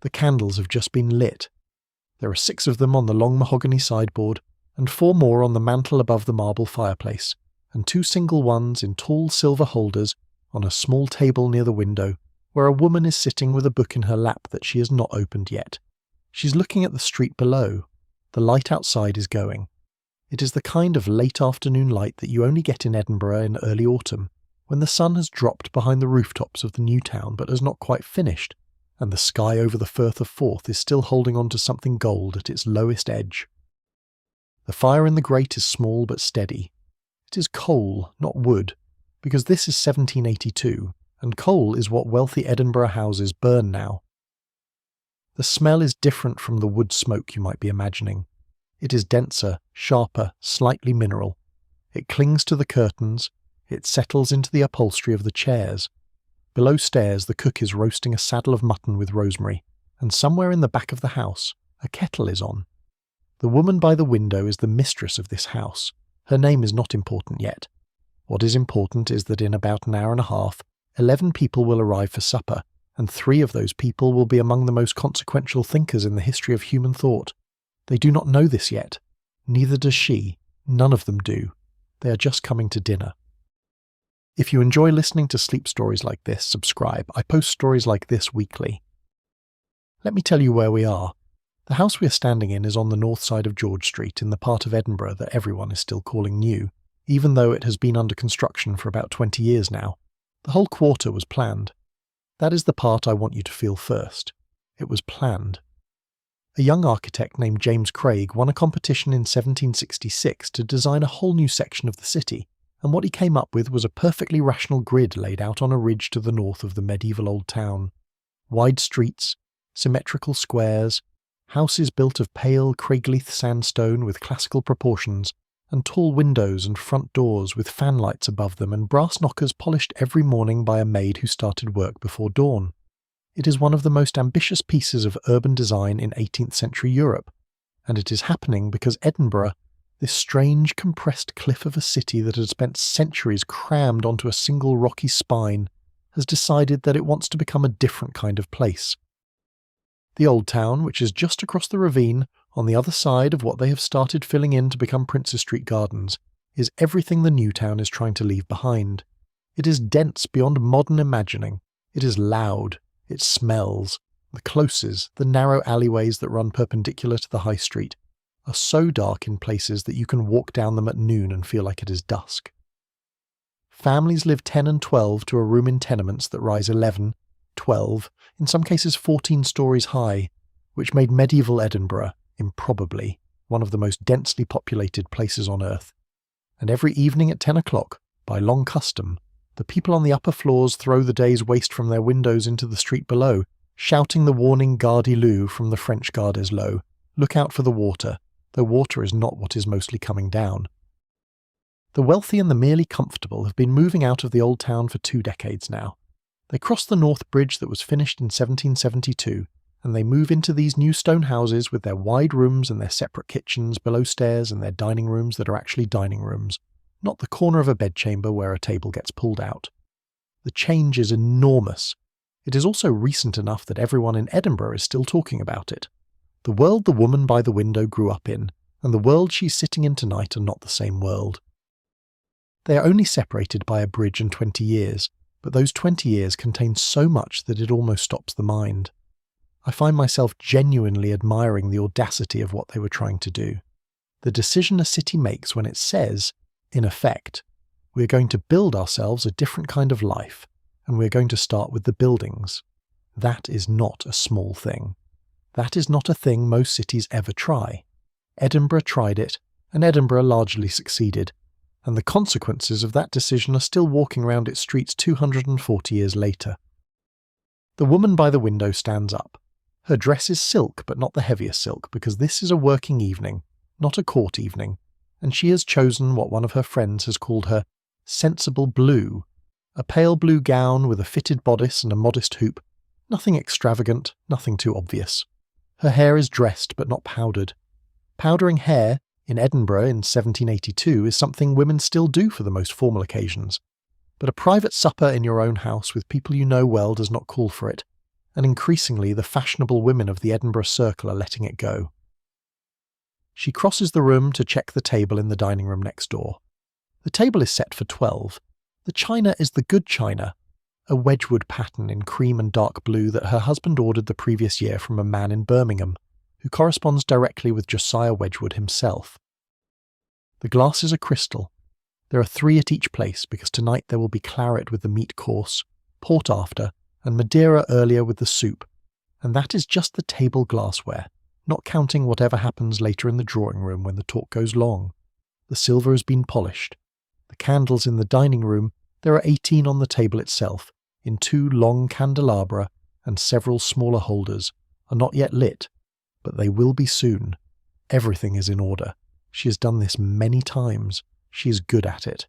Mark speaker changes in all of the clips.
Speaker 1: The candles have just been lit. There are 6 of them on the long mahogany sideboard, and 4 more on the mantel above the marble fireplace, and 2 single ones in tall silver holders on a small table near the window, where a woman is sitting with a book in her lap that she has not opened yet. She's looking at the street below. The light outside is going. It is the kind of late afternoon light that you only get in Edinburgh in early autumn, when the sun has dropped behind the rooftops of the new town but has not quite finished, and the sky over the Firth of Forth is still holding on to something gold at its lowest edge. The fire in the grate is small but steady. It is coal, not wood, because this is 1782, and coal is what wealthy Edinburgh houses burn now. The smell is different from the wood smoke you might be imagining. It is denser, sharper, slightly mineral. It clings to the curtains. It settles into the upholstery of the chairs. Below stairs, the cook is roasting a saddle of mutton with rosemary, and somewhere in the back of the house, a kettle is on. The woman by the window is the mistress of this house. Her name is not important yet. What is important is that in about an hour and a half, 11 people will arrive for supper, and 3 of those people will be among the most consequential thinkers in the history of human thought. They do not know this yet. Neither does she. None of them do. They are just coming to dinner. If you enjoy listening to sleep stories like this, subscribe. I post stories like this weekly. Let me tell you where we are. The house we are standing in is on the north side of George Street, in the part of Edinburgh that everyone is still calling new, even though it has been under construction for about 20 years now. The whole quarter was planned. That is the part I want you to feel first. It was planned. A young architect named James Craig won a competition in 1766 to design a whole new section of the city, and what he came up with was a perfectly rational grid laid out on a ridge to the north of the medieval old town. Wide streets, symmetrical squares, houses built of pale Craigleith sandstone with classical proportions, and tall windows and front doors with fanlights above them and brass knockers polished every morning by a maid who started work before dawn. It is one of the most ambitious pieces of urban design in 18th century Europe, and it is happening because Edinburgh, this strange compressed cliff of a city that had spent centuries crammed onto a single rocky spine, has decided that it wants to become a different kind of place. The old town, which is just across the ravine, on the other side of what they have started filling in to become Princes Street Gardens, is everything the new town is trying to leave behind. It is dense beyond modern imagining. It is loud. It smells. The closes, the narrow alleyways that run perpendicular to the high street, are so dark in places that you can walk down them at noon and feel like it is dusk. Families live 10 and 12 to a room in tenements that rise 11, 12, in some cases 14 stories high, which made medieval Edinburgh, improbably, one of the most densely populated places on earth. And every evening at 10 o'clock, by long custom, the people on the upper floors throw the day's waste from their windows into the street below, shouting the warning Gardez-Lou from the French Gardez-Low, look out for the water, though water is not what is mostly coming down. The wealthy and the merely comfortable have been moving out of the old town for 2 decades now. They cross the North Bridge that was finished in 1772, and they move into these new stone houses with their wide rooms and their separate kitchens below stairs and their dining rooms that are actually dining rooms, not the corner of a bedchamber where a table gets pulled out. The change is enormous. It is also recent enough that everyone in Edinburgh is still talking about it. The world the woman by the window grew up in, and the world she's sitting in tonight are not the same world. They are only separated by a bridge and 20 years, but those 20 years contain so much that it almost stops the mind. I find myself genuinely admiring the audacity of what they were trying to do. The decision a city makes when it says, in effect, we are going to build ourselves a different kind of life, and we are going to start with the buildings. That is not a small thing. That is not a thing most cities ever try. Edinburgh tried it, and Edinburgh largely succeeded, and the consequences of that decision are still walking around its streets 240 years later. The woman by the window stands up. Her dress is silk, but not the heaviest silk, because this is a working evening, not a court evening, and she has chosen what one of her friends has called her sensible blue, a pale blue gown with a fitted bodice and a modest hoop, nothing extravagant, nothing too obvious. Her hair is dressed but not powdered. Powdering hair, in Edinburgh in 1782, is something women still do for the most formal occasions. But a private supper in your own house with people you know well does not call for it, and increasingly the fashionable women of the Edinburgh circle are letting it go. She crosses the room to check the table in the dining room next door. The table is set for 12. The china is the good china, a Wedgwood pattern in cream and dark blue that her husband ordered the previous year from a man in Birmingham, who corresponds directly with Josiah Wedgwood himself. The glasses are crystal. There are 3 at each place because tonight there will be claret with the meat course, port after, and Madeira earlier with the soup, and that is just the table glassware, not counting whatever happens later in the drawing room when the talk goes long. The silver has been polished. The candles in the dining room, there are 18 on the table itself, in 2 long candelabra and several smaller holders, are not yet lit, but they will be soon. Everything is in order. She has done this many times. She is good at it.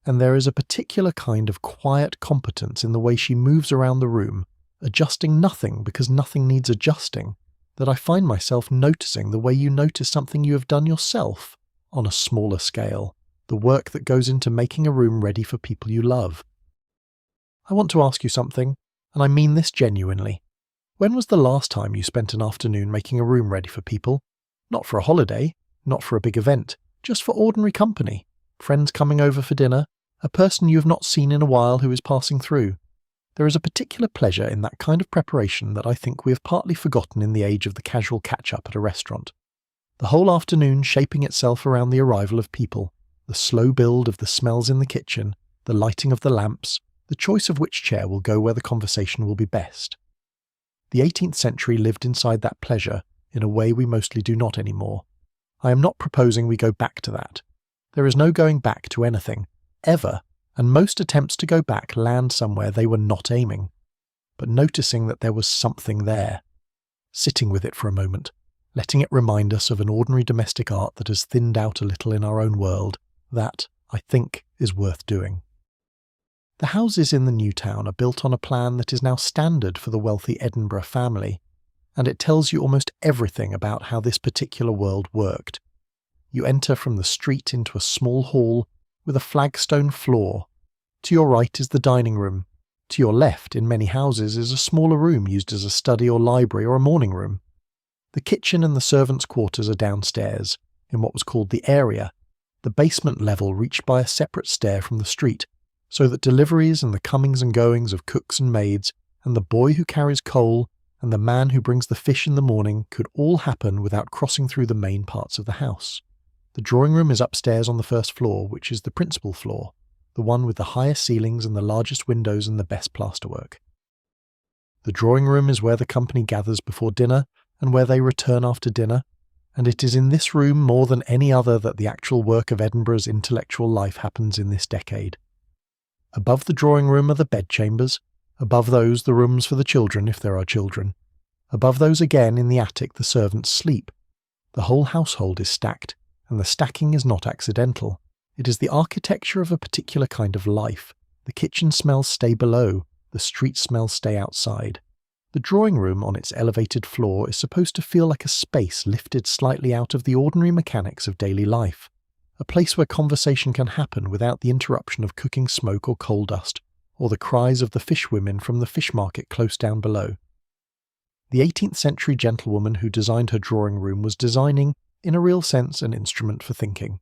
Speaker 1: And there is a particular kind of quiet competence in the way she moves around the room, adjusting nothing because nothing needs adjusting, that I find myself noticing the way you notice something you have done yourself, on a smaller scale, the work that goes into making a room ready for people you love. I want to ask you something, and I mean this genuinely. When was the last time you spent an afternoon making a room ready for people? Not for a holiday, not for a big event, just for ordinary company, friends coming over for dinner, a person you have not seen in a while who is passing through. There is a particular pleasure in that kind of preparation that I think we have partly forgotten in the age of the casual catch-up at a restaurant. The whole afternoon shaping itself around the arrival of people, the slow build of the smells in the kitchen, the lighting of the lamps, the choice of which chair will go where the conversation will be best. The 18th century lived inside that pleasure in a way we mostly do not anymore. I am not proposing we go back to that. There is no going back to anything, ever, and most attempts to go back land somewhere they were not aiming. But noticing that there was something there, sitting with it for a moment, letting it remind us of an ordinary domestic art that has thinned out a little in our own world, that, I think, is worth doing. The houses in the new town are built on a plan that is now standard for the wealthy Edinburgh family, and it tells you almost everything about how this particular world worked. You enter from the street into a small hall with a flagstone floor. To your right is the dining room. To your left, in many houses, is a smaller room used as a study or library or a morning room. The kitchen and the servants' quarters are downstairs, in what was called the area, the basement level reached by a separate stair from the street, so that deliveries and the comings and goings of cooks and maids, and the boy who carries coal, and the man who brings the fish in the morning could all happen without crossing through the main parts of the house. The drawing room is upstairs on the first floor, which is the principal floor, the one with the highest ceilings and the largest windows and the best plasterwork. The drawing room is where the company gathers before dinner and where they return after dinner, and it is in this room more than any other that the actual work of Edinburgh's intellectual life happens in this decade. Above the drawing room are the bedchambers, above those the rooms for the children if there are children. Above those again in the attic the servants sleep. The whole household is stacked, and the stacking is not accidental. It is the architecture of a particular kind of life. The kitchen smells stay below, the street smells stay outside. The drawing room on its elevated floor is supposed to feel like a space lifted slightly out of the ordinary mechanics of daily life, a place where conversation can happen without the interruption of cooking smoke or coal dust, or the cries of the fishwomen from the fish market close down below. The 18th century gentlewoman who designed her drawing room was designing, in a real sense, an instrument for thinking.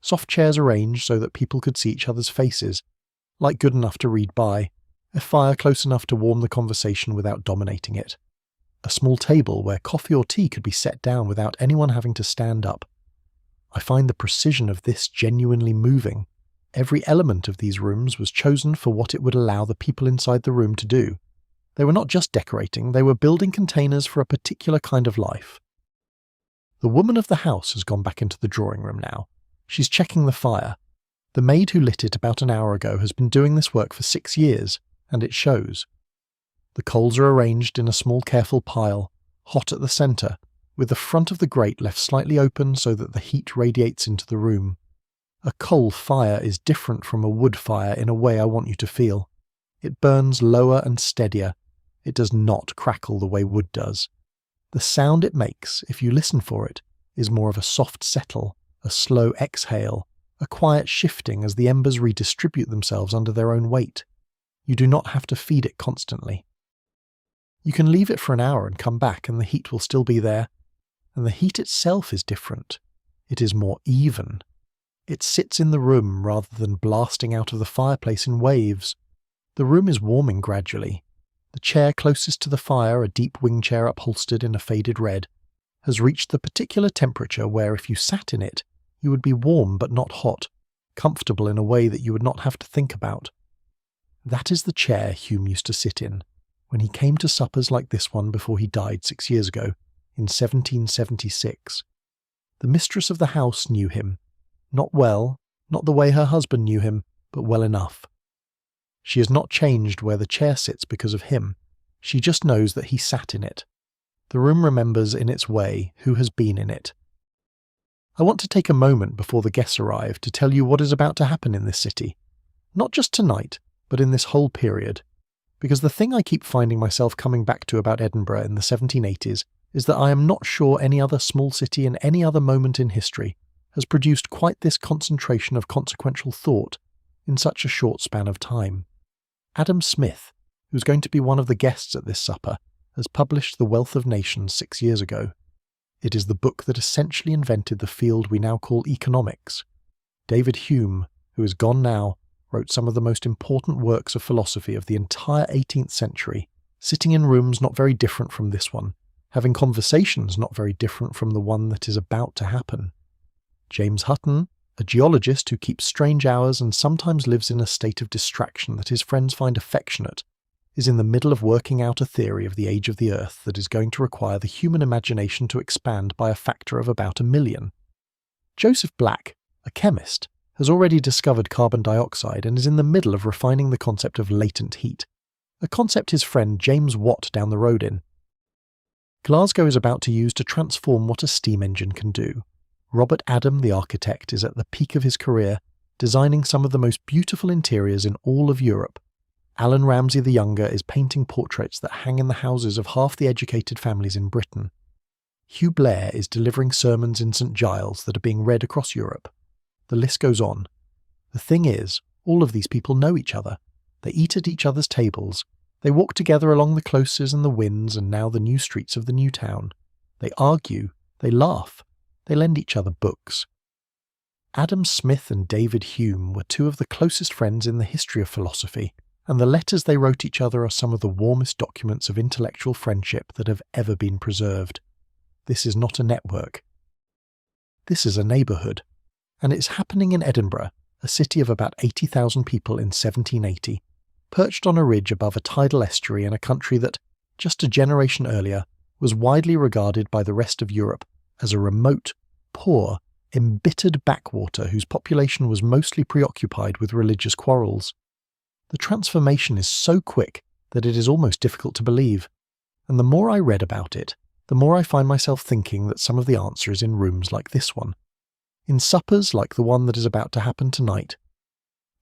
Speaker 1: Soft chairs arranged so that people could see each other's faces, light good enough to read by, a fire close enough to warm the conversation without dominating it, a small table where coffee or tea could be set down without anyone having to stand up. I find the precision of this genuinely moving. Every element of these rooms was chosen for what it would allow the people inside the room to do. They were not just decorating, they were building containers for a particular kind of life. The woman of the house has gone back into the drawing room now. She's checking the fire. The maid who lit it about an hour ago has been doing this work for 6 years, and it shows. The coals are arranged in a small careful pile, hot at the centre, with the front of the grate left slightly open so that the heat radiates into the room. A coal fire is different from a wood fire in a way I want you to feel. It burns lower and steadier. It does not crackle the way wood does. The sound it makes, if you listen for it, is more of a soft settle, a slow exhale, a quiet shifting as the embers redistribute themselves under their own weight. You do not have to feed it constantly. You can leave it for an hour and come back and the heat will still be there. And the heat itself is different. It is more even. It sits in the room rather than blasting out of the fireplace in waves. The room is warming gradually. The chair closest to the fire, a deep wing chair upholstered in a faded red, has reached the particular temperature where if you sat in it, you would be warm but not hot, comfortable in a way that you would not have to think about. That is the chair Hume used to sit in when he came to suppers like this one before he died 6 years ago, in 1776. The mistress of the house knew him. Not well, not the way her husband knew him, but well enough. She has not changed where the chair sits because of him. She just knows that he sat in it. The room remembers in its way who has been in it. I want to take a moment before the guests arrive to tell you what is about to happen in this city. Not just tonight, but in this whole period. Because the thing I keep finding myself coming back to about Edinburgh in the 1780s is that I am not sure any other small city in any other moment in history has produced quite this concentration of consequential thought in such a short span of time. Adam Smith, who's going to be one of the guests at this supper, has published The Wealth of Nations 6 years ago. It is the book that essentially invented the field we now call economics. David Hume, who is gone now, wrote some of the most important works of philosophy of the entire 18th century, sitting in rooms not very different from this one, having conversations not very different from the one that is about to happen. James Hutton, a geologist who keeps strange hours and sometimes lives in a state of distraction that his friends find affectionate, is in the middle of working out a theory of the age of the Earth that is going to require the human imagination to expand by a factor of about 1 million. Joseph Black, a chemist, has already discovered carbon dioxide and is in the middle of refining the concept of latent heat, a concept his friend James Watt down the road in. Glasgow is about to use to transform what a steam engine can do. Robert Adam, the architect, is at the peak of his career, designing some of the most beautiful interiors in all of Europe. Alan Ramsay the Younger is painting portraits that hang in the houses of half the educated families in Britain. Hugh Blair is delivering sermons in St Giles that are being read across Europe. The list goes on. The thing is, all of these people know each other. They eat at each other's tables. They walk together along the closes and the Wynns and now the new streets of the new town. They argue. They laugh. They lend each other books. Adam Smith and David Hume were two of the closest friends in the history of philosophy, and the letters they wrote each other are some of the warmest documents of intellectual friendship that have ever been preserved. This is not a network. This is a neighbourhood. And it's happening in Edinburgh, a city of about 80,000 people in 1780, perched on a ridge above a tidal estuary in a country that, just a generation earlier, was widely regarded by the rest of Europe as a remote, poor, embittered backwater whose population was mostly preoccupied with religious quarrels. The transformation is so quick that it is almost difficult to believe, and the more I read about it, the more I find myself thinking that some of the answer is in rooms like this one. In suppers like the one that is about to happen tonight.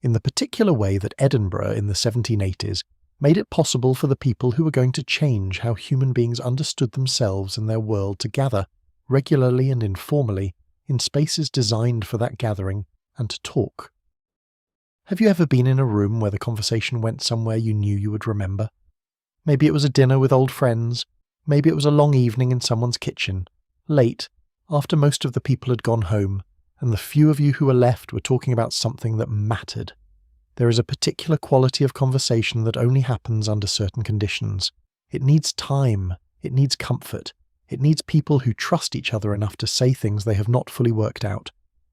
Speaker 1: In the particular way that Edinburgh in the 1780s made it possible for the people who were going to change how human beings understood themselves and their world to gather, regularly and informally, in spaces designed for that gathering, and to talk. Have you ever been in a room where the conversation went somewhere you knew you would remember? Maybe it was a dinner with old friends, maybe it was a long evening in someone's kitchen, late, after most of the people had gone home, and the few of you who were left were talking about something that mattered. There is a particular quality of conversation that only happens under certain conditions. It needs time, it needs comfort, it needs people who trust each other enough to say things they have not fully worked out.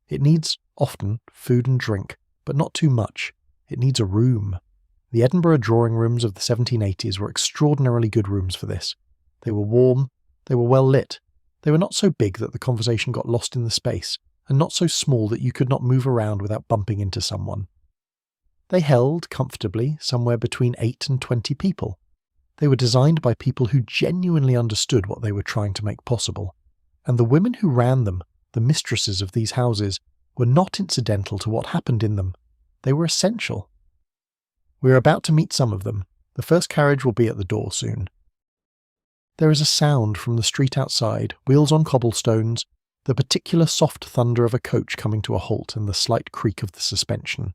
Speaker 1: It needs, often, food and drink, but not too much. It needs a room. The Edinburgh drawing rooms of the 1780s were extraordinarily good rooms for this. They were warm, they were well lit, they were not so big that the conversation got lost in the space, and not so small that you could not move around without bumping into someone. They held, comfortably, somewhere between 8 and 20 people. They were designed by people who genuinely understood what they were trying to make possible, and the women who ran them, the mistresses of these houses, were not incidental to what happened in them. They were essential. We are about to meet some of them. The first carriage will be at the door soon. There is a sound from the street outside, wheels on cobblestones, the particular soft thunder of a coach coming to a halt and the slight creak of the suspension.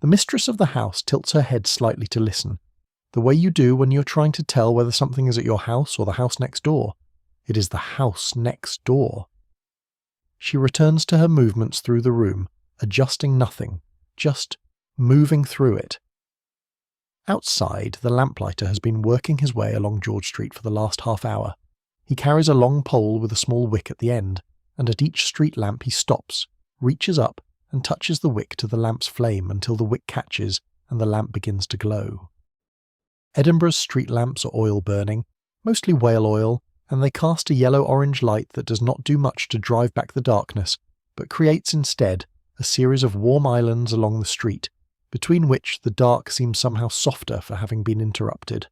Speaker 1: The mistress of the house tilts her head slightly to listen. the way you do when you're trying to tell whether something is at your house or the house next door. It is the house next door. She returns to her movements through the room, adjusting nothing, just moving through it. Outside, the lamplighter has been working his way along George Street for the last half hour. He carries a long pole with a small wick at the end, and at each street lamp he stops, reaches up, and touches the wick to the lamp's flame until the wick catches and the lamp begins to glow. Edinburgh's street lamps are oil-burning, mostly whale oil, and they cast a yellow-orange light that does not do much to drive back the darkness, but creates instead a series of warm islands along the street, between which the dark seems somehow softer for having been interrupted.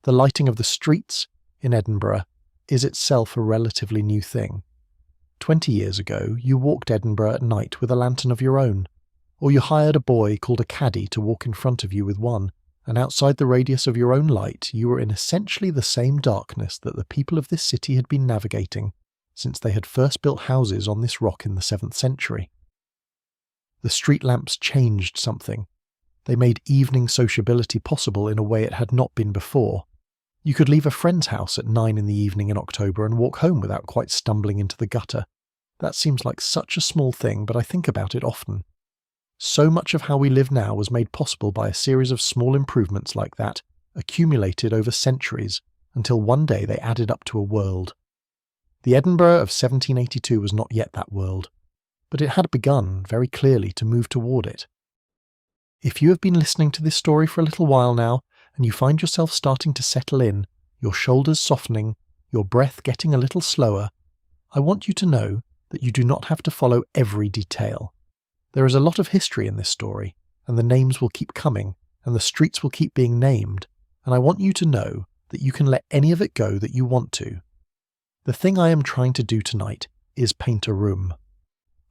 Speaker 1: The lighting of the streets in Edinburgh is itself a relatively new thing. 20 years ago, you walked Edinburgh at night with a lantern of your own, or you hired a boy called a caddy to walk in front of you with one, and outside the radius of your own light you were in essentially the same darkness that the people of this city had been navigating since they had first built houses on this rock in the 7th century. The street lamps changed something. They made evening sociability possible in a way it had not been before. You could leave a friend's house at 9 in the evening in October and walk home without quite stumbling into the gutter. That seems like such a small thing, but I think about it often. So much of how we live now was made possible by a series of small improvements like that, accumulated over centuries, until one day they added up to a world. The Edinburgh of 1782 was not yet that world, but it had begun, very clearly, to move toward it. If you have been listening to this story for a little while now, and you find yourself starting to settle in, your shoulders softening, your breath getting a little slower, I want you to know that you do not have to follow every detail. There is a lot of history in this story, and the names will keep coming, and the streets will keep being named, and I want you to know that you can let any of it go that you want to. The thing I am trying to do tonight is paint a room.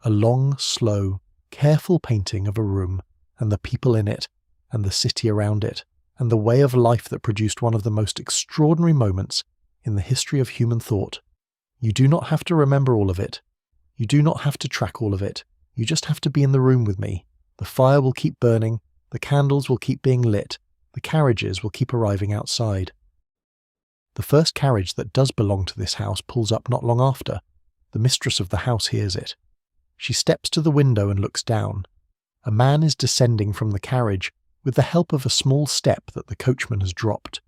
Speaker 1: A long, slow, careful painting of a room, and the people in it, and the city around it, and the way of life that produced one of the most extraordinary moments in the history of human thought. You do not have to remember all of it. You do not have to track all of it. You just have to be in the room with me. The fire will keep burning, the candles will keep being lit, the carriages will keep arriving outside. The first carriage that does belong to this house pulls up not long after. The mistress of the house hears it. She steps to the window and looks down. A man is descending from the carriage with the help of a small step that the coachman has dropped.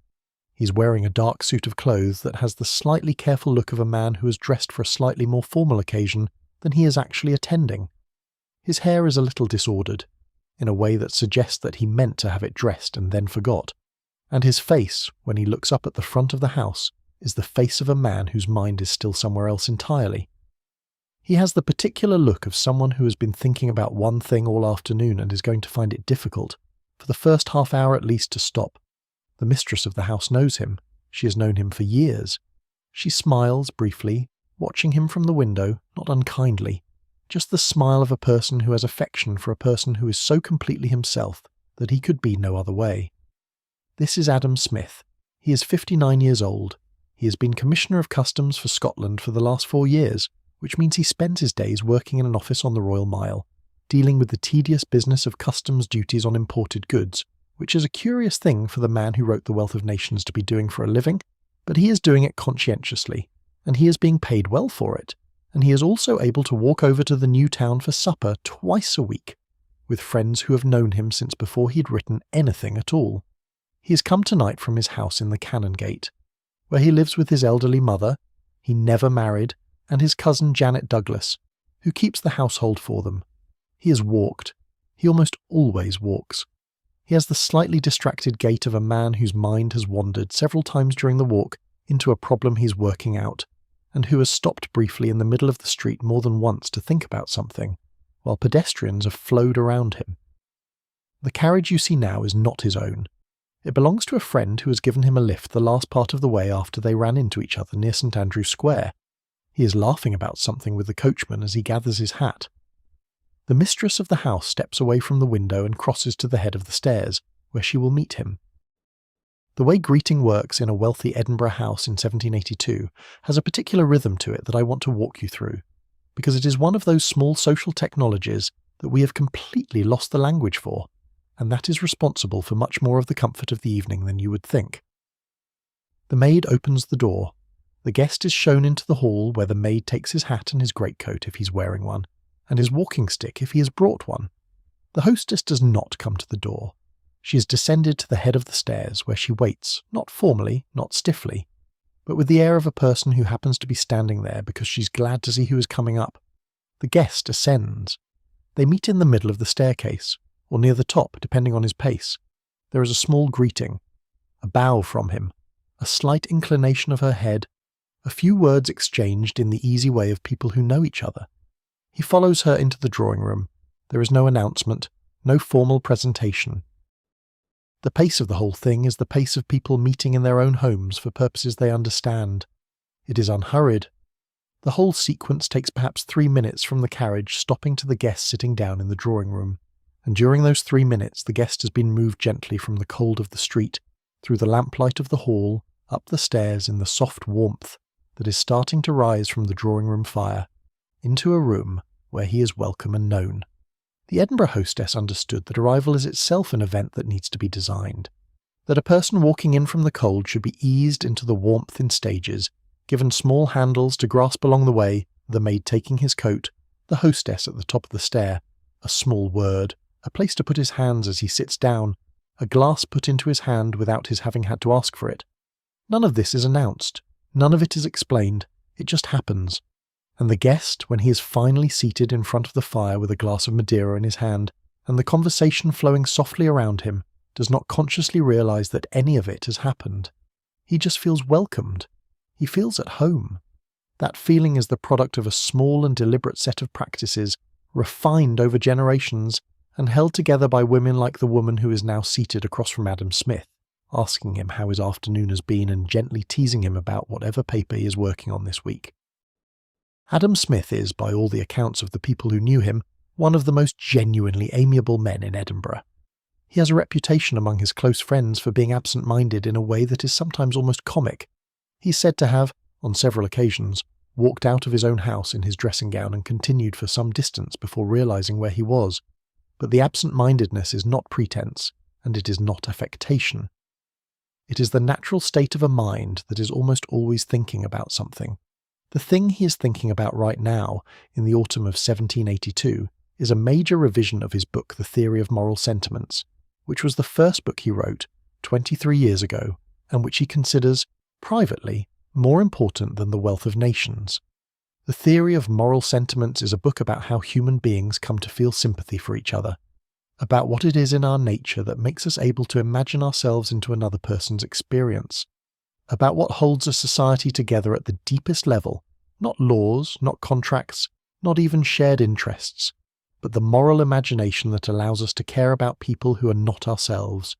Speaker 1: He's wearing a dark suit of clothes that has the slightly careful look of a man who has dressed for a slightly more formal occasion than he is actually attending. His hair is a little disordered, in a way that suggests that he meant to have it dressed and then forgot, and his face, when he looks up at the front of the house, is the face of a man whose mind is still somewhere else entirely. He has the particular look of someone who has been thinking about one thing all afternoon and is going to find it difficult, for the first half hour at least, to stop. The mistress of the house knows him. She has known him for years. She smiles briefly, watching him from the window, not unkindly, just the smile of a person who has affection for a person who is so completely himself that he could be no other way. This is Adam Smith. He is 59 years old. He has been Commissioner of Customs for Scotland for the last 4 years, which means he spends his days working in an office on the Royal Mile, dealing with the tedious business of customs duties on imported goods, which is a curious thing for the man who wrote The Wealth of Nations to be doing for a living, but he is doing it conscientiously, and he is being paid well for it, and he is also able to walk over to the new town for supper twice a week, with friends who have known him since before he'd written anything at all. He has come tonight from his house in the Canongate, where he lives with his elderly mother, he never married, and his cousin Janet Douglas, who keeps the household for them. He has walked. He almost always walks. He has the slightly distracted gait of a man whose mind has wandered several times during the walk into a problem he's working out, and who has stopped briefly in the middle of the street more than once to think about something, while pedestrians have flowed around him. The carriage you see now is not his own. It belongs to a friend who has given him a lift the last part of the way after they ran into each other near St Andrew's Square. He is laughing about something with the coachman as he gathers his hat. The mistress of the house steps away from the window and crosses to the head of the stairs, where she will meet him. The way greeting works in a wealthy Edinburgh house in 1782 has a particular rhythm to it that I want to walk you through, because it is one of those small social technologies that we have completely lost the language for, and that is responsible for much more of the comfort of the evening than you would think. The maid opens the door. The guest is shown into the hall, where the maid takes his hat and his greatcoat if he's wearing one, and his walking stick if he has brought one. The hostess does not come to the door. She has descended to the head of the stairs, where she waits, not formally, not stiffly, but with the air of a person who happens to be standing there because she's glad to see who is coming up. The guest ascends. They meet in the middle of the staircase, or near the top, depending on his pace. There is a small greeting, a bow from him, a slight inclination of her head, a few words exchanged in the easy way of people who know each other. He follows her into the drawing room. There is no announcement, no formal presentation. The pace of the whole thing is the pace of people meeting in their own homes for purposes they understand. It is unhurried. The whole sequence takes perhaps 3 minutes from the carriage stopping to the guest sitting down in the drawing room, and during those 3 minutes the guest has been moved gently from the cold of the street, through the lamplight of the hall, up the stairs in the soft warmth that is starting to rise from the drawing-room fire, into a room where he is welcome and known. The Edinburgh hostess understood that arrival is itself an event that needs to be designed, that a person walking in from the cold should be eased into the warmth in stages, given small handles to grasp along the way, the maid taking his coat, the hostess at the top of the stair, a small word, a place to put his hands as he sits down, a glass put into his hand without his having had to ask for it. None of this is announced, none of it is explained, it just happens. And the guest, when he is finally seated in front of the fire with a glass of Madeira in his hand, and the conversation flowing softly around him, does not consciously realise that any of it has happened. He just feels welcomed. He feels at home. That feeling is the product of a small and deliberate set of practices, refined over generations, and held together by women like the woman who is now seated across from Adam Smith, asking him how his afternoon has been and gently teasing him about whatever paper he is working on this week. Adam Smith is, by all the accounts of the people who knew him, one of the most genuinely amiable men in Edinburgh. He has a reputation among his close friends for being absent-minded in a way that is sometimes almost comic. He's said to have, on several occasions, walked out of his own house in his dressing gown and continued for some distance before realising where he was. But the absent-mindedness is not pretense, and it is not affectation. It is the natural state of a mind that is almost always thinking about something. The thing he is thinking about right now, in the autumn of 1782, is a major revision of his book The Theory of Moral Sentiments, which was the first book he wrote 23 years ago, and which he considers, privately, more important than The Wealth of Nations. The Theory of Moral Sentiments is a book about how human beings come to feel sympathy for each other, about what it is in our nature that makes us able to imagine ourselves into another person's experience, about what holds a society together at the deepest level, not laws, not contracts, not even shared interests, but the moral imagination that allows us to care about people who are not ourselves.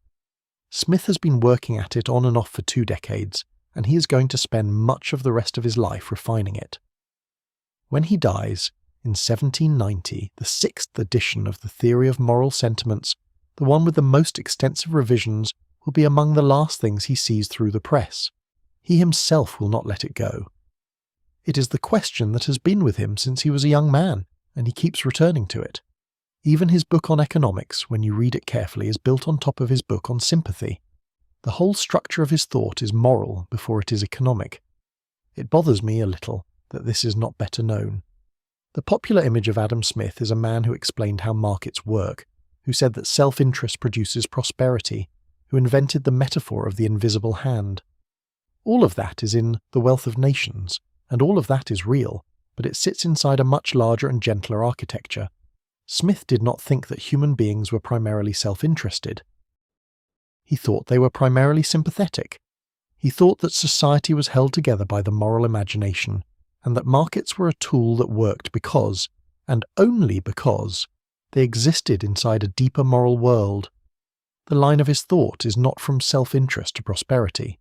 Speaker 1: Smith has been working at it on and off for 2 decades, and he is going to spend much of the rest of his life refining it. When he dies, in 1790, the 6th edition of the Theory of Moral Sentiments, the one with the most extensive revisions, will be among the last things he sees through the press. He himself will not let it go. It is the question that has been with him since he was a young man, and he keeps returning to it. Even his book on economics, when you read it carefully, is built on top of his book on sympathy. The whole structure of his thought is moral before it is economic. It bothers me a little that this is not better known. The popular image of Adam Smith is a man who explained how markets work, who said that self-interest produces prosperity, who invented the metaphor of the invisible hand. All of that is in The Wealth of Nations, and all of that is real, but it sits inside a much larger and gentler architecture. Smith did not think that human beings were primarily self-interested. He thought they were primarily sympathetic. He thought that society was held together by the moral imagination, and that markets were a tool that worked because, and only because, they existed inside a deeper moral world. The line of his thought is not from self-interest to prosperity.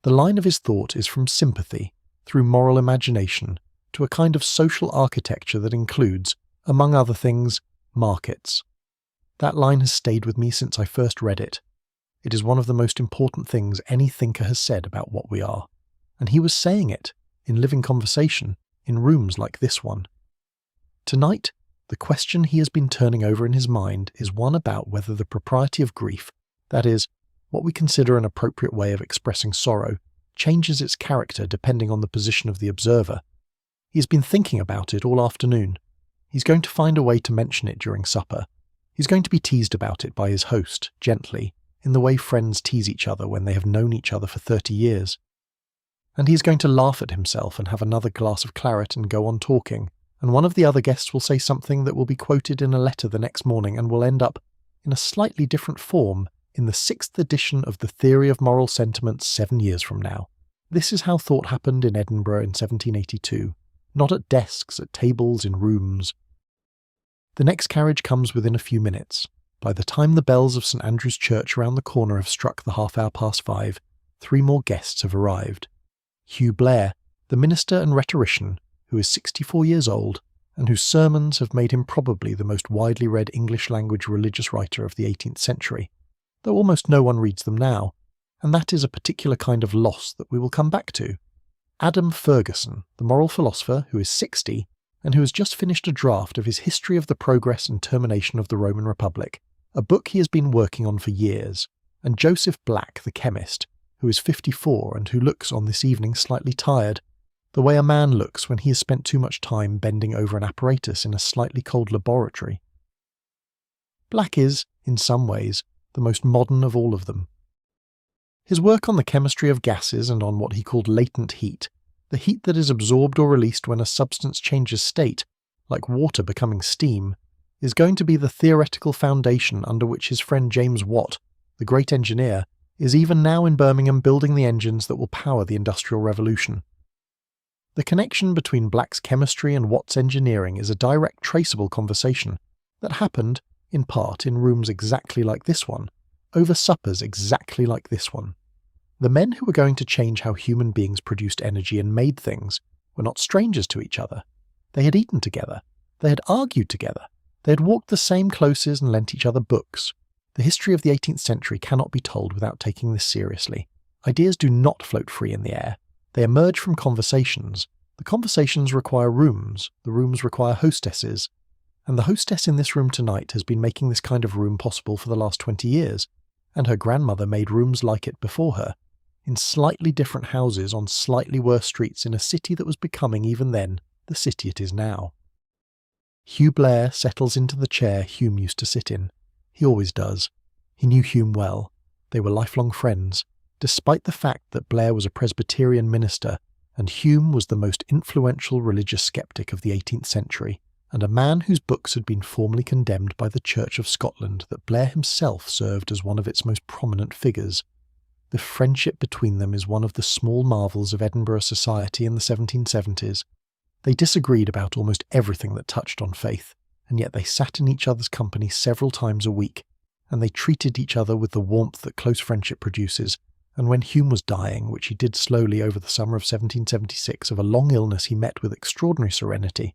Speaker 1: The line of his thought is from sympathy, through moral imagination, to a kind of social architecture that includes, among other things, markets. That line has stayed with me since I first read it. It is one of the most important things any thinker has said about what we are, and he was saying it, in living conversation, in rooms like this one. Tonight, The question he has been turning over in his mind is one about whether the propriety of grief, that is, what we consider an appropriate way of expressing sorrow, changes its character depending on the position of the observer. He has been thinking about it all afternoon. He's going to find a way to mention it during supper. He's going to be teased about it by his host, gently, in the way friends tease each other when they have known each other for 30 years. And he's going to laugh at himself and have another glass of claret and go on talking, and one of the other guests will say something that will be quoted in a letter the next morning and will end up, in a slightly different form, in the 6th edition of the Theory of Moral Sentiments 7 years from now. This is how thought happened in Edinburgh in 1782, not at desks, at tables, in rooms. The next carriage comes within a few minutes. By the time the bells of St Andrew's Church around the corner have struck the half-hour past 5, 3 more guests have arrived. Hugh Blair, the minister and rhetorician, who is 64 years old, and whose sermons have made him probably the most widely read English-language religious writer of the 18th century, though almost no one reads them now, and that is a particular kind of loss that we will come back to. Adam Ferguson, the moral philosopher who is 60, and who has just finished a draft of his History of the Progress and Termination of the Roman Republic, a book he has been working on for years, and Joseph Black, the chemist, who is 54 and who looks on this evening slightly tired, the way a man looks when he has spent too much time bending over an apparatus in a slightly cold laboratory. Black is, in some ways, the most modern of all of them. His work on the chemistry of gases and on what he called latent heat, the heat that is absorbed or released when a substance changes state, like water becoming steam, is going to be the theoretical foundation under which his friend James Watt, the great engineer, is even now in Birmingham building the engines that will power the Industrial Revolution. The connection between Black's chemistry and Watt's engineering is a direct traceable conversation that happened, in part, in rooms exactly like this one, over suppers exactly like this one. The men who were going to change how human beings produced energy and made things were not strangers to each other. They had eaten together. They had argued together. They had walked the same closes and lent each other books. The history of the 18th century cannot be told without taking this seriously. Ideas do not float free in the air. They emerge from conversations. The conversations require rooms. The rooms require hostesses. And the hostess in this room tonight has been making this kind of room possible for the last 20 years, and her grandmother made rooms like it before her, in slightly different houses on slightly worse streets in a city that was becoming, even then, the city it is now. Hugh Blair settles into the chair Hume used to sit in. He always does. He knew Hume well. They were lifelong friends, despite the fact that Blair was a Presbyterian minister and Hume was the most influential religious skeptic of the 18th century, and a man whose books had been formally condemned by the Church of Scotland that Blair himself served as one of its most prominent figures. The friendship between them is one of the small marvels of Edinburgh society in the 1770s. They disagreed about almost everything that touched on faith, and yet they sat in each other's company several times a week, and they treated each other with the warmth that close friendship produces, and when Hume was dying, which he did slowly over the summer of 1776 of a long illness he met with extraordinary serenity,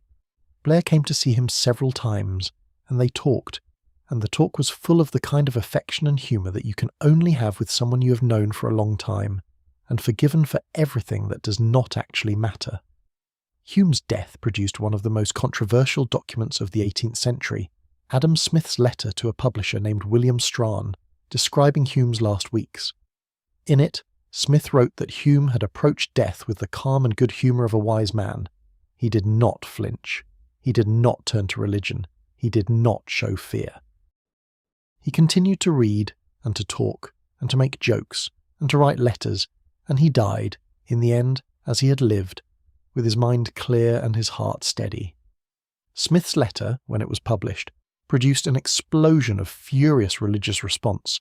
Speaker 1: Blair came to see him several times, and they talked, and the talk was full of the kind of affection and humour that you can only have with someone you have known for a long time, and forgiven for everything that does not actually matter. Hume's death produced one of the most controversial documents of the 18th century, Adam Smith's letter to a publisher named William Strahan, describing Hume's last weeks. In it, Smith wrote that Hume had approached death with the calm and good humour of a wise man. He did not flinch. He did not turn to religion. He did not show fear. He continued to read, and to talk, and to make jokes, and to write letters, and he died, in the end, as he had lived, with his mind clear and his heart steady. Smith's letter, when it was published, produced an explosion of furious religious response.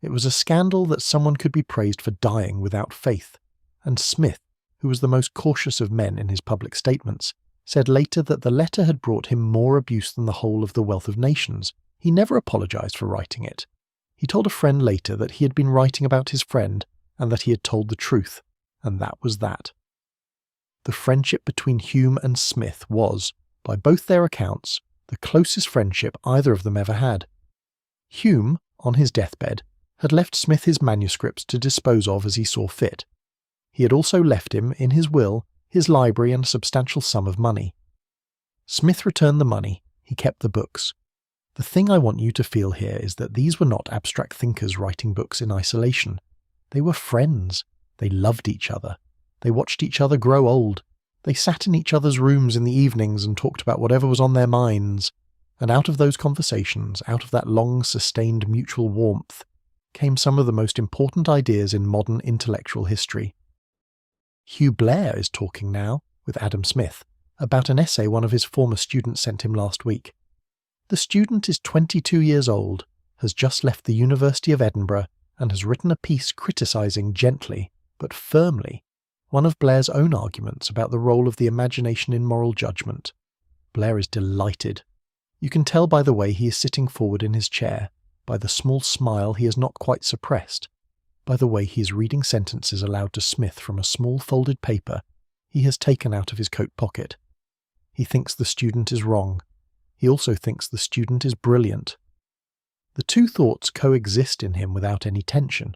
Speaker 1: It was a scandal that someone could be praised for dying without faith, and Smith, who was the most cautious of men in his public statements, said later that the letter had brought him more abuse than the whole of the Wealth of Nations. He never apologised for writing it. He told a friend later that he had been writing about his friend, and that he had told the truth, and that was that. The friendship between Hume and Smith was, by both their accounts, the closest friendship either of them ever had. Hume, on his deathbed, had left Smith his manuscripts to dispose of as he saw fit. He had also left him, in his will, his library and a substantial sum of money. Smith returned the money, He kept the books. The thing I want you to feel here is that these were not abstract thinkers writing books in isolation. They were friends. They loved each other. They watched each other grow old. They sat in each other's rooms in the evenings and talked about whatever was on their minds. And out of those conversations, out of that long, sustained mutual warmth, came some of the most important ideas in modern intellectual history. Hugh Blair is talking now, with Adam Smith, about an essay one of his former students sent him last week. The student is 22 years old, has just left the University of Edinburgh, and has written a piece criticising gently, but firmly, one of Blair's own arguments about the role of the imagination in moral judgment. Blair is delighted. You can tell by the way he is sitting forward in his chair, by the small smile he has not quite suppressed, by the way he is reading sentences aloud to Smith from a small folded paper he has taken out of his coat pocket. He thinks the student is wrong. He also thinks the student is brilliant. The two thoughts coexist in him without any tension.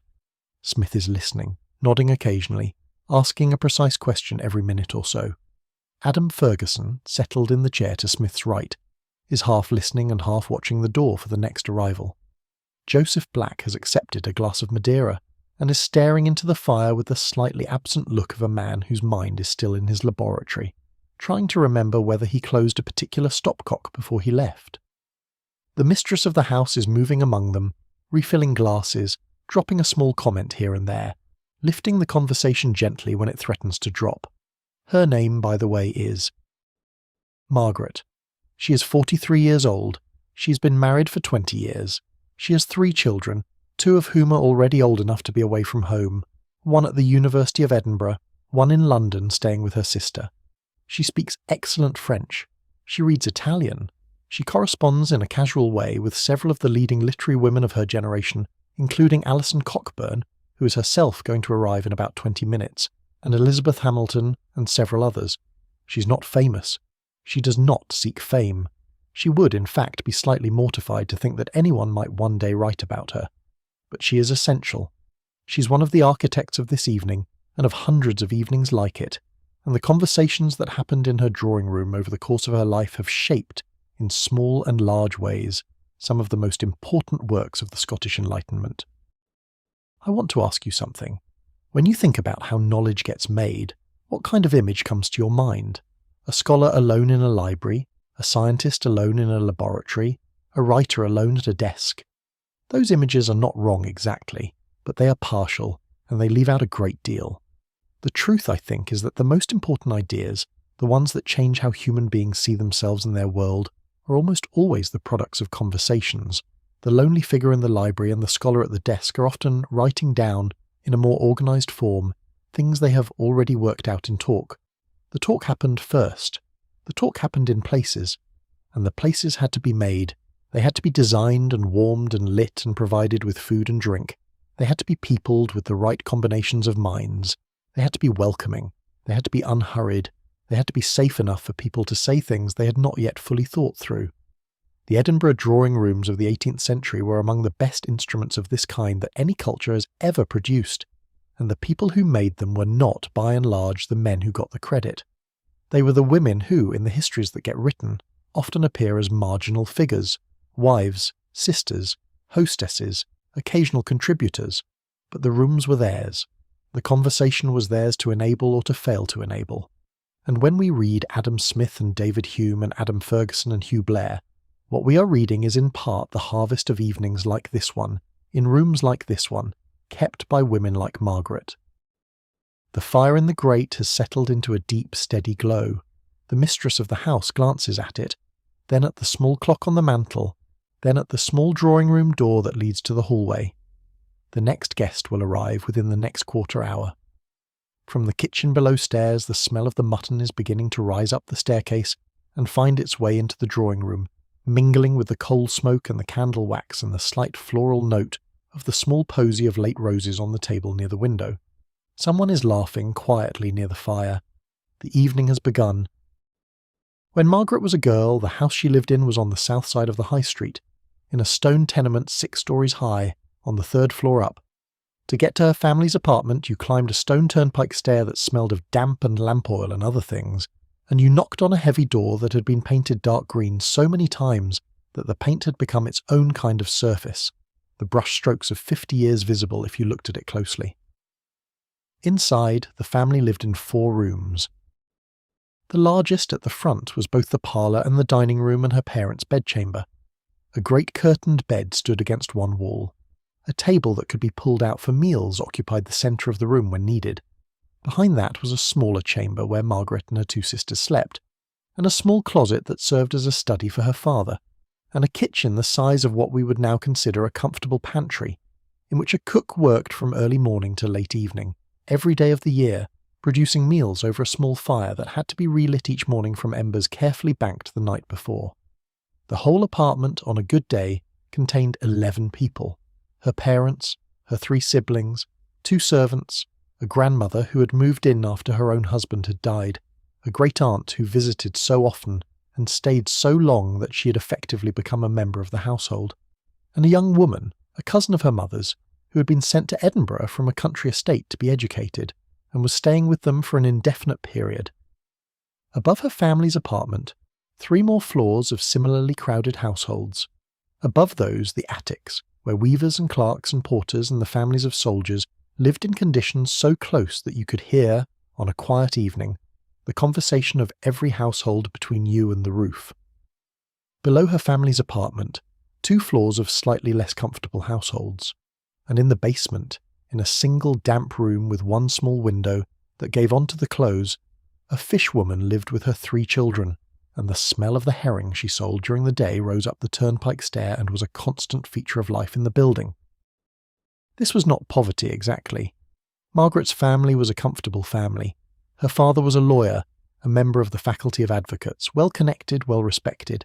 Speaker 1: Smith is listening, nodding occasionally, asking a precise question every minute or so. Adam Ferguson, settled in the chair to Smith's right, is half listening and half watching the door for the next arrival. Joseph Black has accepted a glass of Madeira and is staring into the fire with the slightly absent look of a man whose mind is still in his laboratory, trying to remember whether he closed a particular stopcock before he left. The mistress of the house is moving among them, refilling glasses, dropping a small comment here and there, lifting the conversation gently when it threatens to drop. Her name, by the way, is Margaret. She is 43 years old. She has been married for 20 years. She has 3 children, 2 of whom are already old enough to be away from home, one at the University of Edinburgh, one in London staying with her sister. She speaks excellent French. She reads Italian. She corresponds in a casual way with several of the leading literary women of her generation, including Alison Cockburn, who is herself going to arrive in about 20 minutes, and Elizabeth Hamilton and several others. She's not famous. She does not seek fame. She would, in fact, be slightly mortified to think that anyone might one day write about her. But she is essential. She's one of the architects of this evening, and of hundreds of evenings like it, and the conversations that happened in her drawing room over the course of her life have shaped, in small and large ways, some of the most important works of the Scottish Enlightenment. I want to ask you something. When you think about how knowledge gets made, what kind of image comes to your mind? A scholar alone in a library, a scientist alone in a laboratory, a writer alone at a desk. Those images are not wrong exactly, but they are partial, and they leave out a great deal. The truth, I think, is that the most important ideas, the ones that change how human beings see themselves and their world, are almost always the products of conversations. The lonely figure in the library and the scholar at the desk are often writing down, in a more organised form, things they have already worked out in talk. The talk happened first. The talk happened in places, and the places had to be made. They had to be designed and warmed and lit and provided with food and drink. They had to be peopled with the right combinations of minds. They had to be welcoming. They had to be unhurried. They had to be safe enough for people to say things they had not yet fully thought through. The Edinburgh drawing rooms of the 18th century were among the best instruments of this kind that any culture has ever produced, and the people who made them were not, by and large, the men who got the credit. They were the women who, in the histories that get written, often appear as marginal figures, wives, sisters, hostesses, occasional contributors, but the rooms were theirs. The conversation was theirs to enable or to fail to enable. And when we read Adam Smith and David Hume and Adam Ferguson and Hugh Blair, what we are reading is in part the harvest of evenings like this one, in rooms like this one, kept by women like Margaret. The fire in the grate has settled into a deep, steady glow. The mistress of the house glances at it, then at the small clock on the mantel, then at the small drawing-room door that leads to the hallway. The next guest will arrive within the next quarter hour. From the kitchen below stairs, the smell of the mutton is beginning to rise up the staircase and find its way into the drawing-room, mingling with the coal smoke and the candle wax and the slight floral note of the small posy of late roses on the table near the window. Someone is laughing quietly near the fire. The evening has begun. When Margaret was a girl, the house she lived in was on the south side of the high street, in a stone tenement 6 stories high, on the 3rd floor up. To get to her family's apartment, you climbed a stone turnpike stair that smelled of damp and lamp oil and other things, and you knocked on a heavy door that had been painted dark green so many times that the paint had become its own kind of surface, the brushstrokes of 50 years visible if you looked at it closely. Inside, the family lived in 4 rooms. The largest at the front was both the parlour and the dining room and her parents' bedchamber. A great curtained bed stood against one wall. A table that could be pulled out for meals occupied the centre of the room when needed. Behind that was a smaller chamber where Margaret and her 2 sisters slept, and a small closet that served as a study for her father, and a kitchen the size of what we would now consider a comfortable pantry, in which a cook worked from early morning to late evening, every day of the year, producing meals over a small fire that had to be relit each morning from embers carefully banked the night before. The whole apartment, on a good day, contained 11 people: her parents, her 3 siblings, 2 servants, a grandmother who had moved in after her own husband had died, a great-aunt who visited so often and stayed so long that she had effectively become a member of the household, and a young woman, a cousin of her mother's, who had been sent to Edinburgh from a country estate to be educated, and was staying with them for an indefinite period. Above her family's apartment, 3 more floors of similarly crowded households. Above those, the attics, where weavers and clerks and porters and the families of soldiers lived in conditions so close that you could hear, on a quiet evening, the conversation of every household between you and the roof. Below her family's apartment, 2 floors of slightly less comfortable households, and in the basement, in a single damp room with one small window that gave onto the close, a fishwoman lived with her 3 children, and the smell of the herring she sold during the day rose up the turnpike stair and was a constant feature of life in the building. This was not poverty exactly. Margaret's family was a comfortable family. Her father was a lawyer, a member of the Faculty of Advocates, well-connected, well-respected.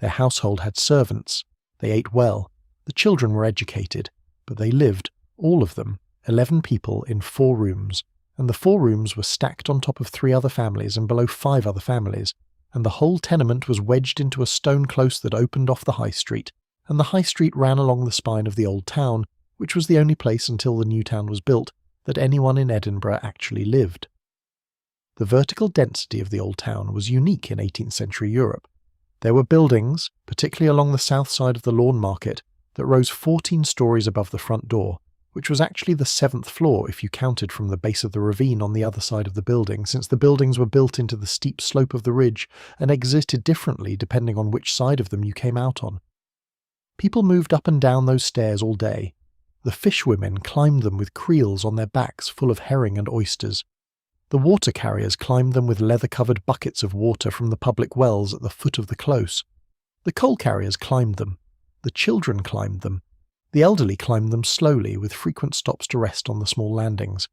Speaker 1: Their household had servants. They ate well. The children were educated. But they lived, all of them, 11 people, in 4 rooms, and the 4 rooms were stacked on top of 3 other families and below 5 other families, and the whole tenement was wedged into a stone close that opened off the high street, and the high street ran along the spine of the old town, which was the only place until the new town was built that anyone in Edinburgh actually lived. The vertical density of the old town was unique in 18th century Europe. There were buildings, particularly along the south side of the Lawn Market, that rose 14 stories above the front door, which was actually the 7th floor if you counted from the base of the ravine on the other side of the building, since the buildings were built into the steep slope of the ridge and exited differently depending on which side of them you came out on. People moved up and down those stairs all day. The fishwomen climbed them with creels on their backs full of herring and oysters. The water carriers climbed them with leather-covered buckets of water from the public wells at the foot of the close. The coal carriers climbed them. The children climbed them. The elderly climbed them slowly, with frequent stops to rest on the small landings.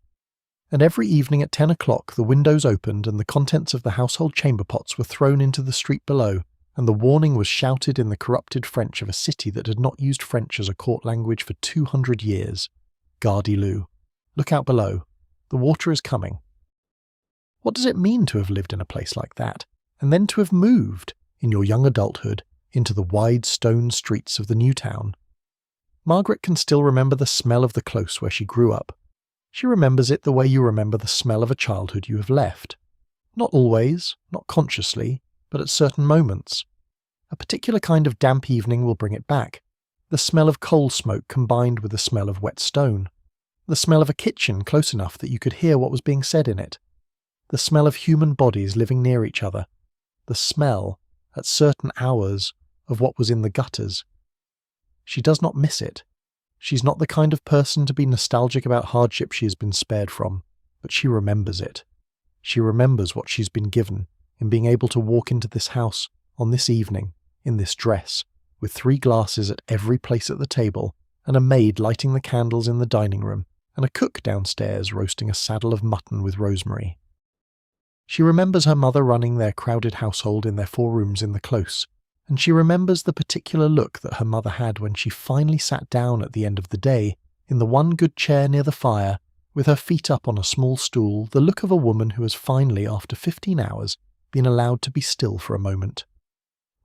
Speaker 1: And every evening at 10 o'clock the windows opened and the contents of the household chamber pots were thrown into the street below, and the warning was shouted in the corrupted French of a city that had not used French as a court language for 200 years. Gardez-vous. Look out below. The water is coming. What does it mean to have lived in a place like that, and then to have moved, in your young adulthood, into the wide stone streets of the new town? Margaret can still remember the smell of the close where she grew up. She remembers it the way you remember the smell of a childhood you have left. Not always, not consciously, but at certain moments. A particular kind of damp evening will bring it back. The smell of coal smoke combined with the smell of wet stone. The smell of a kitchen close enough that you could hear what was being said in it. The smell of human bodies living near each other. The smell, at certain hours, of what was in the gutters. She does not miss it. She's not the kind of person to be nostalgic about hardship she has been spared from, but she remembers it. She remembers what she's been given in being able to walk into this house on this evening, in this dress, with 3 glasses at every place at the table, and a maid lighting the candles in the dining room, and a cook downstairs roasting a saddle of mutton with rosemary. She remembers her mother running their crowded household in their 4 rooms in the close, and she remembers the particular look that her mother had when she finally sat down at the end of the day, in the one good chair near the fire, with her feet up on a small stool, the look of a woman who has finally, after 15 hours, been allowed to be still for a moment.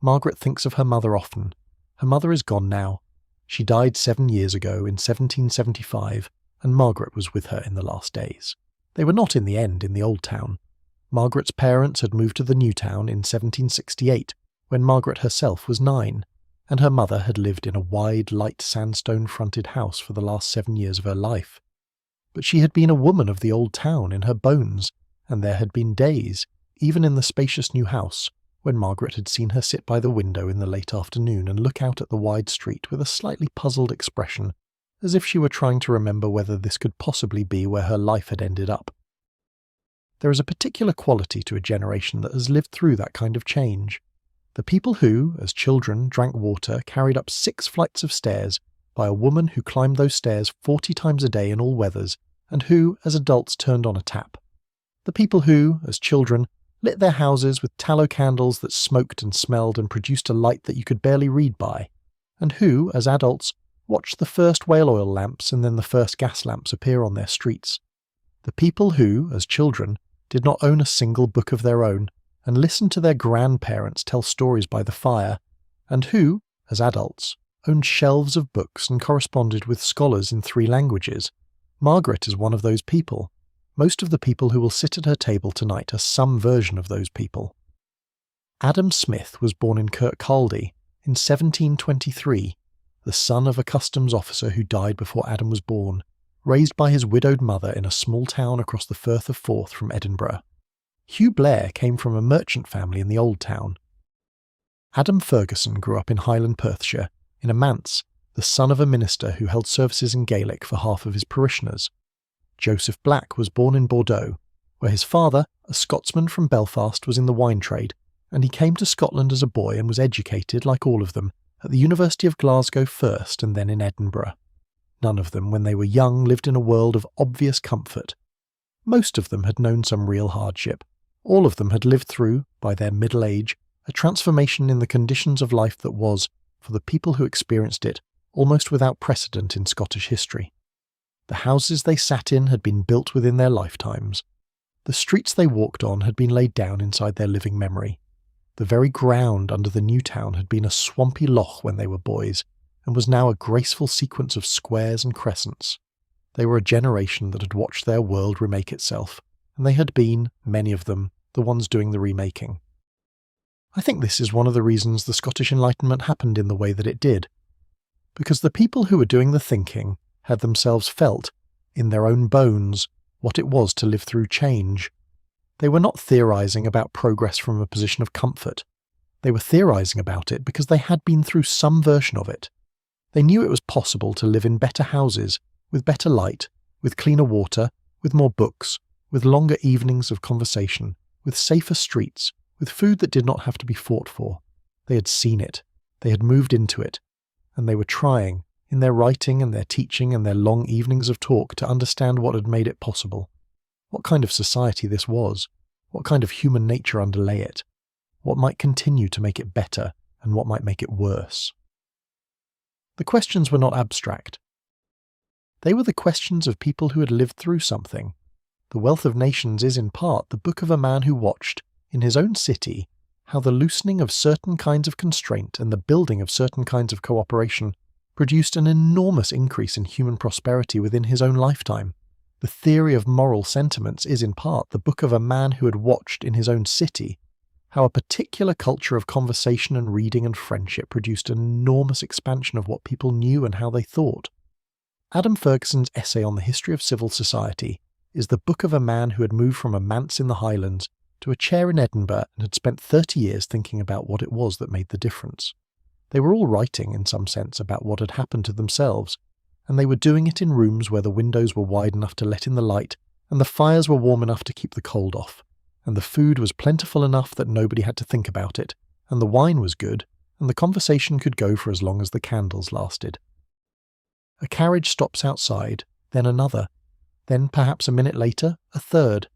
Speaker 1: Margaret thinks of her mother often. Her mother is gone now. She died 7 years ago, in 1775, and Margaret was with her in the last days. They were not in the end in the old town. Margaret's parents had moved to the new town in 1768, when Margaret herself was 9, and her mother had lived in a wide, light sandstone-fronted house for the last 7 years of her life. But she had been a woman of the old town in her bones, and there had been days, even in the spacious new house, when Margaret had seen her sit by the window in the late afternoon and look out at the wide street with a slightly puzzled expression, as if she were trying to remember whether this could possibly be where her life had ended up. There is a particular quality to a generation that has lived through that kind of change. The people who, as children, drank water carried up 6 flights of stairs by a woman who climbed those stairs 40 times a day in all weathers, and who, as adults, turned on a tap. The people who, as children, lit their houses with tallow candles that smoked and smelled and produced a light that you could barely read by, and who, as adults, watched the first whale oil lamps and then the first gas lamps appear on their streets. The people who, as children, did not own a single book of their own, and listened to their grandparents tell stories by the fire, and who, as adults, owned shelves of books and corresponded with scholars in 3 languages. Margaret is one of those people. Most of the people who will sit at her table tonight are some version of those people. Adam Smith was born in Kirkcaldy in 1723, the son of a customs officer who died before Adam was born, raised by his widowed mother in a small town across the Firth of Forth from Edinburgh. Hugh Blair came from a merchant family in the Old Town. Adam Ferguson grew up in Highland Perthshire, in a manse, the son of a minister who held services in Gaelic for half of his parishioners. Joseph Black was born in Bordeaux, where his father, a Scotsman from Belfast, was in the wine trade, and he came to Scotland as a boy and was educated, like all of them, at the University of Glasgow first and then in Edinburgh. None of them, when they were young, lived in a world of obvious comfort. Most of them had known some real hardship. All of them had lived through, by their middle age, a transformation in the conditions of life that was, for the people who experienced it, almost without precedent in Scottish history. The houses they sat in had been built within their lifetimes. The streets they walked on had been laid down inside their living memory. The very ground under the new town had been a swampy loch when they were boys, and was now a graceful sequence of squares and crescents. They were a generation that had watched their world remake itself, and they had been, many of them, the ones doing the remaking. I think this is one of the reasons the Scottish Enlightenment happened in the way that it did, because the people who were doing the thinking had themselves felt, in their own bones, what it was to live through change. They were not theorizing about progress from a position of comfort. They were theorizing about it because they had been through some version of it. They knew it was possible to live in better houses, with better light, with cleaner water, with more books, with longer evenings of conversation, with safer streets, with food that did not have to be fought for. They had seen it. They had moved into it. And they were trying, in their writing and their teaching and their long evenings of talk, to understand what had made it possible. What kind of society this was. What kind of human nature underlay it. What might continue to make it better, and what might make it worse. The questions were not abstract. They were the questions of people who had lived through something. The Wealth of Nations is in part the book of a man who watched, in his own city, how the loosening of certain kinds of constraint and the building of certain kinds of cooperation produced an enormous increase in human prosperity within his own lifetime. The Theory of Moral Sentiments is in part the book of a man who had watched, in his own city, how a particular culture of conversation and reading and friendship produced an enormous expansion of what people knew and how they thought. Adam Ferguson's essay on the history of civil society is the book of a man who had moved from a manse in the Highlands to a chair in Edinburgh and had spent 30 years thinking about what it was that made the difference. They were all writing, in some sense, about what had happened to themselves, and they were doing it in rooms where the windows were wide enough to let in the light, and the fires were warm enough to keep the cold off, and the food was plentiful enough that nobody had to think about it, and the wine was good, and the conversation could go for as long as the candles lasted. A carriage stops outside, then another, then perhaps a minute later, a third.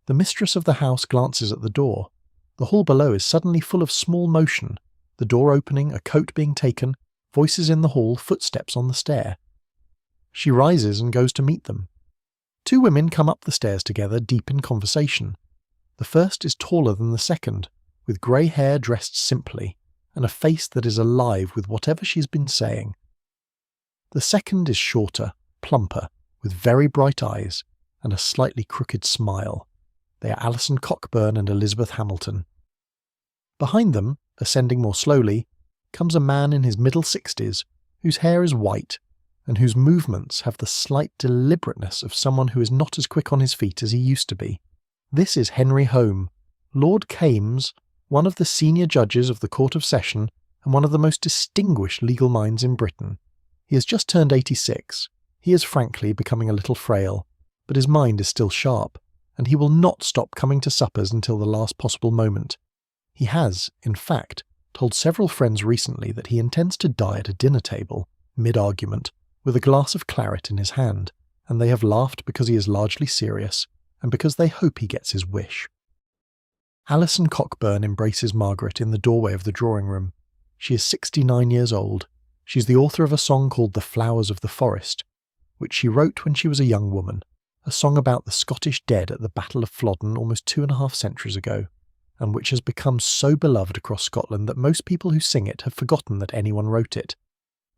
Speaker 1: The mistress of the house glances at the door. The hall below is suddenly full of small motion, the door opening, a coat being taken, voices in the hall, footsteps on the stair. She rises and goes to meet them. 2 women come up the stairs together, deep in conversation. The first is taller than the second, with grey hair dressed simply, and a face that is alive with whatever she's been saying. The second is shorter, plumper, with very bright eyes, and a slightly crooked smile. They are Alison Cockburn and Elizabeth Hamilton. Behind them, ascending more slowly, comes a man in his middle 60s whose hair is white and whose movements have the slight deliberateness of someone who is not as quick on his feet as he used to be. This is Henry Home, Lord Kames, one of the senior judges of the Court of Session and one of the most distinguished legal minds in Britain. He has just turned 86. He is frankly becoming a little frail, but his mind is still sharp, and he will not stop coming to suppers until the last possible moment. He has, in fact, told several friends recently that he intends to die at a dinner table, mid-argument, with a glass of claret in his hand, and they have laughed because he is largely serious, and because they hope he gets his wish. Alison Cockburn embraces Margaret in the doorway of the drawing room. She is 69 years old. She is the author of a song called The Flowers of the Forest, which she wrote when she was a young woman, a song about the Scottish dead at the Battle of Flodden almost 2.5 centuries ago, and which has become so beloved across Scotland that most people who sing it have forgotten that anyone wrote it.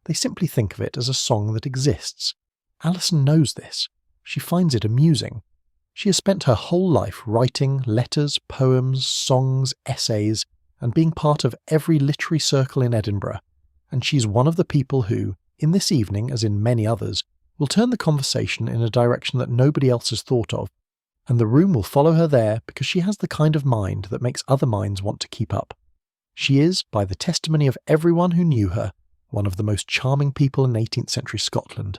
Speaker 1: They simply think of it as a song that exists. Alison knows this. She finds it amusing. She has spent her whole life writing letters, poems, songs, essays, and being part of every literary circle in Edinburgh, and she's one of the people who, in this evening as in many others, will turn the conversation in a direction that nobody else has thought of, and the room will follow her there because she has the kind of mind that makes other minds want to keep up. She is, by the testimony of everyone who knew her, one of the most charming people in 18th century Scotland.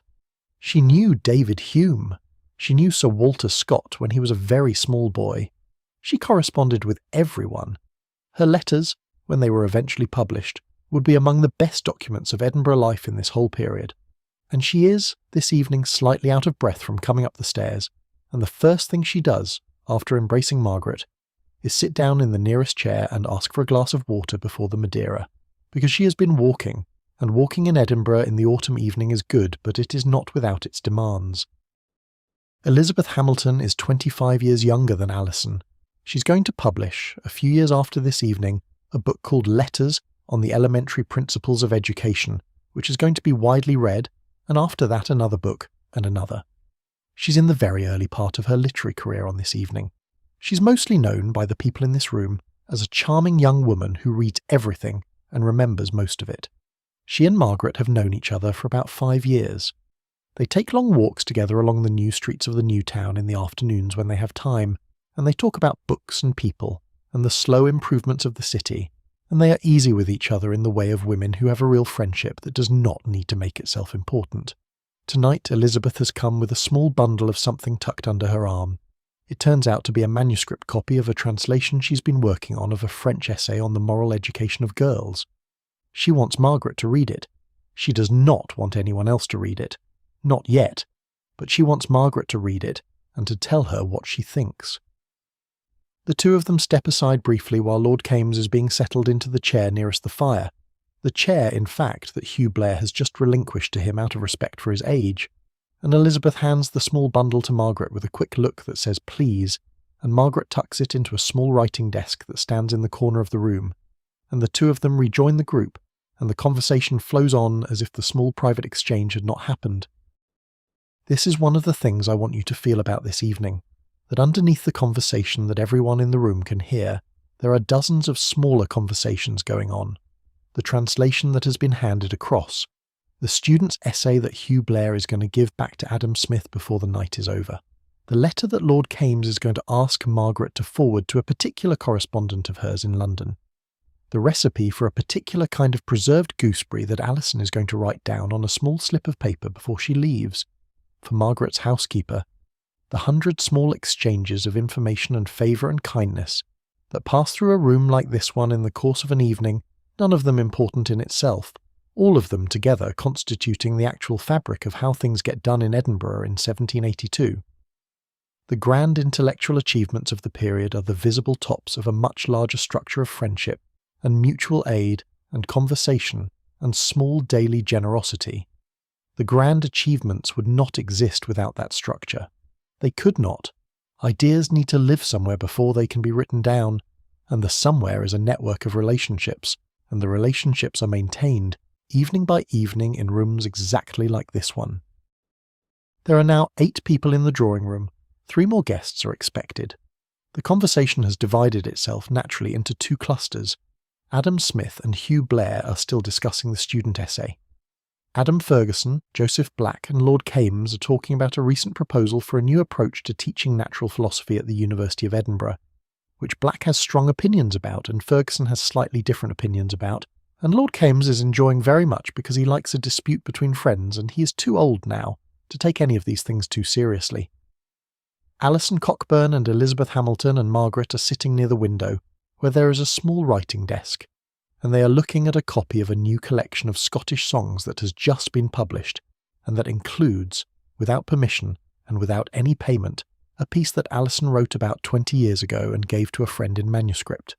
Speaker 1: She knew David Hume. She knew Sir Walter Scott when he was a very small boy. She corresponded with everyone. Her letters, when they were eventually published, would be among the best documents of Edinburgh life in this whole period. And she is, this evening, slightly out of breath from coming up the stairs, and the first thing she does, after embracing Margaret, is sit down in the nearest chair and ask for a glass of water before the Madeira, because she has been walking, and walking in Edinburgh in the autumn evening is good, but it is not without its demands. Elizabeth Hamilton is 25 years younger than Alison. She's going to publish, a few years after this evening, a book called Letters on the Elementary Principles of Education, which is going to be widely read, and after that another book, and another. She's in the very early part of her literary career on this evening. She's mostly known by the people in this room as a charming young woman who reads everything and remembers most of it. She and Margaret have known each other for about 5 years. They take long walks together along the new streets of the new town in the afternoons when they have time, and they talk about books and people, and the slow improvements of the city, and they are easy with each other in the way of women who have a real friendship that does not need to make itself important. Tonight Elizabeth has come with a small bundle of something tucked under her arm. It turns out to be a manuscript copy of a translation she's been working on of a French essay on the moral education of girls. She wants Margaret to read it. She does not want anyone else to read it. Not yet. But she wants Margaret to read it and to tell her what she thinks. The two of them step aside briefly while Lord Kames is being settled into the chair nearest the fire. The chair, in fact, that Hugh Blair has just relinquished to him out of respect for his age. And Elizabeth hands the small bundle to Margaret with a quick look that says please, and Margaret tucks it into a small writing desk that stands in the corner of the room, and the two of them rejoin the group, and the conversation flows on as if the small private exchange had not happened. This is one of the things I want you to feel about this evening, that underneath the conversation that everyone in the room can hear, there are dozens of smaller conversations going on. The translation that has been handed across, the student's essay that Hugh Blair is going to give back to Adam Smith before the night is over, the letter that Lord Kames is going to ask Margaret to forward to a particular correspondent of hers in London, the recipe for a particular kind of preserved gooseberry that Alison is going to write down on a small slip of paper before she leaves, for Margaret's housekeeper, the 100 small exchanges of information and favour and kindness that pass through a room like this one in the course of an evening, none of them important in itself, all of them together constituting the actual fabric of how things get done in Edinburgh in 1782. The grand intellectual achievements of the period are the visible tops of a much larger structure of friendship and mutual aid and conversation and small daily generosity. The grand achievements would not exist without that structure. They could not. Ideas need to live somewhere before they can be written down, and the somewhere is a network of relationships, and the relationships are maintained evening by evening in rooms exactly like this one. There are now 8 people in the drawing room. 3 more guests are expected. The conversation has divided itself naturally into two clusters. Adam Smith and Hugh Blair are still discussing the student essay. Adam Ferguson, Joseph Black and Lord Kames are talking about a recent proposal for a new approach to teaching natural philosophy at the University of Edinburgh, which Black has strong opinions about and Ferguson has slightly different opinions about, and Lord Kames is enjoying very much because he likes a dispute between friends and he is too old now to take any of these things too seriously. Alison Cockburn and Elizabeth Hamilton and Margaret are sitting near the window, where there is a small writing desk, and they are looking at a copy of a new collection of Scottish songs that has just been published, and that includes, without permission and without any payment, a piece that Alison wrote about 20 years ago and gave to a friend in manuscript.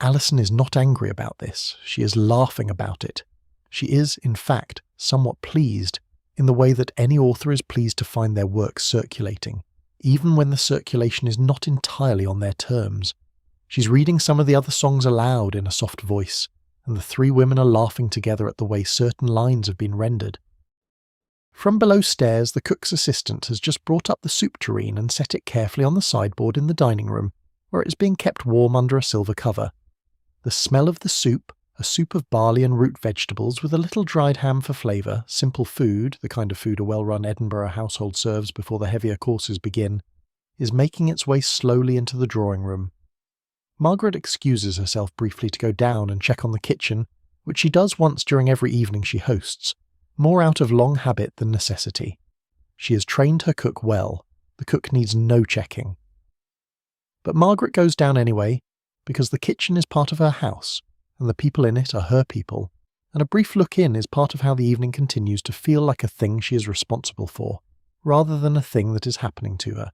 Speaker 1: Alison is not angry about this, she is laughing about it. She is, in fact, somewhat pleased, in the way that any author is pleased to find their work circulating, even when the circulation is not entirely on their terms. She's reading some of the other songs aloud in a soft voice, and the three women are laughing together at the way certain lines have been rendered. From below stairs, the cook's assistant has just brought up the soup tureen and set it carefully on the sideboard in the dining room, where it is being kept warm under a silver cover. The smell of the soup, a soup of barley and root vegetables with a little dried ham for flavour, simple food, the kind of food a well-run Edinburgh household serves before the heavier courses begin, is making its way slowly into the drawing room. Margaret excuses herself briefly to go down and check on the kitchen, which she does once during every evening she hosts, more out of long habit than necessity. She has trained her cook well. The cook needs no checking. But Margaret goes down anyway, because the kitchen is part of her house, and the people in it are her people, and a brief look in is part of how the evening continues to feel like a thing she is responsible for, rather than a thing that is happening to her.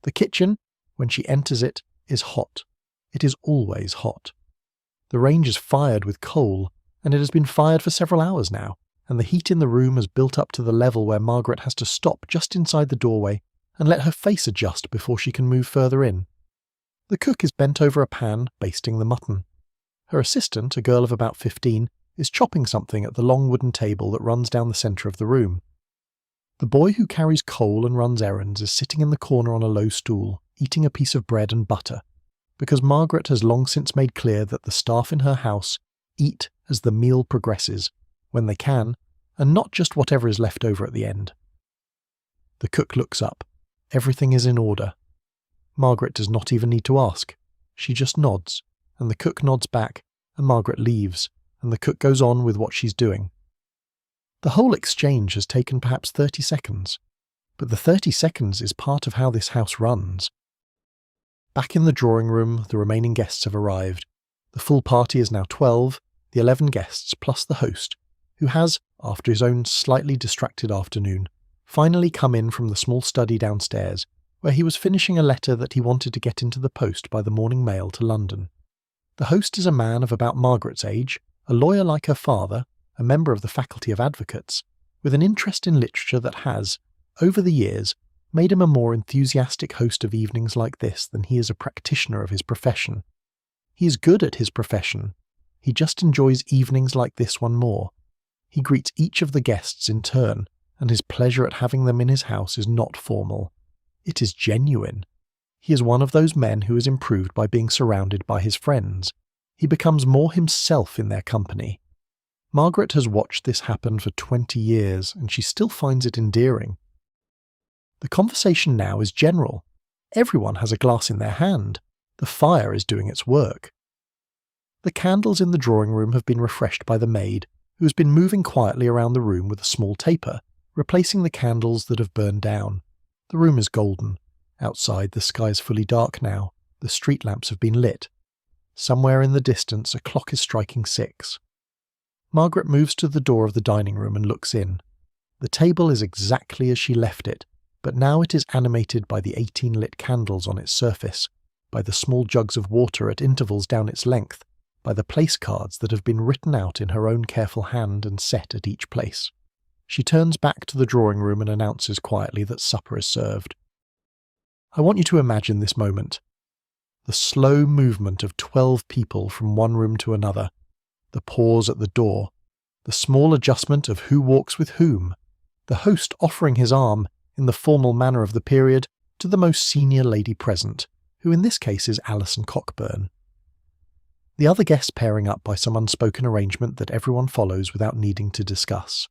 Speaker 1: The kitchen, when she enters it, is hot. It is always hot. The range is fired with coal, and it has been fired for several hours now, and the heat in the room has built up to the level where Margaret has to stop just inside the doorway and let her face adjust before she can move further in. The cook is bent over a pan, basting the mutton. Her assistant, a girl of about 15, is chopping something at the long wooden table that runs down the centre of the room. The boy who carries coal and runs errands is sitting in the corner on a low stool, eating a piece of bread and butter, because Margaret has long since made clear that the staff in her house eat as the meal progresses, when they can, and not just whatever is left over at the end. The cook looks up. Everything is in order. Margaret does not even need to ask. She just nods, and the cook nods back, and Margaret leaves, and the cook goes on with what she's doing. The whole exchange has taken perhaps 30 seconds, but the 30 seconds is part of how this house runs. Back in the drawing room, the remaining guests have arrived. The full party is now 12, the 11 guests plus the host, who has, after his own slightly distracted afternoon, finally come in from the small study downstairs, where he was finishing a letter that he wanted to get into the post by the morning mail to London. The host is a man of about Margaret's age, a lawyer like her father, a member of the Faculty of Advocates, with an interest in literature that has, over the years, made him a more enthusiastic host of evenings like this than he is a practitioner of his profession. He is good at his profession. He just enjoys evenings like this one more. He greets each of the guests in turn, and his pleasure at having them in his house is not formal. It is genuine. He is one of those men who is improved by being surrounded by his friends. He becomes more himself in their company. Margaret has watched this happen for 20 years, and she still finds it endearing. The conversation now is general. Everyone has a glass in their hand. The fire is doing its work. The candles in the drawing room have been refreshed by the maid, who has been moving quietly around the room with a small taper, replacing the candles that have burned down. The room is golden. Outside, the sky is fully dark now. The street lamps have been lit. Somewhere in the distance, a clock is striking 6. Margaret moves to the door of the dining room and looks in. The table is exactly as she left it, but now it is animated by the 18 lit candles on its surface, by the small jugs of water at intervals down its length, by the place cards that have been written out in her own careful hand and set at each place. She turns back to the drawing room and announces quietly that supper is served. I want you to imagine this moment. The slow movement of 12 people from one room to another, the pause at the door, the small adjustment of who walks with whom, the host offering his arm, in the formal manner of the period, to the most senior lady present, who in this case is Alison Cockburn. The other guests pairing up by some unspoken arrangement that everyone follows without needing to discuss.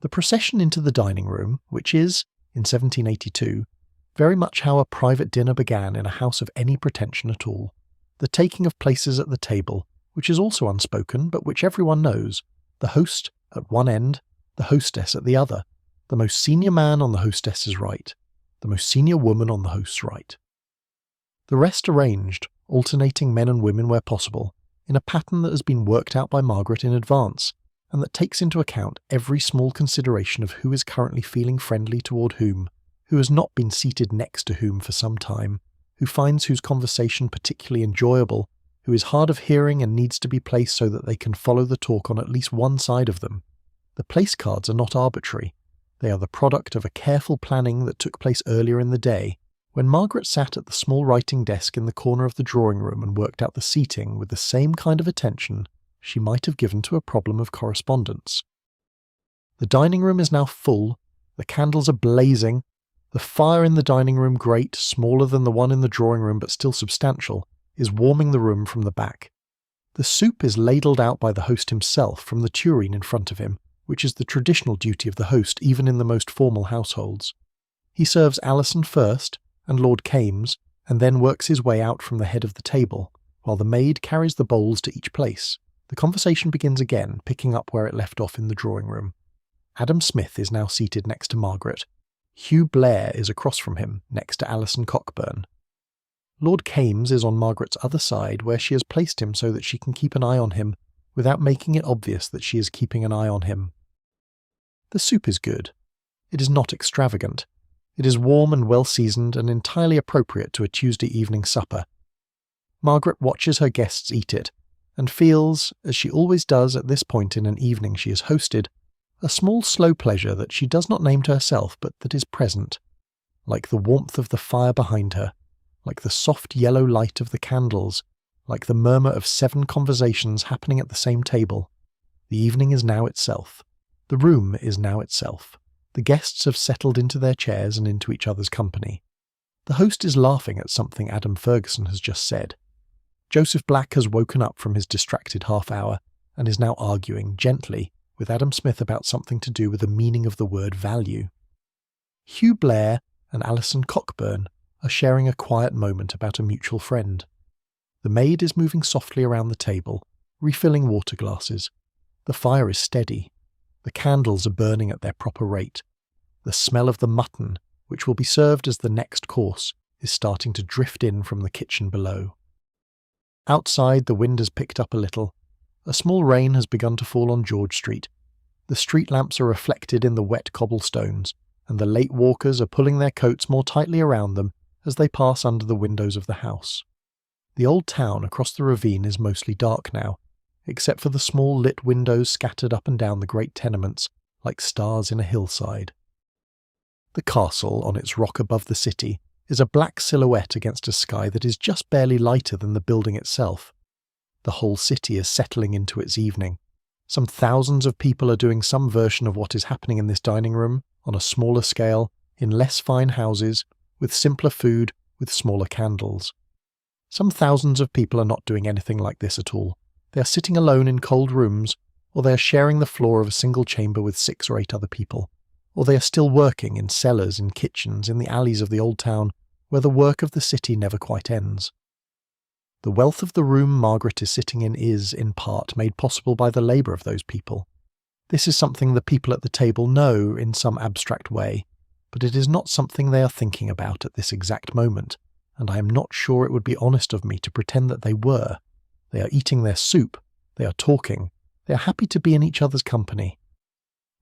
Speaker 1: The procession into the dining room, which is, in 1782, very much how a private dinner began in a house of any pretension at all. The taking of places at the table, which is also unspoken but which everyone knows, the host at one end, the hostess at the other, the most senior man on the hostess's right, the most senior woman on the host's right. The rest arranged, alternating men and women where possible, in a pattern that has been worked out by Margaret in advance, and that takes into account every small consideration of who is currently feeling friendly toward whom, who has not been seated next to whom for some time, who finds whose conversation particularly enjoyable, who is hard of hearing and needs to be placed so that they can follow the talk on at least one side of them. The place cards are not arbitrary. They are the product of a careful planning that took place earlier in the day, when Margaret sat at the small writing desk in the corner of the drawing room and worked out the seating with the same kind of attention she might have given to a problem of correspondence. The dining room is now full, the candles are blazing, the fire in the dining room grate, smaller than the one in the drawing room but still substantial, is warming the room from the back. The soup is ladled out by the host himself from the tureen in front of him, which is the traditional duty of the host even in the most formal households. He serves Alison first, and Lord Kames, and then works his way out from the head of the table, while the maid carries the bowls to each place. The conversation begins again, picking up where it left off in the drawing room. Adam Smith is now seated next to Margaret. Hugh Blair is across from him, next to Alison Cockburn. Lord Kames is on Margaret's other side, where she has placed him so that she can keep an eye on him, without making it obvious that she is keeping an eye on him. The soup is good. It is not extravagant. It is warm and well-seasoned and entirely appropriate to a Tuesday evening supper. Margaret watches her guests eat it, and feels, as she always does at this point in an evening she has hosted, a small slow pleasure that she does not name to herself but that is present, like the warmth of the fire behind her, like the soft yellow light of the candles, like the murmur of 7 conversations happening at the same table. The evening is now itself. The room is now itself. The guests have settled into their chairs and into each other's company. The host is laughing at something Adam Ferguson has just said. Joseph Black has woken up from his distracted half-hour and is now arguing, gently, with Adam Smith about something to do with the meaning of the word value. Hugh Blair and Alison Cockburn are sharing a quiet moment about a mutual friend. The maid is moving softly around the table, refilling water glasses. The fire is steady. The candles are burning at their proper rate. The smell of the mutton, which will be served as the next course, is starting to drift in from the kitchen below. Outside, the wind has picked up a little. A small rain has begun to fall on George Street. The street lamps are reflected in the wet cobblestones, and the late walkers are pulling their coats more tightly around them as they pass under the windows of the house. The old town across the ravine is mostly dark now, except for the small lit windows scattered up and down the great tenements, like stars in a hillside. The castle, on its rock above the city, is a black silhouette against a sky that is just barely lighter than the building itself. The whole city is settling into its evening. Some thousands of people are doing some version of what is happening in this dining room, on a smaller scale, in less fine houses, with simpler food, with smaller candles. Some thousands of people are not doing anything like this at all. They are sitting alone in cold rooms, or they are sharing the floor of a single chamber with 6 or 8 other people, or they are still working in cellars, in kitchens, in the alleys of the old town, where the work of the city never quite ends. The wealth of the room Margaret is sitting in is, in part, made possible by the labour of those people. This is something the people at the table know in some abstract way, but it is not something they are thinking about at this exact moment, and I am not sure it would be honest of me to pretend that they were. They are eating their soup, they are talking, they are happy to be in each other's company.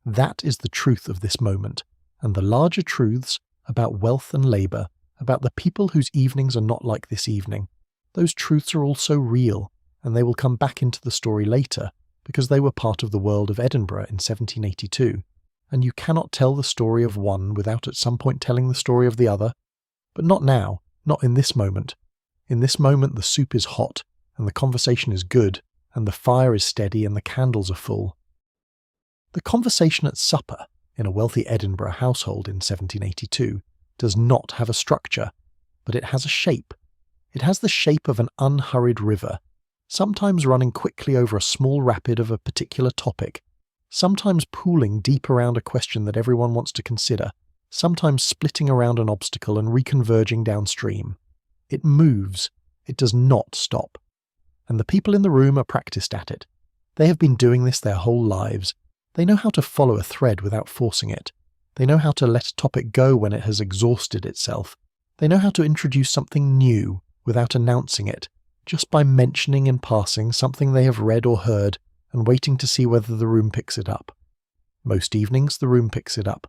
Speaker 1: That is the truth of this moment, and the larger truths about wealth and labour, about the people whose evenings are not like this evening, those truths are also real, and they will come back into the story later, because they were part of the world of Edinburgh in 1782, and you cannot tell the story of one without at some point telling the story of the other. But not now, not in this moment. In this moment the soup is hot, and the conversation is good, and the fire is steady, and the candles are full. The conversation at supper, in a wealthy Edinburgh household in 1782, does not have a structure, but it has a shape, It has the shape of an unhurried river, sometimes running quickly over a small rapid of a particular topic, sometimes pooling deep around a question that everyone wants to consider, sometimes splitting around an obstacle and reconverging downstream. It moves. It does not stop. And the people in the room are practiced at it. They have been doing this their whole lives. They know how to follow a thread without forcing it. They know how to let a topic go when it has exhausted itself. They know how to introduce something new without announcing it, just by mentioning in passing something they have read or heard and waiting to see whether the room picks it up. Most evenings, the room picks it up.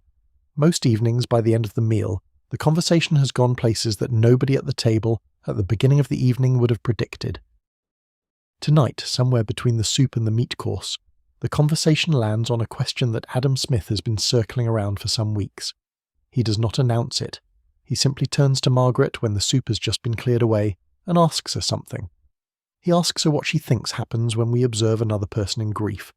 Speaker 1: Most evenings, by the end of the meal, the conversation has gone places that nobody at the table at the beginning of the evening would have predicted. Tonight, somewhere between the soup and the meat course, the conversation lands on a question that Adam Smith has been circling around for some weeks. He does not announce it. He simply turns to Margaret when the soup has just been cleared away and asks her something. He asks her what she thinks happens when we observe another person in grief.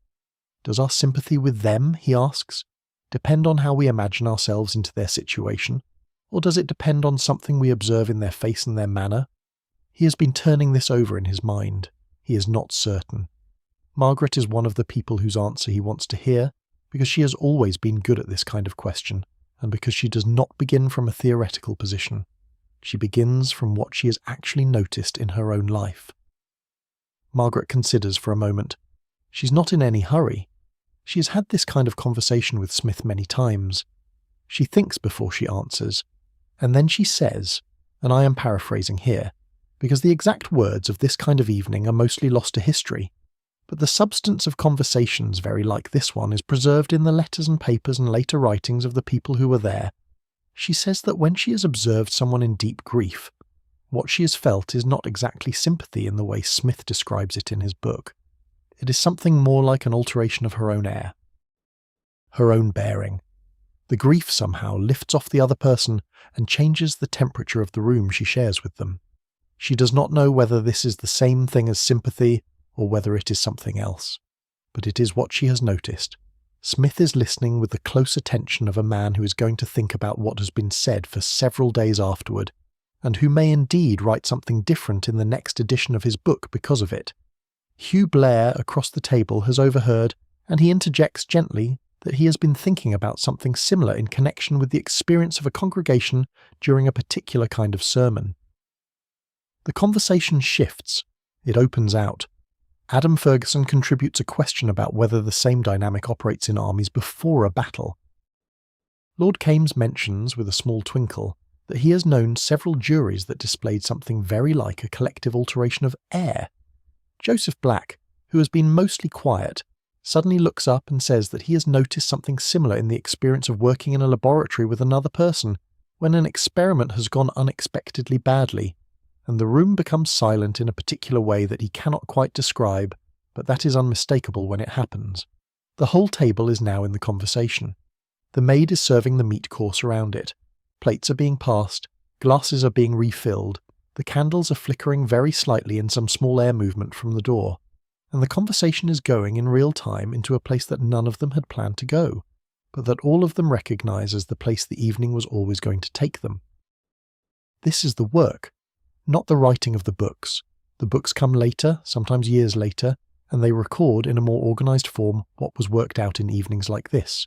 Speaker 1: Does our sympathy with them, he asks, depend on how we imagine ourselves into their situation, or does it depend on something we observe in their face and their manner? He has been turning this over in his mind. He is not certain. Margaret is one of the people whose answer he wants to hear, because she has always been good at this kind of question, and because she does not begin from a theoretical position. She begins from what she has actually noticed in her own life. Margaret considers for a moment. She's not in any hurry. She has had this kind of conversation with Smith many times. She thinks before she answers, and then she says, and I am paraphrasing here, because the exact words of this kind of evening are mostly lost to history, but the substance of conversations very like this one is preserved in the letters and papers and later writings of the people who were there. She says that when she has observed someone in deep grief, what she has felt is not exactly sympathy in the way Smith describes it in his book. It is something more like an alteration of her own air, her own bearing. The grief somehow lifts off the other person and changes the temperature of the room she shares with them. She does not know whether this is the same thing as sympathy or whether it is something else. But it is what she has noticed. Smith is listening with the close attention of a man who is going to think about what has been said for several days afterward, and who may indeed write something different in the next edition of his book because of it. Hugh Blair across the table has overheard, and he interjects gently that he has been thinking about something similar in connection with the experience of a congregation during a particular kind of sermon. The conversation shifts. It opens out. Adam Ferguson contributes a question about whether the same dynamic operates in armies before a battle. Lord Kames mentions, with a small twinkle, that he has known several juries that displayed something very like a collective alteration of air. Joseph Black, who has been mostly quiet, suddenly looks up and says that he has noticed something similar in the experience of working in a laboratory with another person, when an experiment has gone unexpectedly badly, and the room becomes silent in a particular way that he cannot quite describe, but that is unmistakable when it happens. The whole table is now in the conversation. The maid is serving the meat course around it. Plates are being passed, glasses are being refilled, the candles are flickering very slightly in some small air movement from the door, and the conversation is going in real time into a place that none of them had planned to go, but that all of them recognise as the place the evening was always going to take them. This is the work, not the writing of the books. The books come later, sometimes years later, and they record in a more organised form what was worked out in evenings like this.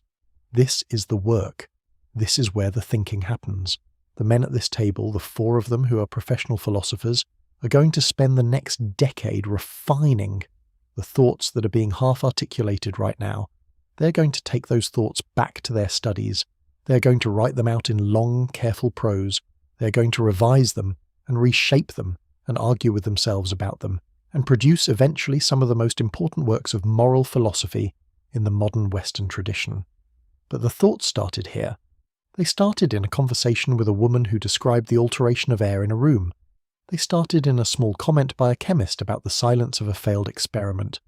Speaker 1: This is the work. This is where the thinking happens. The men at this table, the four of them who are professional philosophers, are going to spend the next decade refining the thoughts that are being half-articulated right now. They're going to take those thoughts back to their studies. They're going to write them out in long, careful prose. They're going to revise them and reshape them and argue with themselves about them and produce eventually some of the most important works of moral philosophy in the modern Western tradition. But the thoughts started here. They started in a conversation with a woman who described the alteration of air in a room. They started in a small comment by a chemist about the silence of a failed experiment.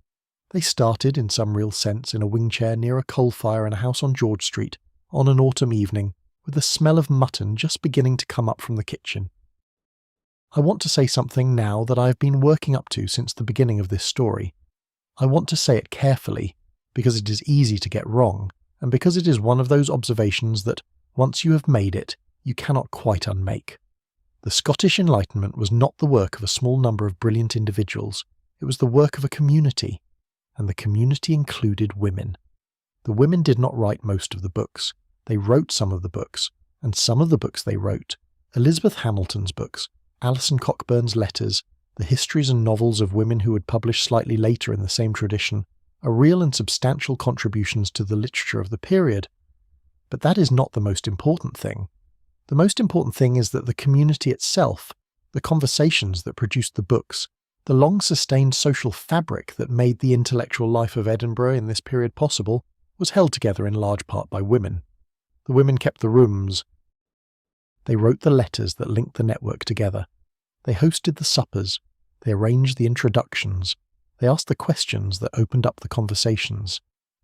Speaker 1: They started, in some real sense, in a wing chair near a coal fire in a house on George Street, on an autumn evening, with the smell of mutton just beginning to come up from the kitchen. I want to say something now that I have been working up to since the beginning of this story. I want to say it carefully, because it is easy to get wrong, and because it is one of those observations that, once you have made it, you cannot quite unmake. The Scottish Enlightenment was not the work of a small number of brilliant individuals, it was the work of a community, and the community included women. The women did not write most of the books, they wrote some of the books, and some of the books they wrote, Elizabeth Hamilton's books, Alison Cockburn's letters, the histories and novels of women who would publish slightly later in the same tradition, are real and substantial contributions to the literature of the period. But that is not the most important thing. The most important thing is that the community itself, the conversations that produced the books, the long-sustained social fabric that made the intellectual life of Edinburgh in this period possible, was held together in large part by women. The women kept the rooms. They wrote the letters that linked the network together. They hosted the suppers. They arranged the introductions. They asked the questions that opened up the conversations.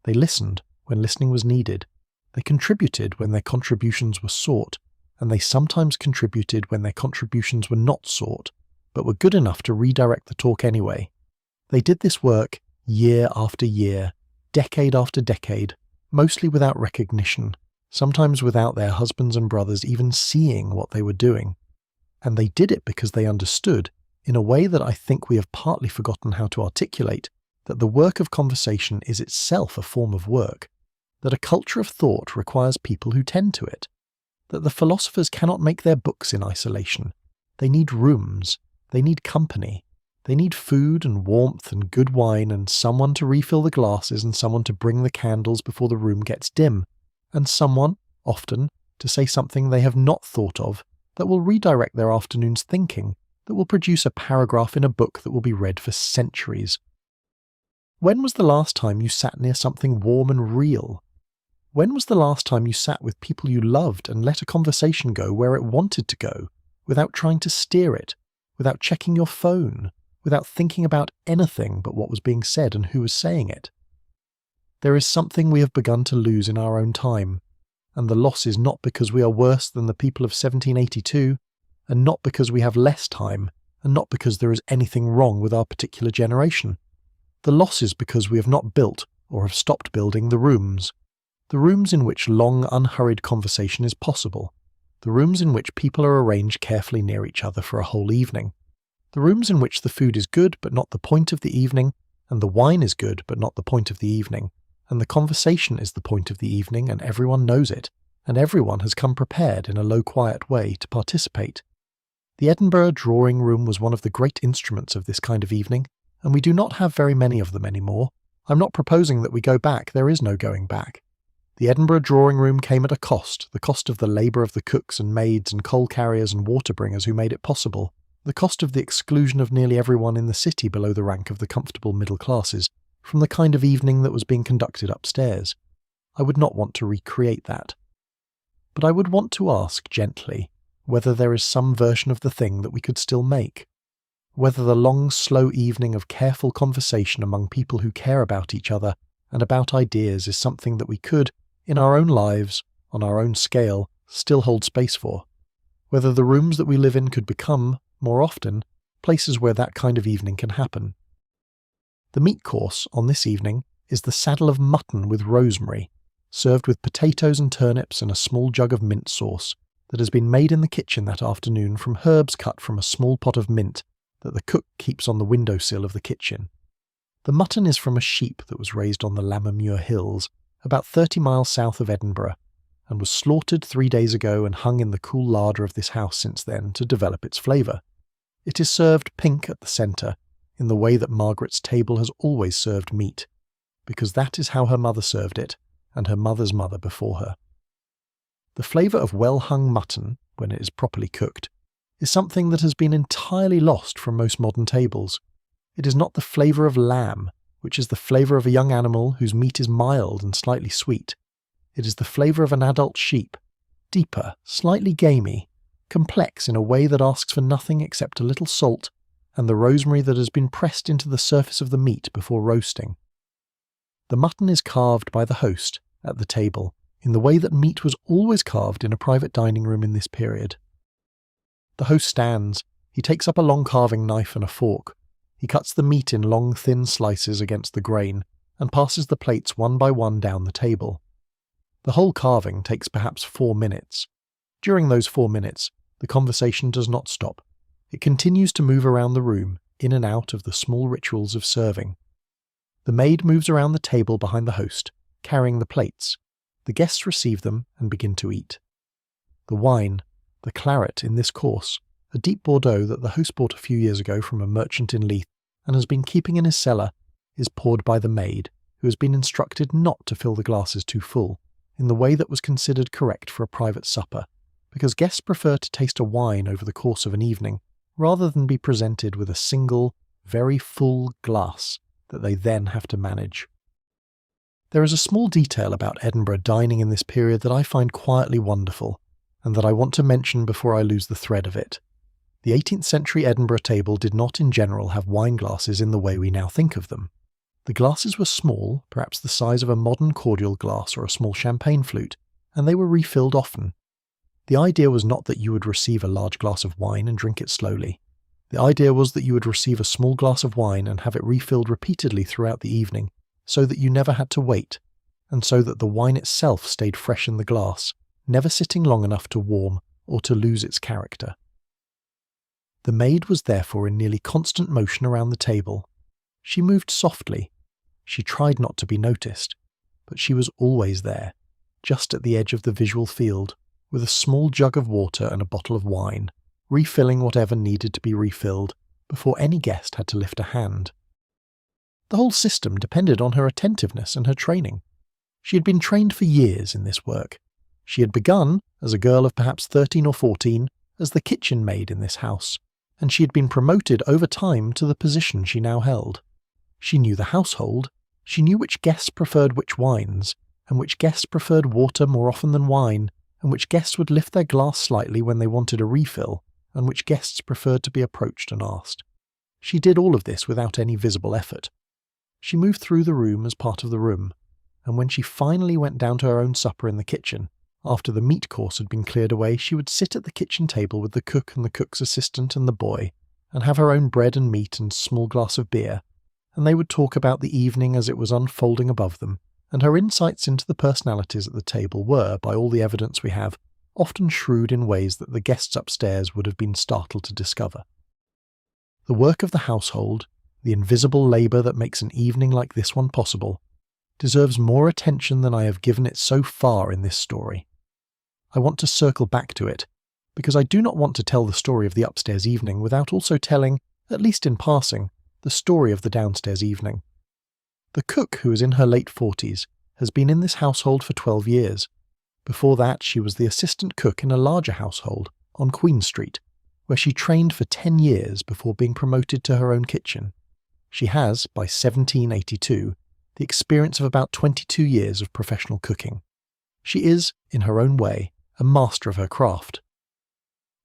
Speaker 1: They listened when listening was needed. They contributed when their contributions were sought, and they sometimes contributed when their contributions were not sought, but were good enough to redirect the talk anyway. They did this work year after year, decade after decade, mostly without recognition, sometimes without their husbands and brothers even seeing what they were doing. And they did it because they understood, in a way that I think we have partly forgotten how to articulate, that the work of conversation is itself a form of work, that a culture of thought requires people who tend to it, that the philosophers cannot make their books in isolation. They need rooms, they need company, they need food and warmth and good wine and someone to refill the glasses and someone to bring the candles before the room gets dim, and someone, often, to say something they have not thought of that will redirect their afternoon's thinking, that will produce a paragraph in a book that will be read for centuries. When was the last time you sat near something warm and real? When was the last time you sat with people you loved and let a conversation go where it wanted to go, without trying to steer it, without checking your phone, without thinking about anything but what was being said and who was saying it? There is something we have begun to lose in our own time, and the loss is not because we are worse than the people of 1782, and not because we have less time, and not because there is anything wrong with our particular generation. The loss is because we have not built, or have stopped building, the rooms in which long, unhurried conversation is possible, the rooms in which people are arranged carefully near each other for a whole evening, the rooms in which the food is good but not the point of the evening, and the wine is good but not the point of the evening, and the conversation is the point of the evening and everyone knows it, and everyone has come prepared in a low quiet way to participate. The Edinburgh drawing room was one of the great instruments of this kind of evening, and we do not have very many of them anymore. I'm not proposing that we go back, there is no going back. The Edinburgh drawing room came at a cost, the cost of the labour of the cooks and maids and coal carriers and water bringers who made it possible, the cost of the exclusion of nearly everyone in the city below the rank of the comfortable middle classes, from the kind of evening that was being conducted upstairs. I would not want to recreate that. But I would want to ask gently whether there is some version of the thing that we could still make, whether the long, slow evening of careful conversation among people who care about each other and about ideas is something that we could, in our own lives, on our own scale, still hold space for, whether the rooms that we live in could become, more often, places where that kind of evening can happen. The meat course on this evening is the saddle of mutton with rosemary, served with potatoes and turnips and a small jug of mint sauce that has been made in the kitchen that afternoon from herbs cut from a small pot of mint that the cook keeps on the windowsill of the kitchen. The mutton is from a sheep that was raised on the Lammermuir Hills, about 30 miles south of Edinburgh, and was slaughtered 3 days ago and hung in the cool larder of this house since then to develop its flavour. It is served pink at the centre, in the way that Margaret's table has always served meat, because that is how her mother served it, and her mother's mother before her. The flavour of well-hung mutton, when it is properly cooked, is something that has been entirely lost from most modern tables. It is not the flavour of lamb, which is the flavour of a young animal whose meat is mild and slightly sweet. It is the flavour of an adult sheep, deeper, slightly gamey, complex in a way that asks for nothing except a little salt and the rosemary that has been pressed into the surface of the meat before roasting. The mutton is carved by the host, at the table, in the way that meat was always carved in a private dining room in this period. The host stands, he takes up a long carving knife and a fork. He cuts the meat in long, thin slices against the grain, and passes the plates one by one down the table. The whole carving takes perhaps 4 minutes. During those 4 minutes, The conversation does not stop. It continues to move around the room, in and out of the small rituals of serving. The maid moves around the table behind the host, carrying the plates. The guests receive them and begin to eat. The wine, the claret in this course, a deep Bordeaux that the host bought a few years ago from a merchant in Leith and has been keeping in his cellar, is poured by the maid, who has been instructed not to fill the glasses too full, in the way that was considered correct for a private supper, because guests prefer to taste a wine over the course of an evening, rather than be presented with a single, very full glass that they then have to manage. There is a small detail about Edinburgh dining in this period that I find quietly wonderful, and that I want to mention before I lose the thread of it. The 18th century Edinburgh table did not in general have wine glasses in the way we now think of them. The glasses were small, perhaps the size of a modern cordial glass or a small champagne flute, and they were refilled often. The idea was not that you would receive a large glass of wine and drink it slowly. The idea was that you would receive a small glass of wine and have it refilled repeatedly throughout the evening, so that you never had to wait, and so that the wine itself stayed fresh in the glass, never sitting long enough to warm or to lose its character. The maid was therefore in nearly constant motion around the table. She moved softly. She tried not to be noticed, but she was always there, just at the edge of the visual field, with a small jug of water and a bottle of wine, refilling whatever needed to be refilled before any guest had to lift a hand. The whole system depended on her attentiveness and her training. She had been trained for years in this work. She had begun, as a girl of perhaps 13 or 14, as the kitchen maid in this house, and she had been promoted over time to the position she now held. She knew the household, she knew which guests preferred which wines, and which guests preferred water more often than wine, and which guests would lift their glass slightly when they wanted a refill, and which guests preferred to be approached and asked. She did all of this without any visible effort. She moved through the room as part of the room, and when she finally went down to her own supper in the kitchen, after the meat course had been cleared away, she would sit at the kitchen table with the cook and the cook's assistant and the boy, and have her own bread and meat and small glass of beer, and they would talk about the evening as it was unfolding above them, and her insights into the personalities at the table were, by all the evidence we have, often shrewd in ways that the guests upstairs would have been startled to discover. The work of the household, the invisible labour that makes an evening like this one possible, deserves more attention than I have given it so far in this story. I want to circle back to it, because I do not want to tell the story of the upstairs evening without also telling, at least in passing, the story of the downstairs evening. The cook, who is in her late 40s, has been in this household for 12 years. Before that, she was the assistant cook in a larger household on Queen Street, where she trained for 10 years before being promoted to her own kitchen. She has, by 1782, the experience of about 22 years of professional cooking. She is, in her own way, a master of her craft.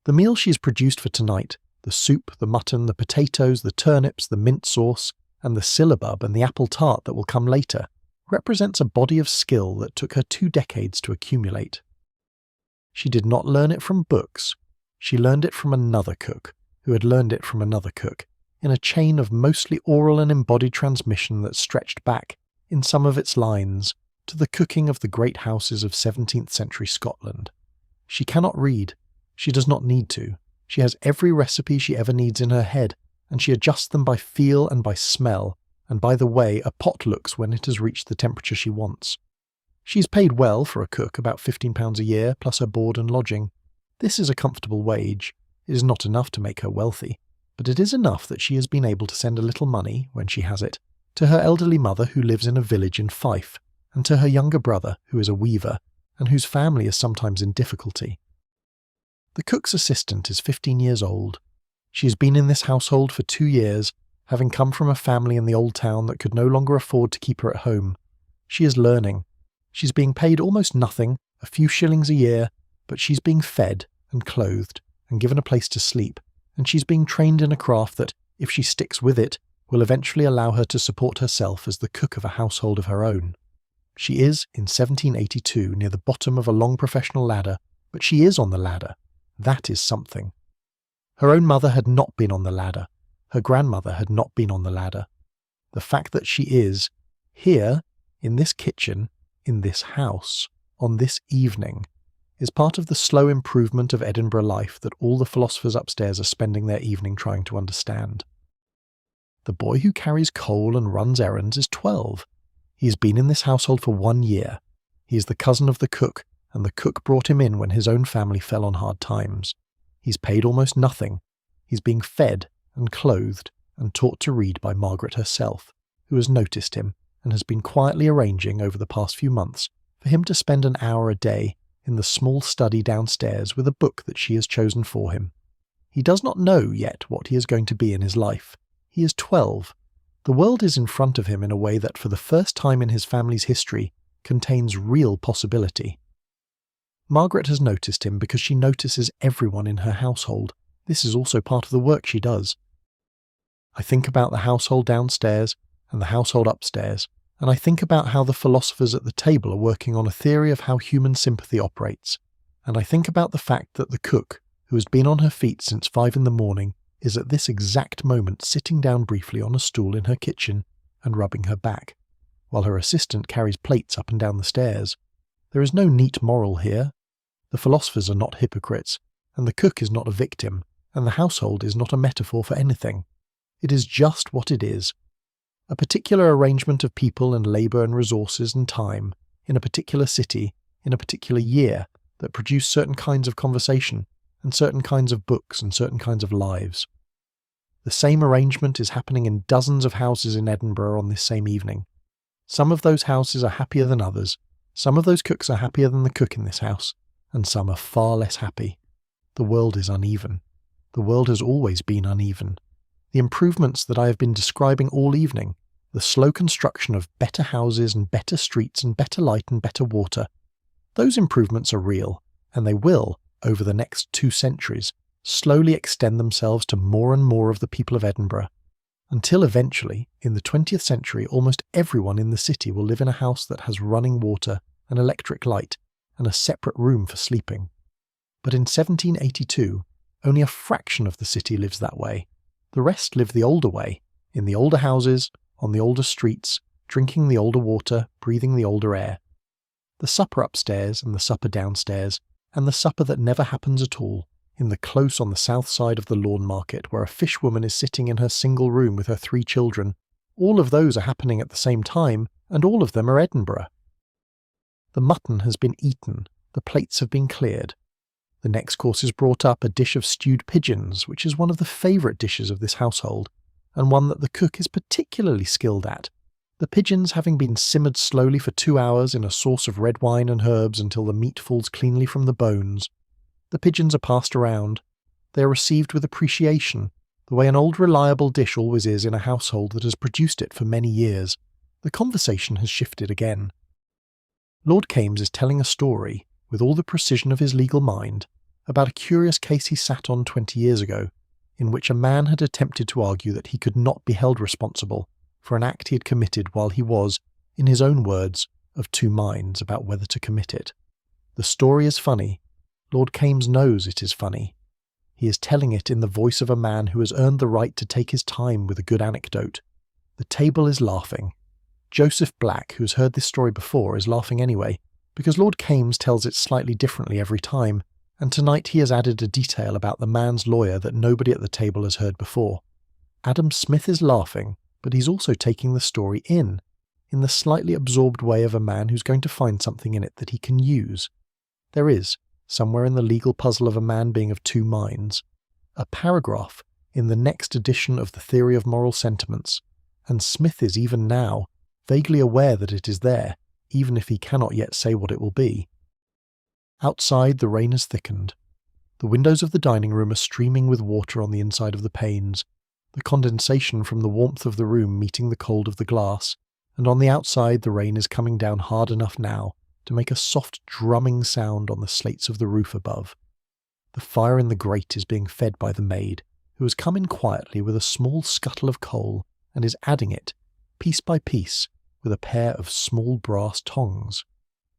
Speaker 1: The meal she has produced for tonight, the soup, the mutton, the potatoes, the turnips, the mint sauce, and the syllabub and the apple tart that will come later, represents a body of skill that took her 2 decades to accumulate. She did not learn it from books. She learned it from another cook, who had learned it from another cook, in a chain of mostly oral and embodied transmission that stretched back, in some of its lines, to the cooking of the great houses of 17th century Scotland. She cannot read. She does not need to. She has every recipe she ever needs in her head, and she adjusts them by feel and by smell, and by the way a pot looks when it has reached the temperature she wants. She is paid well for a cook, about £15 a year, plus her board and lodging. This is a comfortable wage. It is not enough to make her wealthy, but it is enough that she has been able to send a little money, when she has it, to her elderly mother who lives in a village in Fife, and to her younger brother who is a weaver, and whose family is sometimes in difficulty. The cook's assistant is 15 years old. She has been in this household for 2 years, having come from a family in the old town that could no longer afford to keep her at home. She is learning. She's being paid almost nothing, a few shillings a year, but she's being fed and clothed and given a place to sleep, and she's being trained in a craft that, if she sticks with it, will eventually allow her to support herself as the cook of a household of her own. She is, in 1782, near the bottom of a long professional ladder, but she is on the ladder. That is something. Her own mother had not been on the ladder. Her grandmother had not been on the ladder. The fact that she is, here, in this kitchen, in this house, on this evening, is part of the slow improvement of Edinburgh life that all the philosophers upstairs are spending their evening trying to understand. The boy who carries coal and runs errands is 12. He has been in this household for 1 year. He is the cousin of the cook, and the cook brought him in when his own family fell on hard times. He's paid almost nothing. He's being fed and clothed and taught to read by Margaret herself, who has noticed him and has been quietly arranging over the past few months for him to spend an hour a day in the small study downstairs with a book that she has chosen for him. He does not know yet what he is going to be in his life. He is 12. The world is in front of him in a way that for the first time in his family's history contains real possibility. Margaret has noticed him because she notices everyone in her household. This is also part of the work she does. I think about the household downstairs and the household upstairs, and I think about how the philosophers at the table are working on a theory of how human sympathy operates, and I think about the fact that the cook, who has been on her feet since 5 in the morning, is at this exact moment sitting down briefly on a stool in her kitchen and rubbing her back, while her assistant carries plates up and down the stairs. There is no neat moral here. The philosophers are not hypocrites, and the cook is not a victim, and the household is not a metaphor for anything. It is just what it is. A particular arrangement of people and labour and resources and time, in a particular city, in a particular year, that produce certain kinds of conversation, and certain kinds of books and certain kinds of lives. The same arrangement is happening in dozens of houses in Edinburgh on this same evening. Some of those houses are happier than others, some of those cooks are happier than the cook in this house, and some are far less happy. The world is uneven. The world has always been uneven. The improvements that I have been describing all evening, the slow construction of better houses and better streets and better light and better water, those improvements are real, and they will, over the next 2 centuries, slowly extend themselves to more and more of the people of Edinburgh, until eventually, in the 20th century, almost everyone in the city will live in a house that has running water, an electric light, and a separate room for sleeping. But in 1782, only a fraction of the city lives that way. The rest live the older way, in the older houses, on the older streets, drinking the older water, breathing the older air. The supper upstairs and the supper downstairs, and the supper that never happens at all, in the close on the south side of the lawn market where a fishwoman is sitting in her single room with her 3 children, all of those are happening at the same time, and all of them are Edinburgh. The mutton has been eaten, the plates have been cleared. The next course is brought up, a dish of stewed pigeons, which is one of the favourite dishes of this household, and one that the cook is particularly skilled at. The pigeons having been simmered slowly for 2 hours in a sauce of red wine and herbs until the meat falls cleanly from the bones. The pigeons are passed around. They are received with appreciation, the way an old reliable dish always is in a household that has produced it for many years. The conversation has shifted again. Lord Kames is telling a story, with all the precision of his legal mind, about a curious case he sat on 20 years ago, in which a man had attempted to argue that he could not be held responsible for an act he had committed while he was, in his own words, of 2 minds about whether to commit it. The story is funny. Lord Kames knows it is funny. He is telling it in the voice of a man who has earned the right to take his time with a good anecdote. The table is laughing. Joseph Black, who has heard this story before, is laughing anyway, because Lord Kames tells it slightly differently every time, and tonight he has added a detail about the man's lawyer that nobody at the table has heard before. Adam Smith is laughing, but he's also taking the story in the slightly absorbed way of a man who's going to find something in it that he can use. There is, somewhere in the legal puzzle of a man being of 2 minds, a paragraph in the next edition of the Theory of Moral Sentiments, and Smith is even now vaguely aware that it is there, even if he cannot yet say what it will be. Outside, the rain has thickened. The windows of the dining room are streaming with water on the inside of the panes, the condensation from the warmth of the room meeting the cold of the glass, and on the outside the rain is coming down hard enough now to make a soft drumming sound on the slates of the roof above. The fire in the grate is being fed by the maid, who has come in quietly with a small scuttle of coal and is adding it, piece by piece, with a pair of small brass tongs.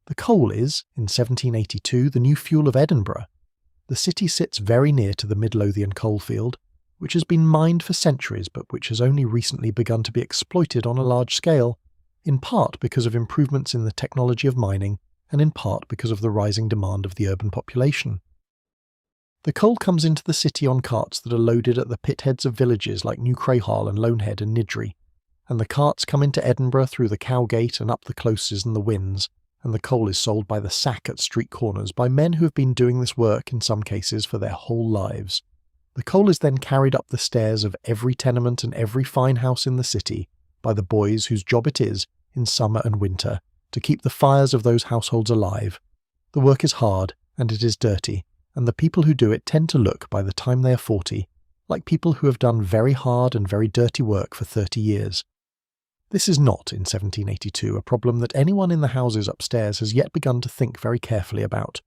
Speaker 1: The coal is, in 1782, the new fuel of Edinburgh. The city sits very near to the Midlothian coalfield, which has been mined for centuries but which has only recently begun to be exploited on a large scale, in part because of improvements in the technology of mining and in part because of the rising demand of the urban population. The coal comes into the city on carts that are loaded at the pitheads of villages like New Crayhall and Loanhead and Niddry, and the carts come into Edinburgh through the Cowgate and up the Closes and the Winds, and the coal is sold by the sack at street corners by men who have been doing this work in some cases for their whole lives. The coal is then carried up the stairs of every tenement and every fine house in the city by the boys whose job it is, in summer and winter, to keep the fires of those households alive. The work is hard, and it is dirty, and the people who do it tend to look, by the time they are 40, like people who have done very hard and very dirty work for 30 years. This is not, in 1782, a problem that anyone in the houses upstairs has yet begun to think very carefully about.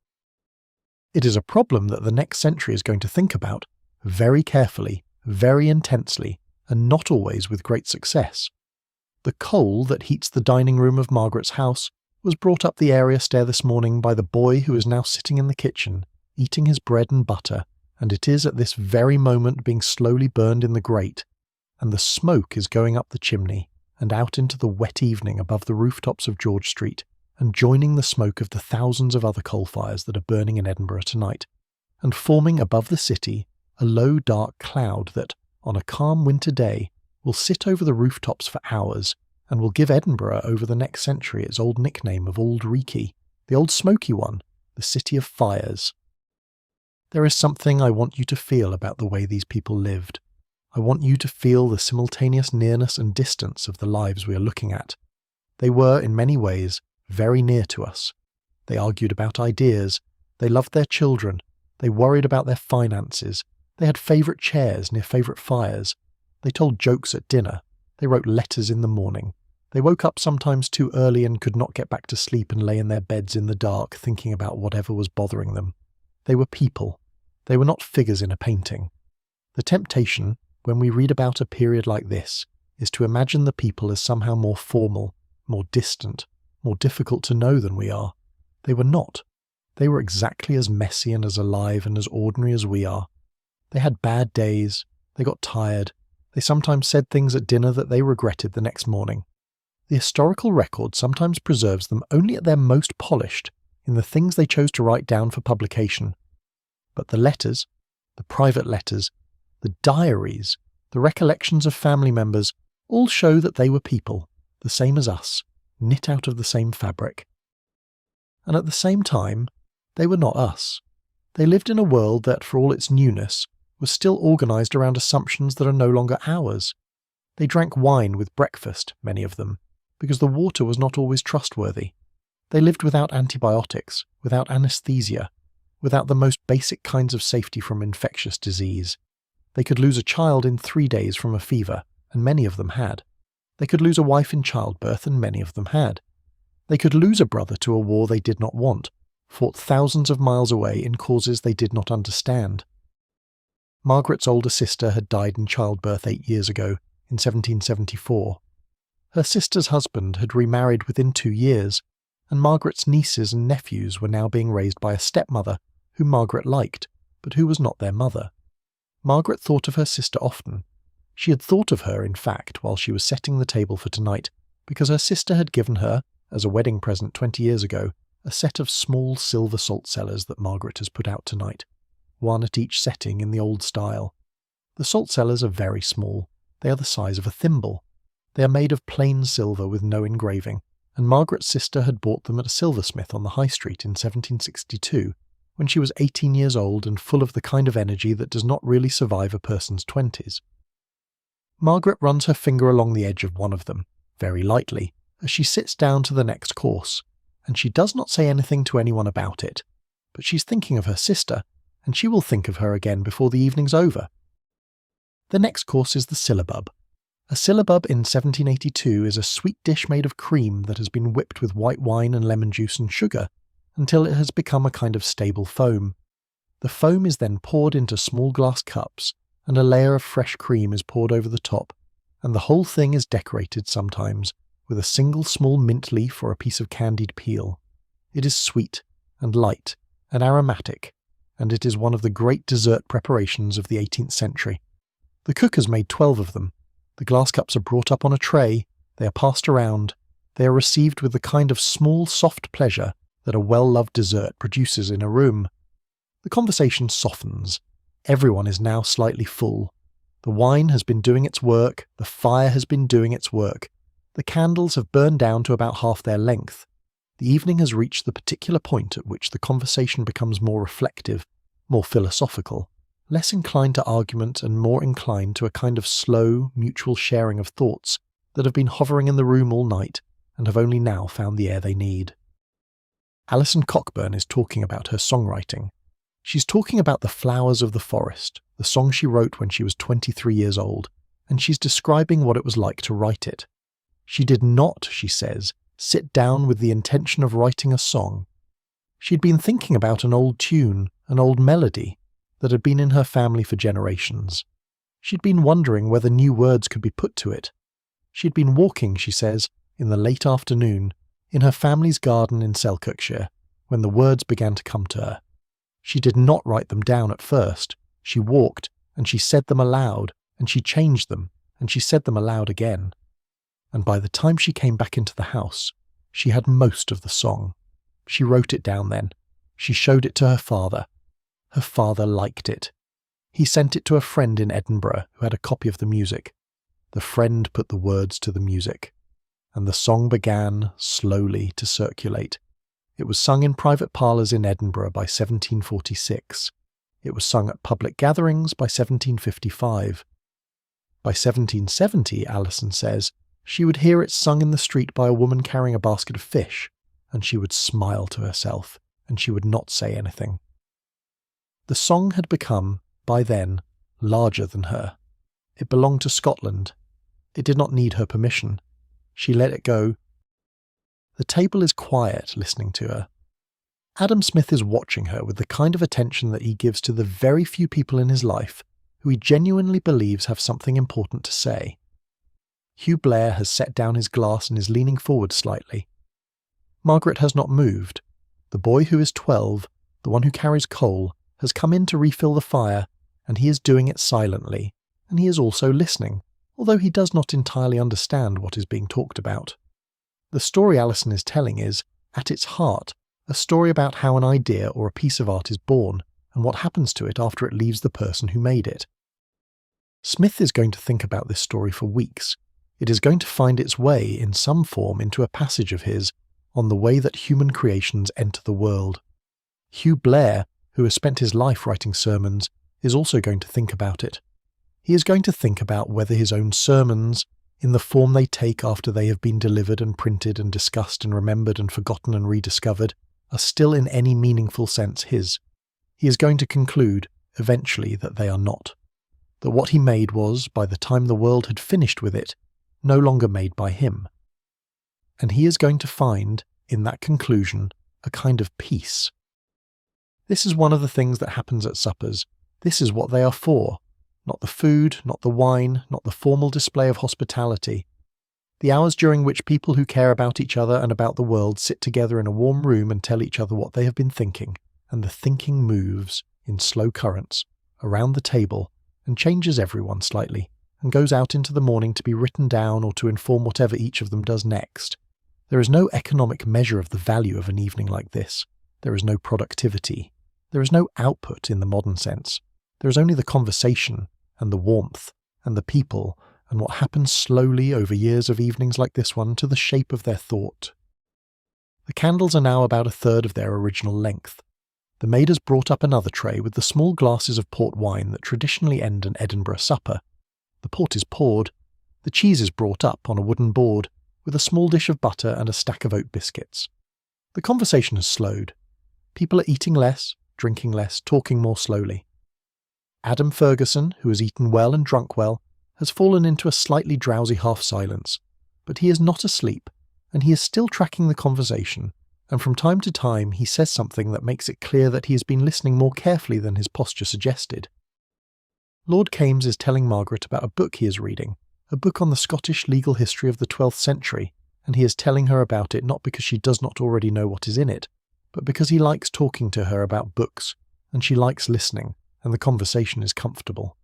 Speaker 1: It is a problem that the next century is going to think about, very carefully, very intensely, and not always with great success. The coal that heats the dining room of Margaret's house was brought up the area stair this morning by the boy who is now sitting in the kitchen, eating his bread and butter, and it is at this very moment being slowly burned in the grate, and the smoke is going up the chimney and out into the wet evening above the rooftops of George Street, and joining the smoke of the thousands of other coal fires that are burning in Edinburgh tonight, and forming above the city a low dark cloud that, on a calm winter day, will sit over the rooftops for hours, and will give Edinburgh over the next century its old nickname of Old Reekie, the old smoky one, the City of Fires. There is something I want you to feel about the way these people lived. I want you to feel the simultaneous nearness and distance of the lives we are looking at. They were, in many ways, very near to us. They argued about ideas, they loved their children, they worried about their finances, they had favourite chairs near favourite fires, they told jokes at dinner, they wrote letters in the morning, they woke up sometimes too early and could not get back to sleep and lay in their beds in the dark thinking about whatever was bothering them. They were people. They were not figures in a painting. The temptation, when we read about a period like this, is to imagine the people as somehow more formal, more distant, more difficult to know than we are. They were not. They were exactly as messy and as alive and as ordinary as we are. They had bad days, they got tired, they sometimes said things at dinner that they regretted the next morning. The historical record sometimes preserves them only at their most polished, in the things they chose to write down for publication. But the letters, the private letters, the diaries, the recollections of family members, all show that they were people, the same as us, knit out of the same fabric. And at the same time, they were not us. They lived in a world that, for all its newness, was still organised around assumptions that are no longer ours. They drank wine with breakfast, many of them, because the water was not always trustworthy. They lived without antibiotics, without anaesthesia, without the most basic kinds of safety from infectious disease. They could lose a child in 3 days from a fever, and many of them had. They could lose a wife in childbirth, and many of them had. They could lose a brother to a war they did not want, fought thousands of miles away in causes they did not understand. Margaret's older sister had died in childbirth 8 years ago, in 1774. Her sister's husband had remarried within 2 years, and Margaret's nieces and nephews were now being raised by a stepmother, whom Margaret liked, but who was not their mother. Margaret thought of her sister often. She had thought of her, in fact, while she was setting the table for tonight, because her sister had given her, as a wedding present 20 years ago, a set of small silver salt cellars that Margaret has put out tonight, one at each setting in the old style. The salt cellars are very small. They are the size of a thimble. They are made of plain silver with no engraving, and Margaret's sister had bought them at a silversmith on the High Street in 1762, when she was 18 years old and full of the kind of energy that does not really survive a person's 20s. Margaret runs her finger along the edge of one of them, very lightly, as she sits down to the next course, and she does not say anything to anyone about it, but she's thinking of her sister, and she will think of her again before the evening's over. The next course is the syllabub. A syllabub in 1782 is a sweet dish made of cream that has been whipped with white wine and lemon juice and sugar until it has become a kind of stable foam. The foam is then poured into small glass cups, and a layer of fresh cream is poured over the top, and the whole thing is decorated sometimes with a single small mint leaf or a piece of candied peel. It is sweet and light and aromatic, and it is one of the great dessert preparations of the 18th century. The cook has made 12 of them. The glass cups are brought up on a tray, they are passed around, they are received with the kind of small soft pleasure that a well-loved dessert produces in a room. The conversation softens. Everyone is now slightly full. The wine has been doing its work, the fire has been doing its work. The candles have burned down to about half their length. The evening has reached the particular point at which the conversation becomes more reflective, more philosophical, less inclined to argument and more inclined to a kind of slow, mutual sharing of thoughts that have been hovering in the room all night and have only now found the air they need. Alison Cockburn is talking about her songwriting. She's talking about The Flowers of the Forest, the song she wrote when she was 23 years old, and she's describing what it was like to write it. She did not, she says, sit down with the intention of writing a song. She'd been thinking about an old tune, an old melody, that had been in her family for generations. She'd been wondering whether new words could be put to it. She'd been walking, she says, in the late afternoon, in her family's garden in Selkirkshire, when the words began to come to her. She did not write them down at first. She walked, and she said them aloud, and she changed them, and she said them aloud again. And by the time she came back into the house, she had most of the song. She wrote it down then. She showed it to her father. Her father liked it. He sent it to a friend in Edinburgh who had a copy of the music. The friend put the words to the music, and the song began, slowly, to circulate. It was sung in private parlours in Edinburgh by 1746. It was sung at public gatherings by 1755. By 1770, Alison says, she would hear it sung in the street by a woman carrying a basket of fish, and she would smile to herself, and she would not say anything. The song had become, by then, larger than her. It belonged to Scotland. It did not need her permission. She let it go. The table is quiet, listening to her. Adam Smith is watching her with the kind of attention that he gives to the very few people in his life who he genuinely believes have something important to say. Hugh Blair has set down his glass and is leaning forward slightly. Margaret has not moved. The boy who is 12, the one who carries coal, has come in to refill the fire, and he is doing it silently, and he is also listening, although he does not entirely understand what is being talked about. The story Alison is telling is, at its heart, a story about how an idea or a piece of art is born, and what happens to it after it leaves the person who made it. Smith is going to think about this story for weeks. It is going to find its way, in some form, into a passage of his on the way that human creations enter the world. Hugh Blair, who has spent his life writing sermons, is also going to think about it. He is going to think about whether his own sermons, in the form they take after they have been delivered and printed and discussed and remembered and forgotten and rediscovered, are still in any meaningful sense his. He is going to conclude, eventually, that they are not. That what he made was, by the time the world had finished with it, no longer made by him. And he is going to find, in that conclusion, a kind of peace. This is one of the things that happens at suppers. This is what they are for. Not the food, not the wine, not the formal display of hospitality. The hours during which people who care about each other and about the world sit together in a warm room and tell each other what they have been thinking, and the thinking moves, in slow currents, around the table, and changes everyone slightly, and goes out into the morning to be written down or to inform whatever each of them does next. There is no economic measure of the value of an evening like this. There is no productivity. There is no output in the modern sense. There is only the conversation, and the warmth, and the people, and what happens slowly over years of evenings like this one to the shape of their thought. The candles are now about a third of their original length. The maid has brought up another tray with the small glasses of port wine that traditionally end an Edinburgh supper. The port is poured. The cheese is brought up on a wooden board, with a small dish of butter and a stack of oat biscuits. The conversation has slowed. People are eating less, drinking less, talking more slowly. Adam Ferguson, who has eaten well and drunk well, has fallen into a slightly drowsy half-silence, but he is not asleep, and he is still tracking the conversation, and from time to time he says something that makes it clear that he has been listening more carefully than his posture suggested. Lord Kames is telling Margaret about a book he is reading, a book on the Scottish legal history of the 12th century, and he is telling her about it not because she does not already know what is in it, but because he likes talking to her about books, and she likes listening, and the conversation is comfortable.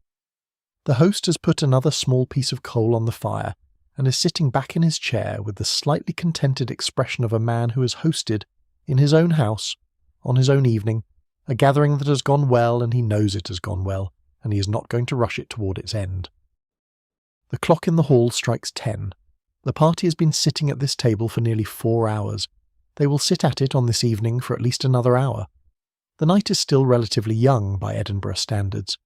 Speaker 1: The host has put another small piece of coal on the fire, and is sitting back in his chair with the slightly contented expression of a man who has hosted, in his own house, on his own evening, a gathering that has gone well and he knows it has gone well, and he is not going to rush it toward its end. The clock in the hall strikes 10. The party has been sitting at this table for nearly 4 hours. They will sit at it on this evening for at least another hour. The night is still relatively young by Edinburgh standards.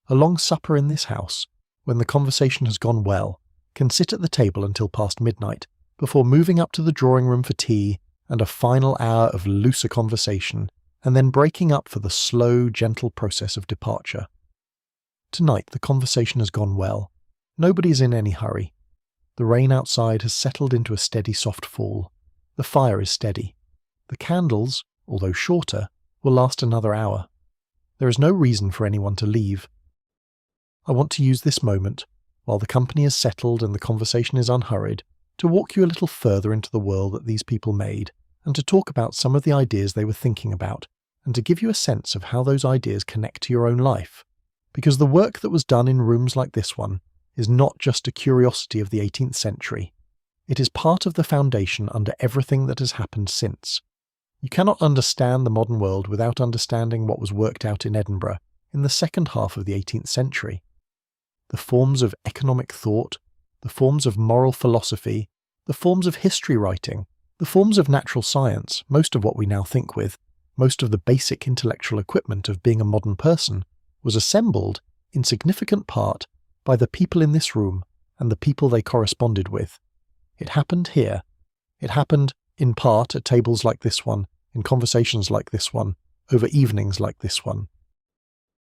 Speaker 1: A long supper in this house, when the conversation has gone well, can sit at the table until past midnight, before moving up to the drawing room for tea and a final hour of looser conversation, and then breaking up for the slow, gentle process of departure. Tonight the conversation has gone well. Nobody is in any hurry. The rain outside has settled into a steady soft fall. The fire is steady. The candles, although shorter, will last another hour. There is no reason for anyone to leave. I want to use this moment, while the company is settled and the conversation is unhurried, to walk you a little further into the world that these people made, and to talk about some of the ideas they were thinking about, and to give you a sense of how those ideas connect to your own life. Because the work that was done in rooms like this one is not just a curiosity of the 18th century. It is part of the foundation under everything that has happened since. You cannot understand the modern world without understanding what was worked out in Edinburgh in the second half of the 18th century. The forms of economic thought, the forms of moral philosophy, the forms of history writing, the forms of natural science, most of what we now think with, most of the basic intellectual equipment of being a modern person, was assembled, in significant part, by the people in this room and the people they corresponded with. It happened here. It happened, in part, at tables like this one, in conversations like this one, over evenings like this one.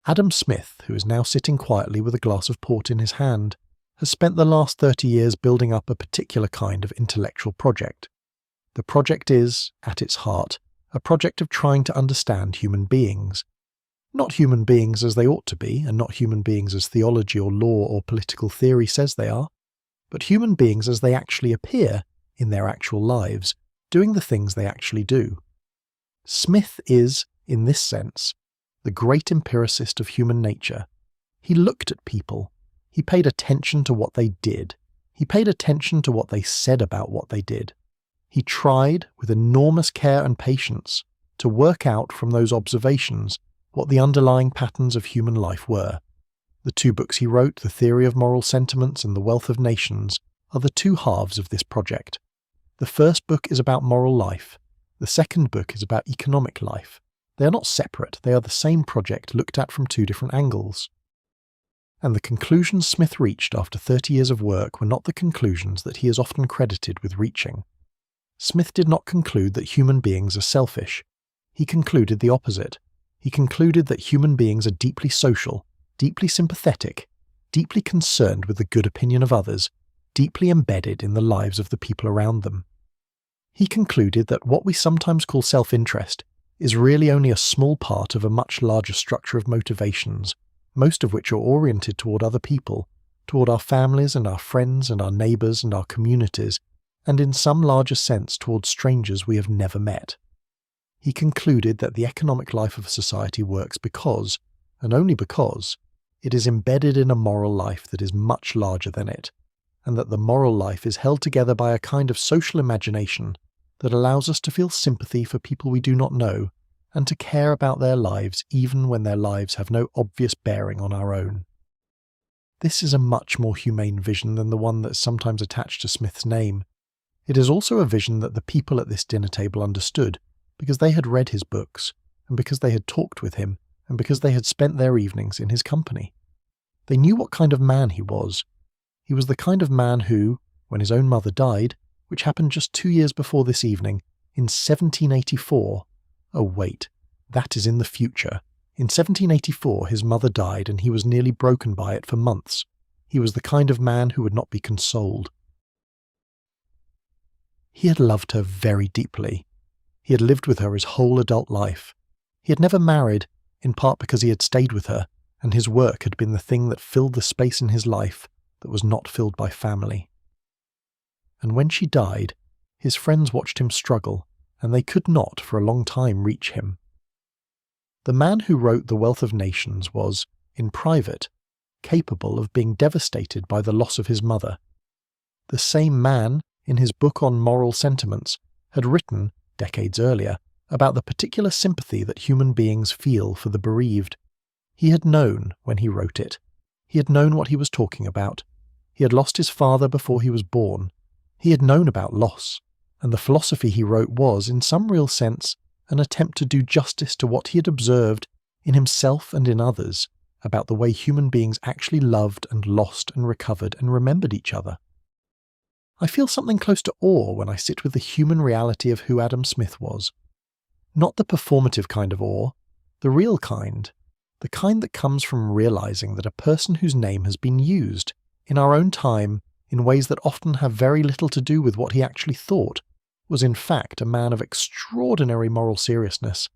Speaker 1: Adam Smith, who is now sitting quietly with a glass of port in his hand, has spent the last 30 years building up a particular kind of intellectual project. The project is, at its heart, a project of trying to understand human beings. Not human beings as they ought to be, and not human beings as theology or law or political theory says they are, but human beings as they actually appear in their actual lives, doing the things they actually do. Smith is, in this sense, the great empiricist of human nature. He looked at people. He paid attention to what they did. He paid attention to what they said about what they did. He tried, with enormous care and patience, to work out from those observations what the underlying patterns of human life were. The 2 books he wrote, The Theory of Moral Sentiments and The Wealth of Nations, are the 2 halves of this project. The first book is about moral life. The second book is about economic life. They are not separate, they are the same project looked at from 2 different angles. And the conclusions Smith reached after 30 years of work were not the conclusions that he is often credited with reaching. Smith did not conclude that human beings are selfish. He concluded the opposite. He concluded that human beings are deeply social, deeply sympathetic, deeply concerned with the good opinion of others, deeply embedded in the lives of the people around them. He concluded that what we sometimes call self-interest is really only a small part of a much larger structure of motivations, most of which are oriented toward other people, toward our families and our friends and our neighbours and our communities, and in some larger sense toward strangers we have never met. He concluded that the economic life of a society works because, and only because, it is embedded in a moral life that is much larger than it, and that the moral life is held together by a kind of social imagination that allows us to feel sympathy for people we do not know, and to care about their lives even when their lives have no obvious bearing on our own. This is a much more humane vision than the one that's sometimes attached to Smith's name. It is also a vision that the people at this dinner table understood, because they had read his books, and because they had talked with him, and because they had spent their evenings in his company. They knew what kind of man he was. He was the kind of man who, when his own mother died, which happened just 2 years before this evening, in 1784, oh wait, that is in the future. In 1784 his mother died and he was nearly broken by it for months. He was the kind of man who would not be consoled. He had loved her very deeply. He had lived with her his whole adult life. He had never married, in part because he had stayed with her, and his work had been the thing that filled the space in his life that was not filled by family. And when she died, his friends watched him struggle, and they could not for a long time reach him. The man who wrote The Wealth of Nations was, in private, capable of being devastated by the loss of his mother. The same man, in his book on moral sentiments, had written, decades earlier, about the particular sympathy that human beings feel for the bereaved. He had known when he wrote it. He had known what he was talking about. He had lost his father before he was born. He had known about loss, and the philosophy he wrote was, in some real sense, an attempt to do justice to what he had observed in himself and in others about the way human beings actually loved and lost and recovered and remembered each other. I feel something close to awe when I sit with the human reality of who Adam Smith was. Not the performative kind of awe, the real kind, the kind that comes from realizing that a person whose name has been used in our own time in ways that often have very little to do with what he actually thought, was in fact a man of extraordinary moral seriousness,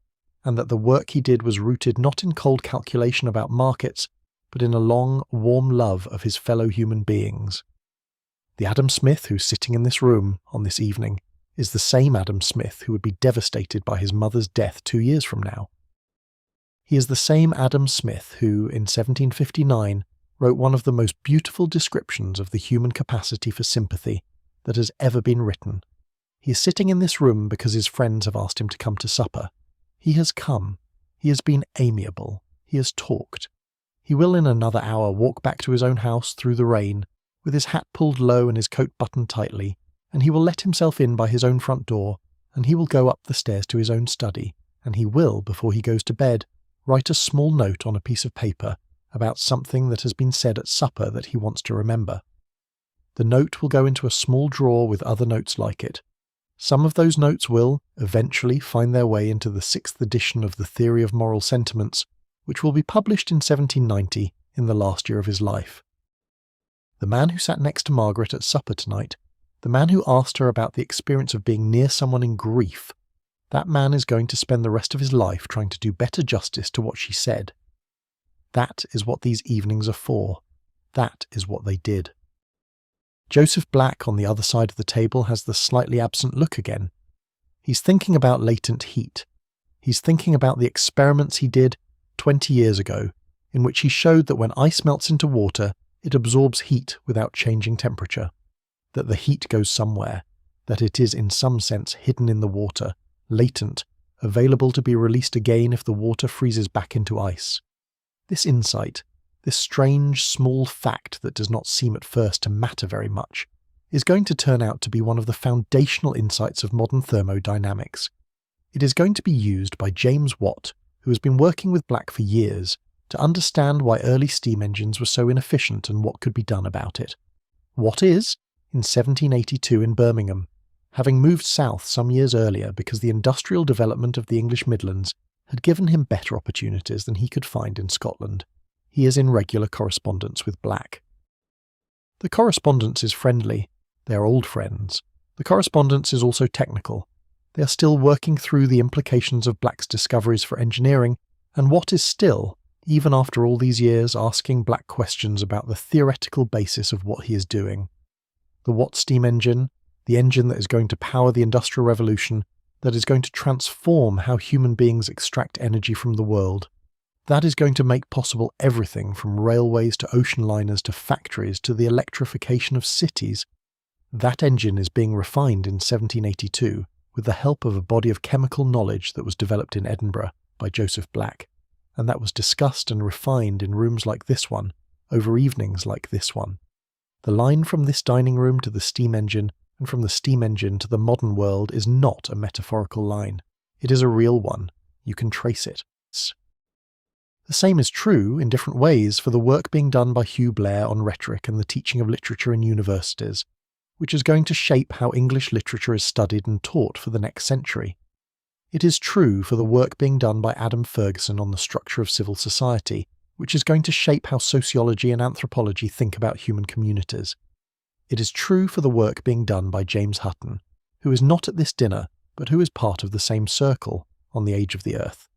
Speaker 1: and that the work he did was rooted not in cold calculation about markets, but in a long, warm love of his fellow human beings. The Adam Smith who's sitting in this room on this evening is the same Adam Smith who would be devastated by his mother's death 2 years from now. He is the same Adam Smith who, in 1759, wrote one of the most beautiful descriptions of the human capacity for sympathy that has ever been written. He is sitting in this room because his friends have asked him to come to supper. He has come. He has been amiable. He has talked. He will in another hour walk back to his own house through the rain, with his hat pulled low and his coat buttoned tightly, and he will let himself in by his own front door, and he will go up the stairs to his own study, and he will, before he goes to bed, write a small note on a piece of paper about something that has been said at supper that he wants to remember. The note will go into a small drawer with other notes like it. Some of those notes will, eventually, find their way into the 6th edition of the Theory of Moral Sentiments, which will be published in 1790, in the last year of his life. The man who sat next to Margaret at supper tonight, the man who asked her about the experience of being near someone in grief, that man is going to spend the rest of his life trying to do better justice to what she said. That is what these evenings are for. That is what they did. Joseph Black on the other side of the table has the slightly absent look again. He's thinking about latent heat. He's thinking about the experiments he did 20 years ago, in which he showed that when ice melts into water, it absorbs heat without changing temperature, that the heat goes somewhere, that it is in some sense hidden in the water, latent, available to be released again if the water freezes back into ice. This insight, this strange small fact that does not seem at first to matter very much, is going to turn out to be one of the foundational insights of modern thermodynamics. It is going to be used by James Watt, who has been working with Black for years, to understand why early steam engines were so inefficient and what could be done about it. Watt is, in 1782 in Birmingham, having moved south some years earlier because the industrial development of the English Midlands had given him better opportunities than he could find in Scotland. He is in regular correspondence with Black. The correspondence is friendly. They are old friends. The correspondence is also technical. They are still working through the implications of Black's discoveries for engineering, and Watt is still, even after all these years, asking Black questions about the theoretical basis of what he is doing. The Watt steam engine, the engine that is going to power the Industrial Revolution, that is going to transform how human beings extract energy from the world, that is going to make possible everything from railways to ocean liners to factories to the electrification of cities. That engine is being refined in 1782 with the help of a body of chemical knowledge that was developed in Edinburgh by Joseph Black, and that was discussed and refined in rooms like this one, over evenings like this one. The line from this dining room to the steam engine, and from the steam engine to the modern world, is not a metaphorical line. It is a real one. You can trace it. The same is true, in different ways, for the work being done by Hugh Blair on rhetoric and the teaching of literature in universities, which is going to shape how English literature is studied and taught for the next century. It is true for the work being done by Adam Ferguson on the structure of civil society, which is going to shape how sociology and anthropology think about human communities. It is true for the work being done by James Hutton, who is not at this dinner, but who is part of the same circle on the age of the Earth,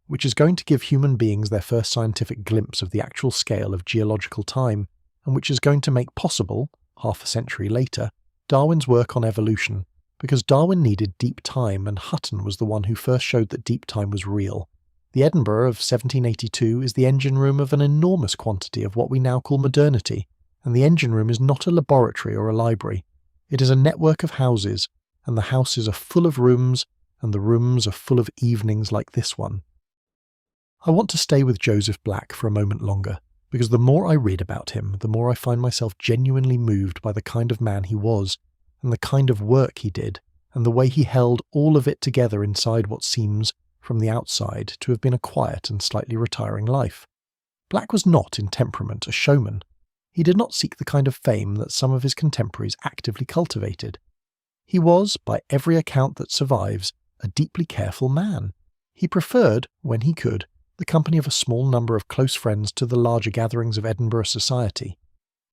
Speaker 1: which is going to give human beings their first scientific glimpse of the actual scale of geological time, and which is going to make possible, half a century later, Darwin's work on evolution, because Darwin needed deep time and Hutton was the one who first showed that deep time was real. The Edinburgh of 1782 is the engine room of an enormous quantity of what we now call modernity, and the engine room is not a laboratory or a library. It is a network of houses, and the houses are full of rooms, and the rooms are full of evenings like this one. I want to stay with Joseph Black for a moment longer, because the more I read about him, the more I find myself genuinely moved by the kind of man he was, and the kind of work he did, and the way he held all of it together inside what seems, from the outside, to have been a quiet and slightly retiring life. Black was not, in temperament, a showman. He did not seek the kind of fame that some of his contemporaries actively cultivated. He was, by every account that survives, a deeply careful man. He preferred, when he could, the company of a small number of close friends to the larger gatherings of Edinburgh society.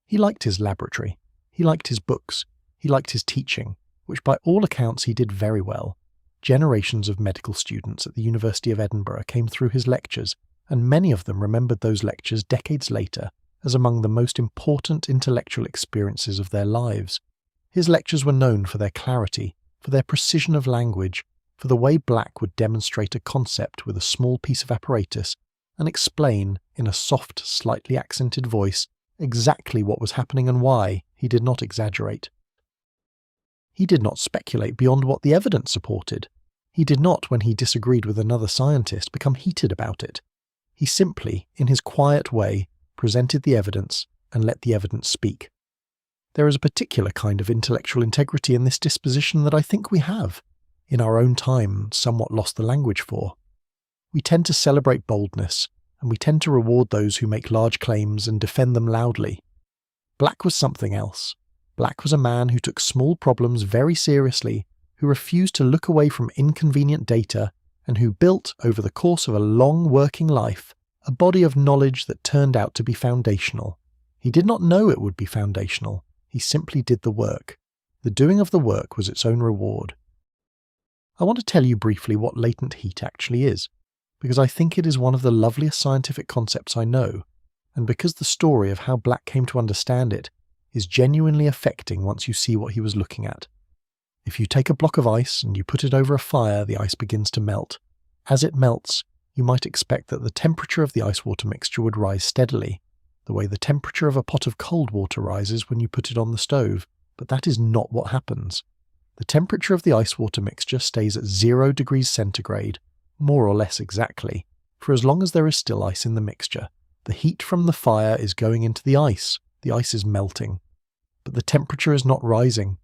Speaker 1: He liked his laboratory. He liked his books. He liked his teaching, which by all accounts he did very well. Generations of medical students at the University of Edinburgh came through his lectures, and many of them remembered those lectures decades later as among the most important intellectual experiences of their lives. His lectures were known for their clarity, for their precision of language, for the way Black would demonstrate a concept with a small piece of apparatus and explain, in a soft, slightly accented voice, exactly what was happening and why. He did not exaggerate. He did not speculate beyond what the evidence supported. He did not, when he disagreed with another scientist, become heated about it. He simply, in his quiet way, presented the evidence and let the evidence speak. There is a particular kind of intellectual integrity in this disposition that I think we have, in our own time, somewhat lost the language for. We tend to celebrate boldness, and we tend to reward those who make large claims and defend them loudly. Black was something else. Black was a man who took small problems very seriously, who refused to look away from inconvenient data, and who built, over the course of a long working life, a body of knowledge that turned out to be foundational. He did not know it would be foundational. He simply did the work. The doing of the work was its own reward. I want to tell you briefly what latent heat actually is, because I think it is one of the loveliest scientific concepts I know, and because the story of how Black came to understand it is genuinely affecting once you see what he was looking at. If you take a block of ice and you put it over a fire, the ice begins to melt. As it melts, you might expect that the temperature of the ice-water mixture would rise steadily, the way the temperature of a pot of cold water rises when you put it on the stove, but that is not what happens. The temperature of the ice-water mixture stays at 0 degrees centigrade, more or less exactly, for as long as there is still ice in the mixture. The heat from the fire is going into the ice is melting. But the temperature is not rising.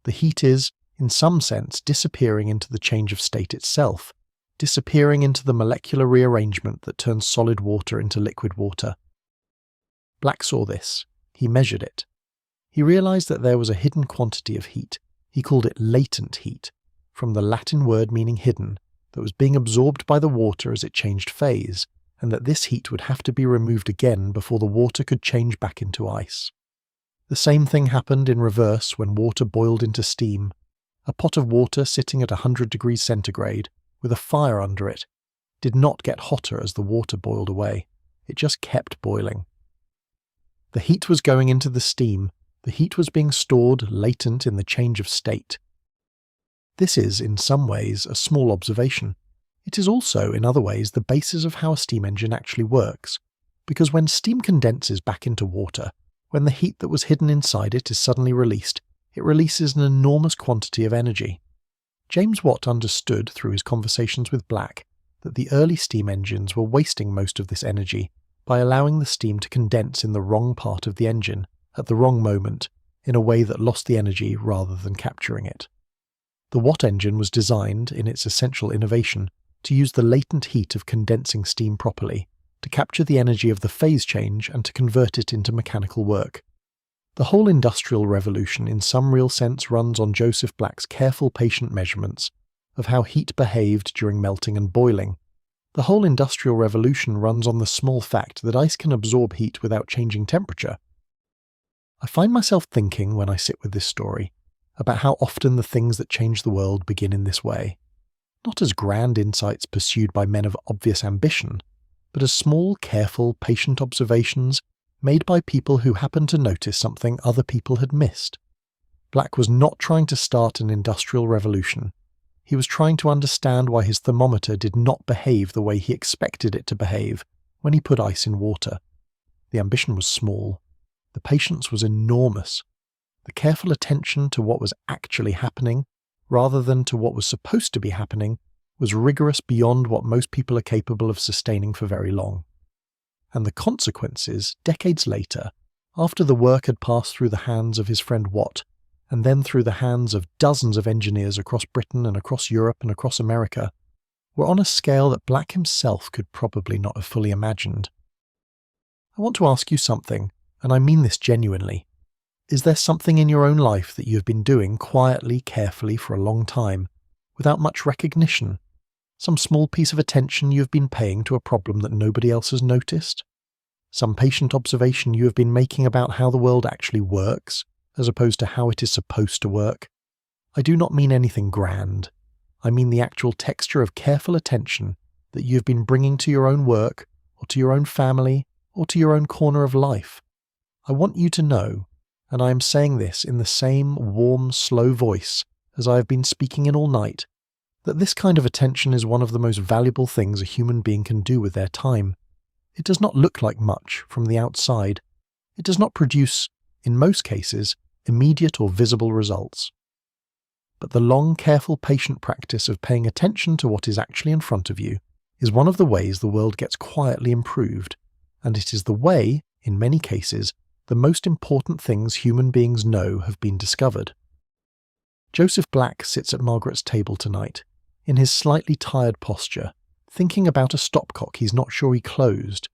Speaker 1: The heat is, in some sense, disappearing into the change of state itself, disappearing into the molecular rearrangement that turns solid water into liquid water. Black saw this. He measured it. He realized that there was a hidden quantity of heat. He called it latent heat, from the Latin word meaning hidden, that was being absorbed by the water as it changed phase, and that this heat would have to be removed again before the water could change back into ice. The same thing happened in reverse when water boiled into steam. A pot of water sitting at 100 degrees centigrade, with a fire under it, did not get hotter as the water boiled away. It just kept boiling. The heat was going into the steam. The heat was being stored latent in the change of state. This is, in some ways, a small observation. It is also, in other ways, the basis of how a steam engine actually works, because when steam condenses back into water, when the heat that was hidden inside it is suddenly released, it releases an enormous quantity of energy. James Watt understood, through his conversations with Black, that the early steam engines were wasting most of this energy by allowing the steam to condense in the wrong part of the engine, at the wrong moment, in a way that lost the energy rather than capturing it. The Watt engine was designed, in its essential innovation, to use the latent heat of condensing steam properly, to capture the energy of the phase change and to convert it into mechanical work. The whole Industrial Revolution in some real sense runs on Joseph Black's careful patient measurements of how heat behaved during melting and boiling. The whole Industrial Revolution runs on the small fact that ice can absorb heat without changing temperature. I find myself thinking, when I sit with this story, about how often the things that change the world begin in this way. Not as grand insights pursued by men of obvious ambition, but as small, careful, patient observations made by people who happened to notice something other people had missed. Black was not trying to start an industrial revolution. He was trying to understand why his thermometer did not behave the way he expected it to behave when he put ice in water. The ambition was small. The patience was enormous. The careful attention to what was actually happening rather than to what was supposed to be happening, was rigorous beyond what most people are capable of sustaining for very long. And the consequences, decades later, after the work had passed through the hands of his friend Watt, and then through the hands of dozens of engineers across Britain and across Europe and across America, were on a scale that Black himself could probably not have fully imagined. I want to ask you something, and I mean this genuinely. Is there something in your own life that you have been doing quietly, carefully for a long time, without much recognition? Some small piece of attention you have been paying to a problem that nobody else has noticed? Some patient observation you have been making about how the world actually works, as opposed to how it is supposed to work? I do not mean anything grand. I mean the actual texture of careful attention that you have been bringing to your own work, or to your own family, or to your own corner of life. I want you to know, and I am saying this in the same warm, slow voice as I have been speaking in all night, that this kind of attention is one of the most valuable things a human being can do with their time. It does not look like much from the outside. It does not produce, in most cases, immediate or visible results. But the long, careful, patient practice of paying attention to what is actually in front of you is one of the ways the world gets quietly improved, and it is the way, in many cases, the most important things human beings know have been discovered. Joseph Black sits at Margaret's table tonight, in his slightly tired posture, thinking about a stopcock he's not sure he closed.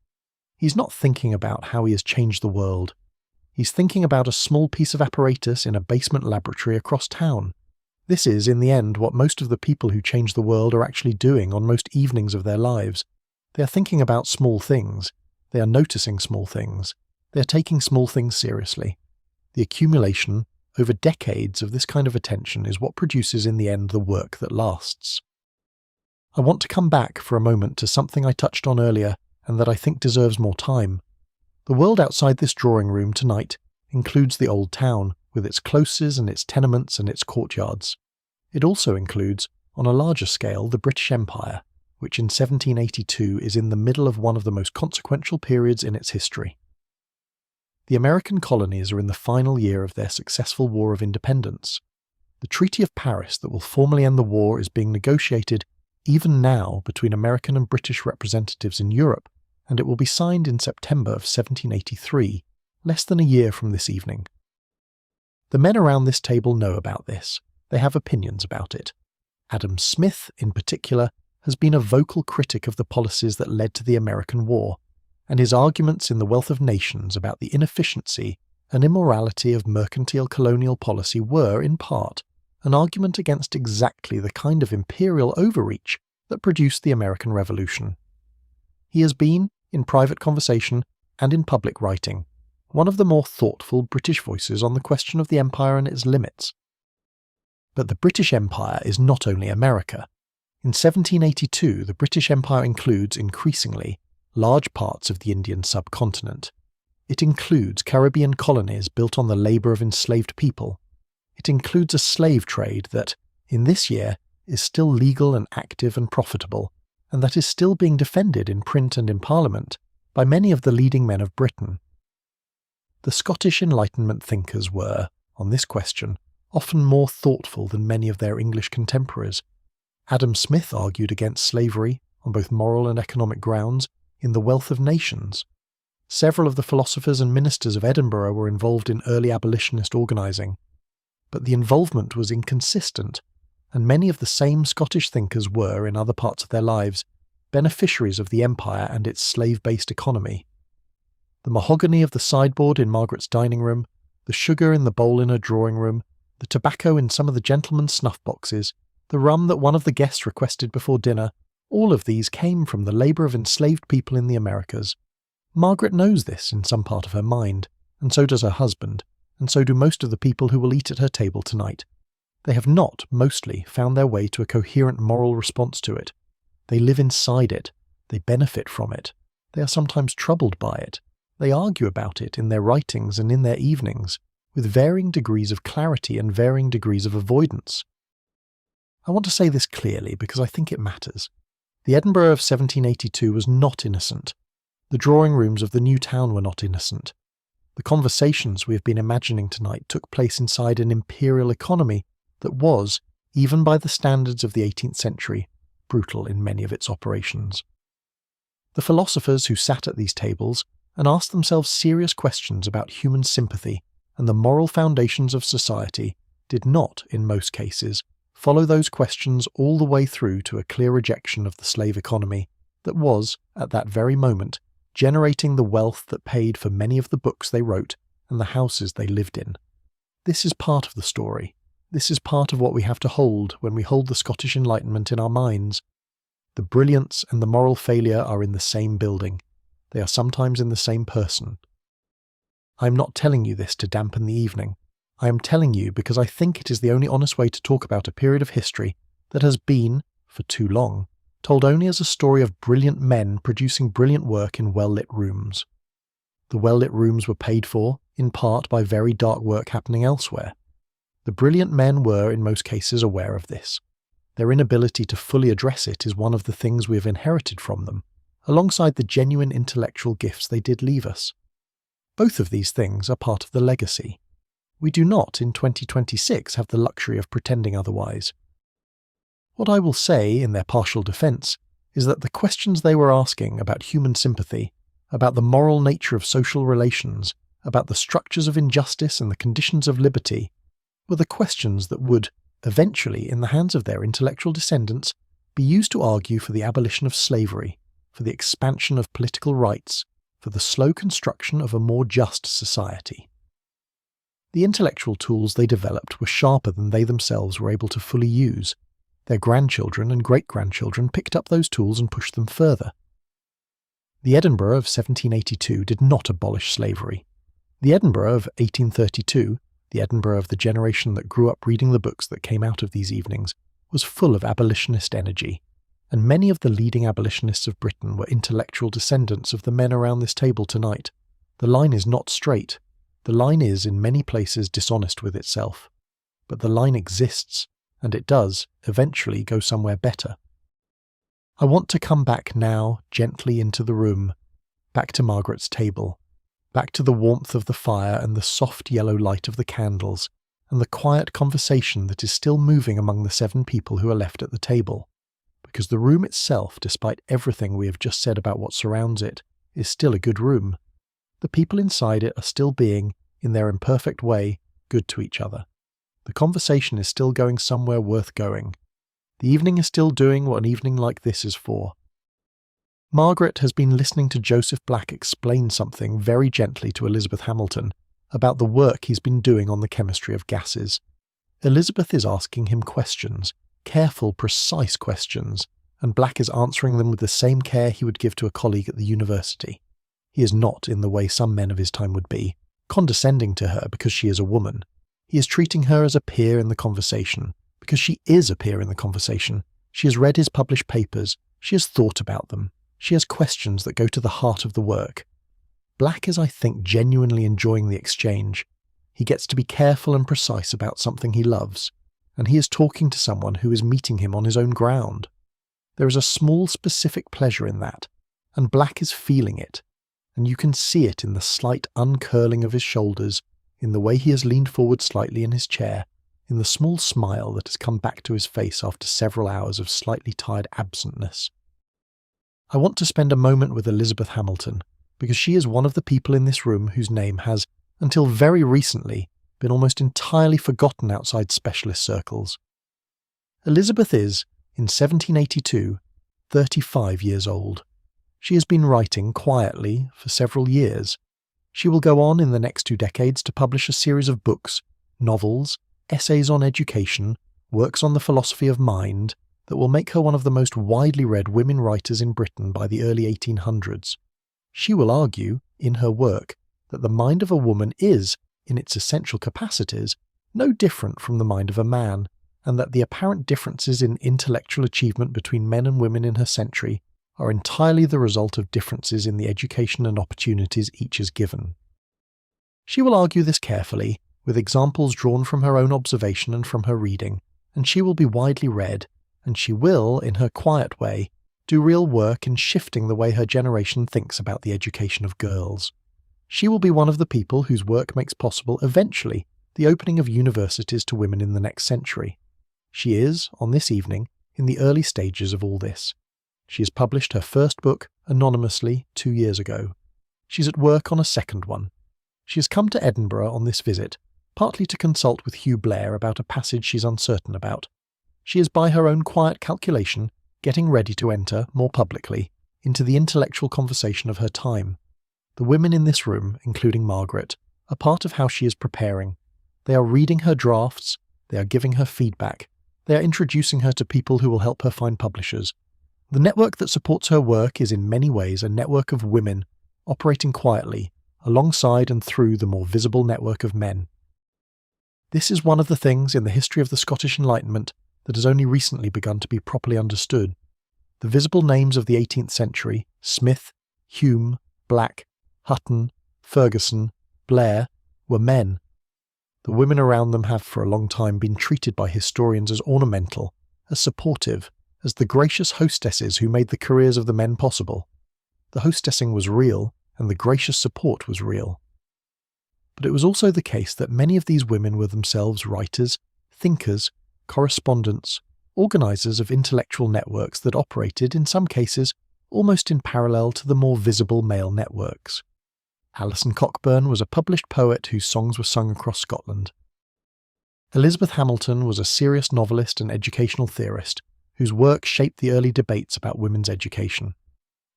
Speaker 1: He's not thinking about how he has changed the world. He's thinking about a small piece of apparatus in a basement laboratory across town. This is, in the end, what most of the people who change the world are actually doing on most evenings of their lives. They are thinking about small things. They are noticing small things. They are taking small things seriously. The accumulation, over decades, of this kind of attention is what produces in the end the work that lasts. I want to come back for a moment to something I touched on earlier and that I think deserves more time. The world outside this drawing room tonight includes the old town, with its closes and its tenements and its courtyards. It also includes, on a larger scale, the British Empire, which in 1782 is in the middle of one of the most consequential periods in its history. The American colonies are in the final year of their successful War of Independence. The Treaty of Paris that will formally end the war is being negotiated even now between American and British representatives in Europe, and it will be signed in September of 1783, less than a year from this evening. The men around this table know about this. They have opinions about it. Adam Smith, in particular, has been a vocal critic of the policies that led to the American War, and his arguments in The Wealth of Nations about the inefficiency and immorality of mercantile colonial policy were, in part, an argument against exactly the kind of imperial overreach that produced the American Revolution. He has been, in private conversation and in public writing, one of the more thoughtful British voices on the question of the empire and its limits. But the British Empire is not only America. In 1782, the British Empire includes, increasingly, large parts of the Indian subcontinent. It includes Caribbean colonies built on the labour of enslaved people. It includes a slave trade that, in this year, is still legal and active and profitable, and that is still being defended in print and in Parliament by many of the leading men of Britain. The Scottish Enlightenment thinkers were, on this question, often more thoughtful than many of their English contemporaries. Adam Smith argued against slavery, on both moral and economic grounds, in The Wealth of Nations. Several of the philosophers and ministers of Edinburgh were involved in early abolitionist organising. But the involvement was inconsistent, and many of the same Scottish thinkers were, in other parts of their lives, beneficiaries of the empire and its slave-based economy. The mahogany of the sideboard in Margaret's dining room, the sugar in the bowl in her drawing room, the tobacco in some of the gentlemen's snuff boxes, the rum that one of the guests requested before dinner, all of these came from the labour of enslaved people in the Americas. Margaret knows this in some part of her mind, and so does her husband, and so do most of the people who will eat at her table tonight. They have not, mostly, found their way to a coherent moral response to it. They live inside it. They benefit from it. They are sometimes troubled by it. They argue about it in their writings and in their evenings, with varying degrees of clarity and varying degrees of avoidance. I want to say this clearly because I think it matters. The Edinburgh of 1782 was not innocent. The drawing rooms of the new town were not innocent. The conversations we have been imagining tonight took place inside an imperial economy that was, even by the standards of the 18th century, brutal in many of its operations. The philosophers who sat at these tables and asked themselves serious questions about human sympathy and the moral foundations of society did not, in most cases, follow those questions all the way through to a clear rejection of the slave economy that was, at that very moment, generating the wealth that paid for many of the books they wrote and the houses they lived in. This is part of the story. This is part of what we have to hold when we hold the Scottish Enlightenment in our minds. The brilliance and the moral failure are in the same building. They are sometimes in the same person. I am not telling you this to dampen the evening. I am telling you because I think it is the only honest way to talk about a period of history that has been, for too long, told only as a story of brilliant men producing brilliant work in well-lit rooms. The well-lit rooms were paid for, in part, by very dark work happening elsewhere. The brilliant men were, in most cases, aware of this. Their inability to fully address it is one of the things we have inherited from them, alongside the genuine intellectual gifts they did leave us. Both of these things are part of the legacy. We do not, in 2026, have the luxury of pretending otherwise. What I will say, in their partial defence, is that the questions they were asking about human sympathy, about the moral nature of social relations, about the structures of injustice and the conditions of liberty, were the questions that would, eventually, in the hands of their intellectual descendants, be used to argue for the abolition of slavery, for the expansion of political rights, for the slow construction of a more just society. The intellectual tools they developed were sharper than they themselves were able to fully use. Their grandchildren and great-grandchildren picked up those tools and pushed them further. The Edinburgh of 1782 did not abolish slavery. The Edinburgh of 1832, the Edinburgh of the generation that grew up reading the books that came out of these evenings, was full of abolitionist energy, and many of the leading abolitionists of Britain were intellectual descendants of the men around this table tonight. The line is not straight. The line is, in many places, dishonest with itself. But the line exists, and it does, eventually, go somewhere better. I want to come back now, gently into the room, back to Margaret's table, back to the warmth of the fire and the soft yellow light of the candles, and the quiet conversation that is still moving among the 7 people who are left at the table. Because the room itself, despite everything we have just said about what surrounds it, is still a good room. The people inside it are still being, in their imperfect way, good to each other. The conversation is still going somewhere worth going. The evening is still doing what an evening like this is for. Margaret has been listening to Joseph Black explain something very gently to Elizabeth Hamilton about the work he's been doing on the chemistry of gases. Elizabeth is asking him questions, careful, precise questions, and Black is answering them with the same care he would give to a colleague at the university. He is not, in the way some men of his time would be, condescending to her because she is a woman. He is treating her as a peer in the conversation, because she is a peer in the conversation. She has read his published papers, she has thought about them, she has questions that go to the heart of the work. Black is, I think, genuinely enjoying the exchange. He gets to be careful and precise about something he loves, and he is talking to someone who is meeting him on his own ground. There is a small specific pleasure in that, and Black is feeling it, and you can see it in the slight uncurling of his shoulders, in the way he has leaned forward slightly in his chair, in the small smile that has come back to his face after several hours of slightly tired absentness. I want to spend a moment with Elizabeth Hamilton, because she is one of the people in this room whose name has, until very recently, been almost entirely forgotten outside specialist circles. Elizabeth is, in 1782, 35 years old. She has been writing quietly for several years. She will go on in the next 2 decades to publish a series of books, novels, essays on education, works on the philosophy of mind, that will make her one of the most widely read women writers in Britain by the early 1800s. She will argue, in her work, that the mind of a woman is, in its essential capacities, no different from the mind of a man, and that the apparent differences in intellectual achievement between men and women in her century are entirely the result of differences in the education and opportunities each is given. She will argue this carefully, with examples drawn from her own observation and from her reading, and she will be widely read, and she will, in her quiet way, do real work in shifting the way her generation thinks about the education of girls. She will be one of the people whose work makes possible, eventually, the opening of universities to women in the next century. She is, on this evening, in the early stages of all this. She has published her first book anonymously 2 years ago. She's at work on a second one. She has come to Edinburgh on this visit, partly to consult with Hugh Blair about a passage she's uncertain about. She is, by her own quiet calculation, getting ready to enter, more publicly, into the intellectual conversation of her time. The women in this room, including Margaret, are part of how she is preparing. They are reading her drafts, they are giving her feedback, they are introducing her to people who will help her find publishers. The network that supports her work is in many ways a network of women, operating quietly, alongside and through the more visible network of men. This is one of the things in the history of the Scottish Enlightenment that has only recently begun to be properly understood. The visible names of the 18th century, Smith, Hume, Black, Hutton, Ferguson, Blair, were men. The women around them have for a long time been treated by historians as ornamental, as supportive, as the gracious hostesses who made the careers of the men possible. The hostessing was real, and the gracious support was real. But it was also the case that many of these women were themselves writers, thinkers, correspondents, organisers of intellectual networks that operated, in some cases, almost in parallel to the more visible male networks. Alison Cockburn was a published poet whose songs were sung across Scotland. Elizabeth Hamilton was a serious novelist and educational theorist, whose work shaped the early debates about women's education.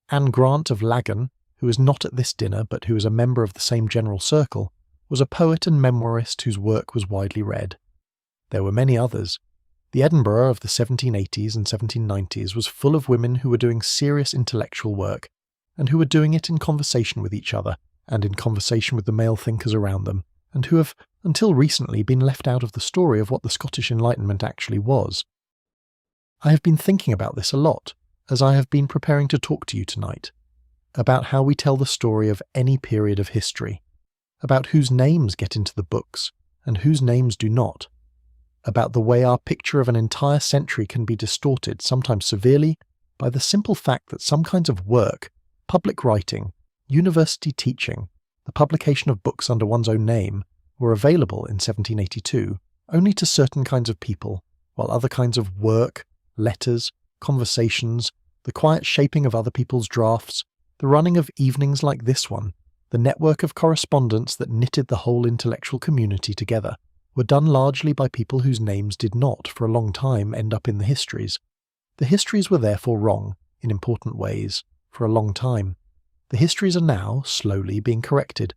Speaker 1: Anne Grant of Lagan, who was not at this dinner but who was a member of the same general circle, was a poet and memoirist whose work was widely read. There were many others. The Edinburgh of the 1780s and 1790s was full of women who were doing serious intellectual work, and who were doing it in conversation with each other, and in conversation with the male thinkers around them, and who have, until recently, been left out of the story of what the Scottish Enlightenment actually was. I have been thinking about this a lot, as I have been preparing to talk to you tonight, about how we tell the story of any period of history, about whose names get into the books, and whose names do not, about the way our picture of an entire century can be distorted, sometimes severely, by the simple fact that some kinds of work, public writing, university teaching, the publication of books under one's own name, were available in 1782 only to certain kinds of people, while other kinds of work, letters, conversations, the quiet shaping of other people's drafts, the running of evenings like this one, the network of correspondence that knitted the whole intellectual community together, were done largely by people whose names did not, for a long time, end up in the histories. The histories were therefore wrong, in important ways, for a long time. The histories are now, slowly, being corrected.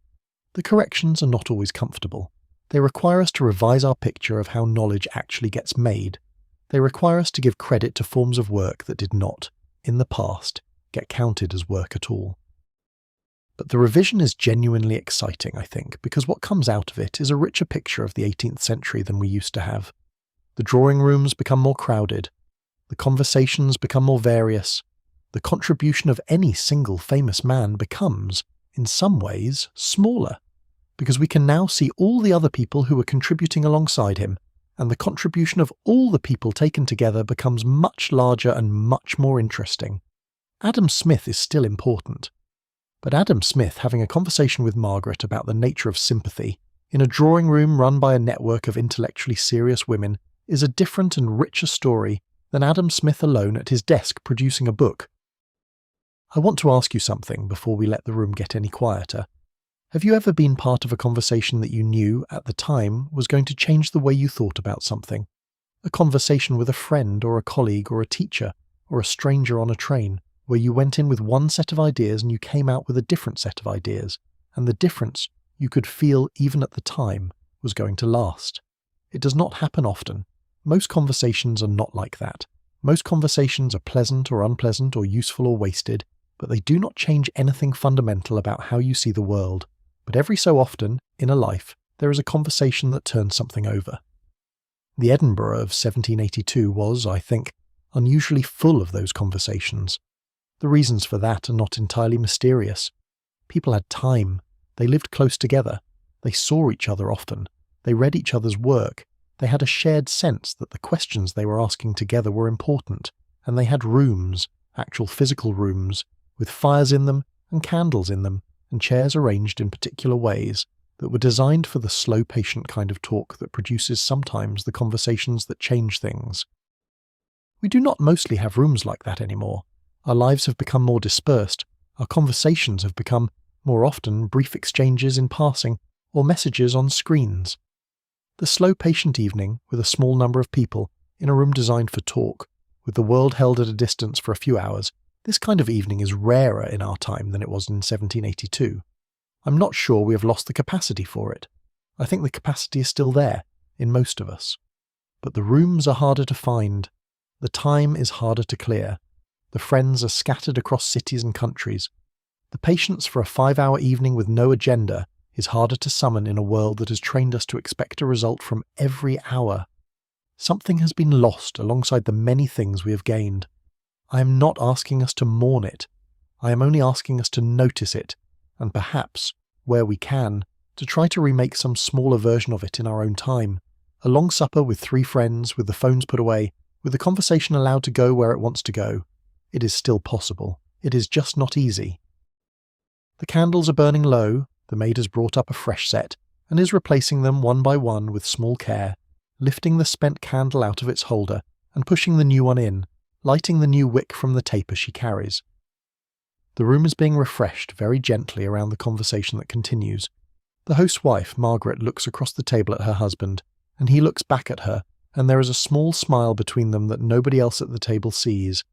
Speaker 1: The corrections are not always comfortable. They require us to revise our picture of how knowledge actually gets made. They require us to give credit to forms of work that did not, in the past, get counted as work at all. But the revision is genuinely exciting, I think, because what comes out of it is a richer picture of the 18th century than we used to have. The drawing rooms become more crowded. The conversations become more various. The contribution of any single famous man becomes, in some ways, smaller, because we can now see all the other people who were contributing alongside him, and the contribution of all the people taken together becomes much larger and much more interesting. Adam Smith is still important, but Adam Smith having a conversation with Margaret about the nature of sympathy, in a drawing room run by a network of intellectually serious women, is a different and richer story than Adam Smith alone at his desk producing a book. I want to ask you something before we let the room get any quieter. Have you ever been part of a conversation that you knew, at the time, was going to change the way you thought about something? A conversation with a friend or a colleague or a teacher or a stranger on a train, where you went in with one set of ideas and you came out with a different set of ideas, and the difference, you could feel even at the time, was going to last. It does not happen often. Most conversations are not like that. Most conversations are pleasant or unpleasant or useful or wasted, but they do not change anything fundamental about how you see the world. But every so often, in a life, there is a conversation that turns something over. The Edinburgh of 1782 was, I think, unusually full of those conversations. The reasons for that are not entirely mysterious. People had time, they lived close together, they saw each other often, they read each other's work, they had a shared sense that the questions they were asking together were important, and they had rooms, actual physical rooms, with fires in them and candles in them, and chairs arranged in particular ways, that were designed for the slow, patient kind of talk that produces sometimes the conversations that change things. We do not mostly have rooms like that anymore. Our lives have become more dispersed, our conversations have become, more often, brief exchanges in passing or messages on screens. The slow, patient evening, with a small number of people, in a room designed for talk, with the world held at a distance for a few hours, this kind of evening is rarer in our time than it was in 1782. I'm not sure we have lost the capacity for it. I think the capacity is still there, in most of us. But the rooms are harder to find. The time is harder to clear. The friends are scattered across cities and countries. The patience for a 5-hour evening with no agenda is harder to summon in a world that has trained us to expect a result from every hour. Something has been lost alongside the many things we have gained. I am not asking us to mourn it. I am only asking us to notice it, and perhaps, where we can, to try to remake some smaller version of it in our own time. A long supper with 3 friends, with the phones put away, with the conversation allowed to go where it wants to go. It is still possible. It is just not easy. The candles are burning low. The maid has brought up a fresh set, and is replacing them one by one with small care, lifting the spent candle out of its holder and pushing the new one in, lighting the new wick from the taper she carries. The room is being refreshed very gently around the conversation that continues. The host's wife, Margaret, looks across the table at her husband, and he looks back at her, and there is a small smile between them that nobody else at the table sees.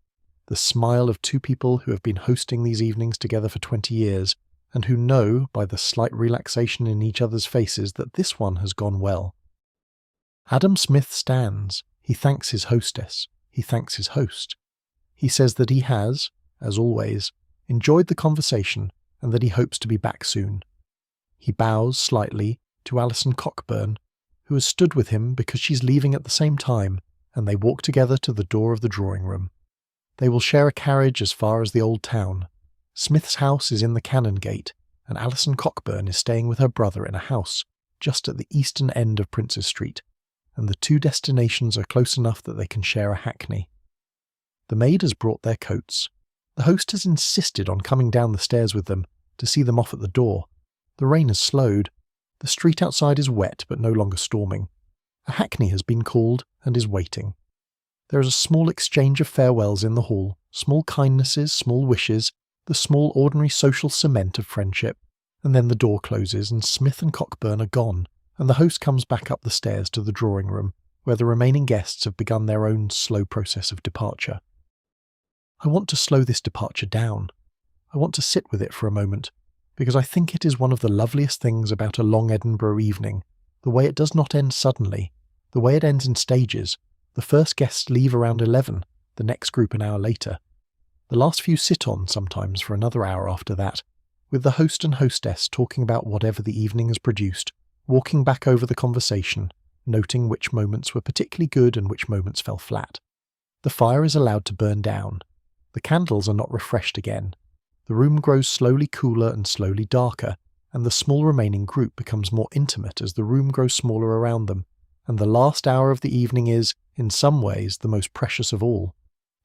Speaker 1: The smile of 2 people who have been hosting these evenings together for 20 years, and who know, by the slight relaxation in each other's faces, that this one has gone well. Adam Smith stands. He thanks his hostess. He thanks his host. He says that he has, as always, enjoyed the conversation and that he hopes to be back soon. He bows slightly to Alison Cockburn, who has stood with him because she's leaving at the same time, and they walk together to the door of the drawing room. They will share a carriage as far as the old town. Smith's house is in the Canongate, and Alison Cockburn is staying with her brother in a house just at the eastern end of Princes Street, and the 2 destinations are close enough that they can share a hackney. The maid has brought their coats. The host has insisted on coming down the stairs with them to see them off at the door. The rain has slowed. The street outside is wet but no longer storming. A hackney has been called and is waiting. There is a small exchange of farewells in the hall, small kindnesses, small wishes, the small ordinary social cement of friendship, and then the door closes and Smith and Cockburn are gone, and the host comes back up the stairs to the drawing room, where the remaining guests have begun their own slow process of departure. I want to slow this departure down. I want to sit with it for a moment, because I think it is one of the loveliest things about a long Edinburgh evening, the way it does not end suddenly, the way it ends in stages. The first guests leave around 11, the next group an hour later. The last few sit on sometimes for another hour after that, with the host and hostess talking about whatever the evening has produced, walking back over the conversation, noting which moments were particularly good and which moments fell flat. The fire is allowed to burn down. The candles are not refreshed again. The room grows slowly cooler and slowly darker, and the small remaining group becomes more intimate as the room grows smaller around them, and the last hour of the evening is, in some ways, the most precious of all.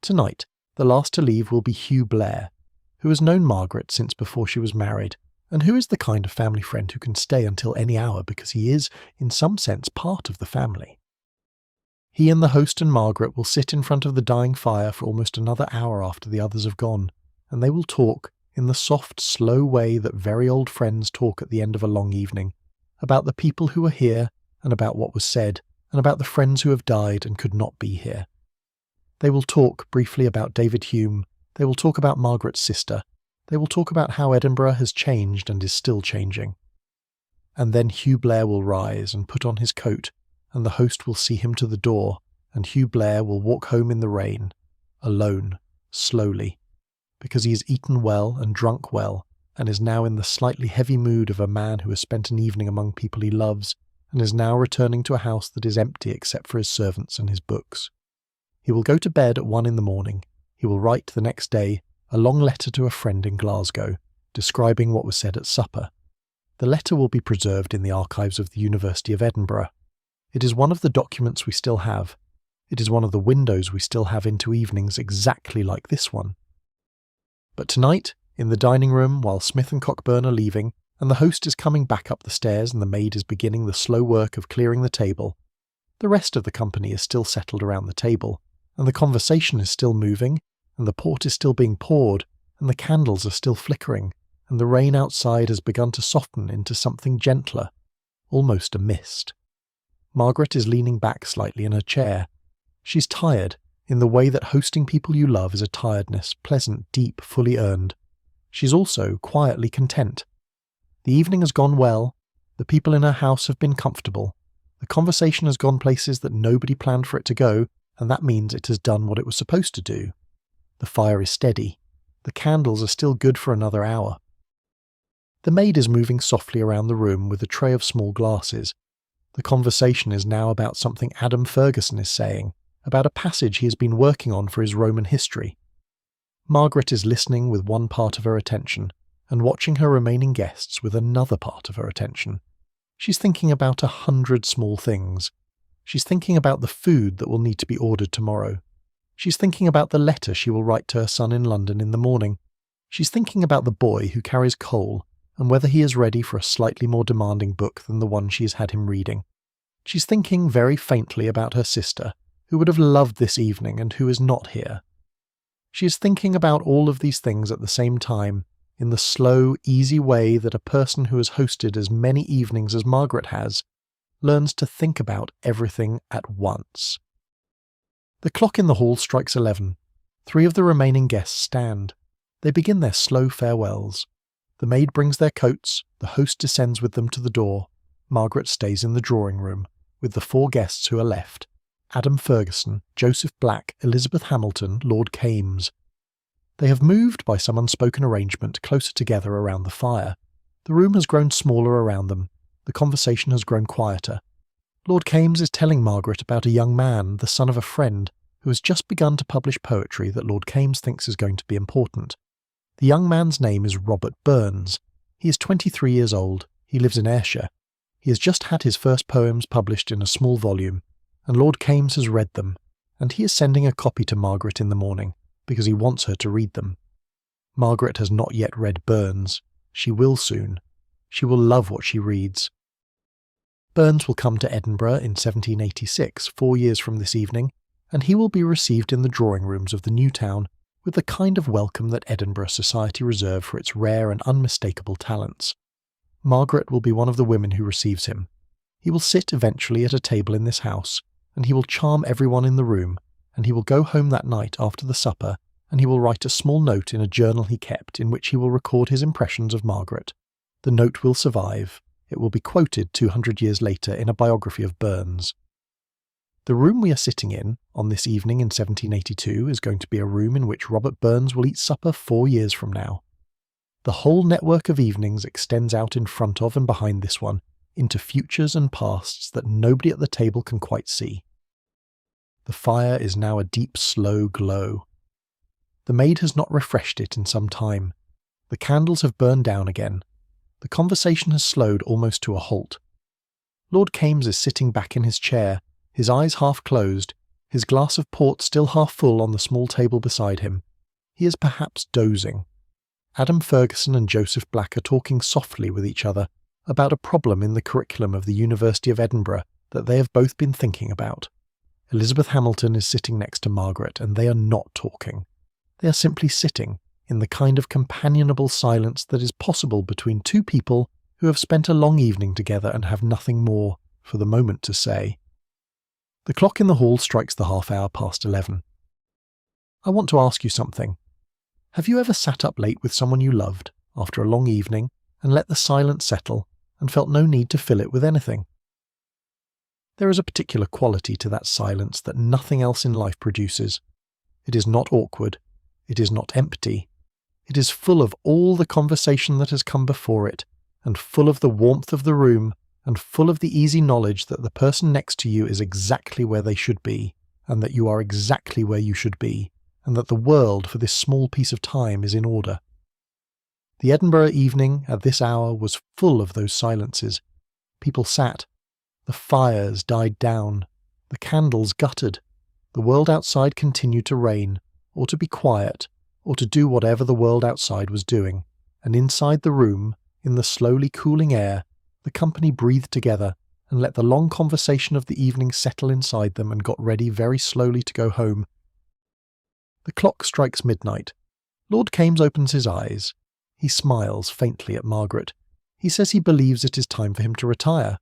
Speaker 1: Tonight, the last to leave will be Hugh Blair, who has known Margaret since before she was married, and who is the kind of family friend who can stay until any hour because he is, in some sense, part of the family. He and the host and Margaret will sit in front of the dying fire for almost another hour after the others have gone, and they will talk, in the soft, slow way that very old friends talk at the end of a long evening, about the people who were here, and about what was said, and about the friends who have died and could not be here. They will talk briefly about David Hume. They will talk about Margaret's sister. They will talk about how Edinburgh has changed and is still changing. And then Hugh Blair will rise and put on his coat, and the host will see him to the door, and Hugh Blair will walk home in the rain, alone, slowly, because he has eaten well and drunk well, and is now in the slightly heavy mood of a man who has spent an evening among people he loves, and is now returning to a house that is empty except for his servants and his books. He will go to bed at 1 a.m. He will write the next day a long letter to a friend in Glasgow, describing what was said at supper. The letter will be preserved in the archives of the University of Edinburgh. It is one of the documents we still have. It is one of the windows we still have into evenings exactly like this one. But tonight, in the dining room, while Smith and Cockburn are leaving, and the host is coming back up the stairs and the maid is beginning the slow work of clearing the table, the rest of the company is still settled around the table, and the conversation is still moving, and the port is still being poured, and the candles are still flickering, and the rain outside has begun to soften into something gentler, almost a mist. Margaret is leaning back slightly in her chair. She's tired, in the way that hosting people you love is a tiredness, pleasant, deep, fully earned. She's also quietly content. The evening has gone well, the people in her house have been comfortable, the conversation has gone places that nobody planned for it to go, and that means it has done what it was supposed to do. The fire is steady. The candles are still good for another hour. The maid is moving softly around the room with a tray of small glasses. The conversation is now about something Adam Ferguson is saying, about a passage he has been working on for his Roman history. Margaret is listening with one part of her attention, and watching her remaining guests with another part of her attention. She's thinking about 100 small things. She's thinking about the food that will need to be ordered tomorrow. She's thinking about the letter she will write to her son in London in the morning. She's thinking about the boy who carries coal, and whether he is ready for a slightly more demanding book than the one she has had him reading. She's thinking very faintly about her sister, who would have loved this evening and who is not here. She is thinking about all of these things at the same time, in the slow, easy way that a person who has hosted as many evenings as Margaret has, learns to think about everything at once. The clock in the hall strikes 11. 3 of the remaining guests stand. They begin their slow farewells. The maid brings their coats, the host descends with them to the door. Margaret stays in the drawing room, with the 4 guests who are left: Adam Ferguson, Joseph Black, Elizabeth Hamilton, Lord Kames. They have moved, by some unspoken arrangement, closer together around the fire. The room has grown smaller around them. The conversation has grown quieter. Lord Kames is telling Margaret about a young man, the son of a friend, who has just begun to publish poetry that Lord Kames thinks is going to be important. The young man's name is Robert Burns. He is 23 years old. He lives in Ayrshire. He has just had his first poems published in a small volume, and Lord Kames has read them, and he is sending a copy to Margaret in the morning, because he wants her to read them. Margaret has not yet read Burns. She will soon. She will love what she reads. Burns will come to Edinburgh in 1786, 4 years from this evening, and he will be received in the drawing rooms of the new town with the kind of welcome that Edinburgh society reserve for its rare and unmistakable talents. Margaret will be one of the women who receives him. He will sit eventually at a table in this house, and he will charm everyone in the room, and he will go home that night after the supper, and he will write a small note in a journal he kept in which he will record his impressions of Margaret. The note will survive. It will be quoted 200 years later in a biography of Burns. The room we are sitting in, on this evening in 1782, is going to be a room in which Robert Burns will eat supper 4 years from now. The whole network of evenings extends out in front of and behind this one, into futures and pasts that nobody at the table can quite see. The fire is now a deep, slow glow. The maid has not refreshed it in some time. The candles have burned down again. The conversation has slowed almost to a halt. Lord Kames is sitting back in his chair, his eyes half closed, his glass of port still half full on the small table beside him. He is perhaps dozing. Adam Ferguson and Joseph Black are talking softly with each other about a problem in the curriculum of the University of Edinburgh that they have both been thinking about. Elizabeth Hamilton is sitting next to Margaret, and they are not talking. They are simply sitting, in the kind of companionable silence that is possible between 2 people who have spent a long evening together and have nothing more, for the moment, to say. The clock in the hall strikes the half-hour past 11. I want to ask you something. Have you ever sat up late with someone you loved, after a long evening, and let the silence settle, and felt no need to fill it with anything? There is a particular quality to that silence that nothing else in life produces. It is not awkward. It is not empty. It is full of all the conversation that has come before it, and full of the warmth of the room, and full of the easy knowledge that the person next to you is exactly where they should be, and that you are exactly where you should be, and that the world for this small piece of time is in order. The Edinburgh evening at this hour was full of those silences. People sat. The fires died down. The candles guttered. The world outside continued to rain, or to be quiet, or to do whatever the world outside was doing, and inside the room, In the slowly cooling air, the company breathed together and let the long conversation of the evening settle inside them and got ready very slowly to go home. The clock strikes midnight. Lord Kames opens his eyes. He smiles faintly at Margaret. He says he believes it is time for him to retire.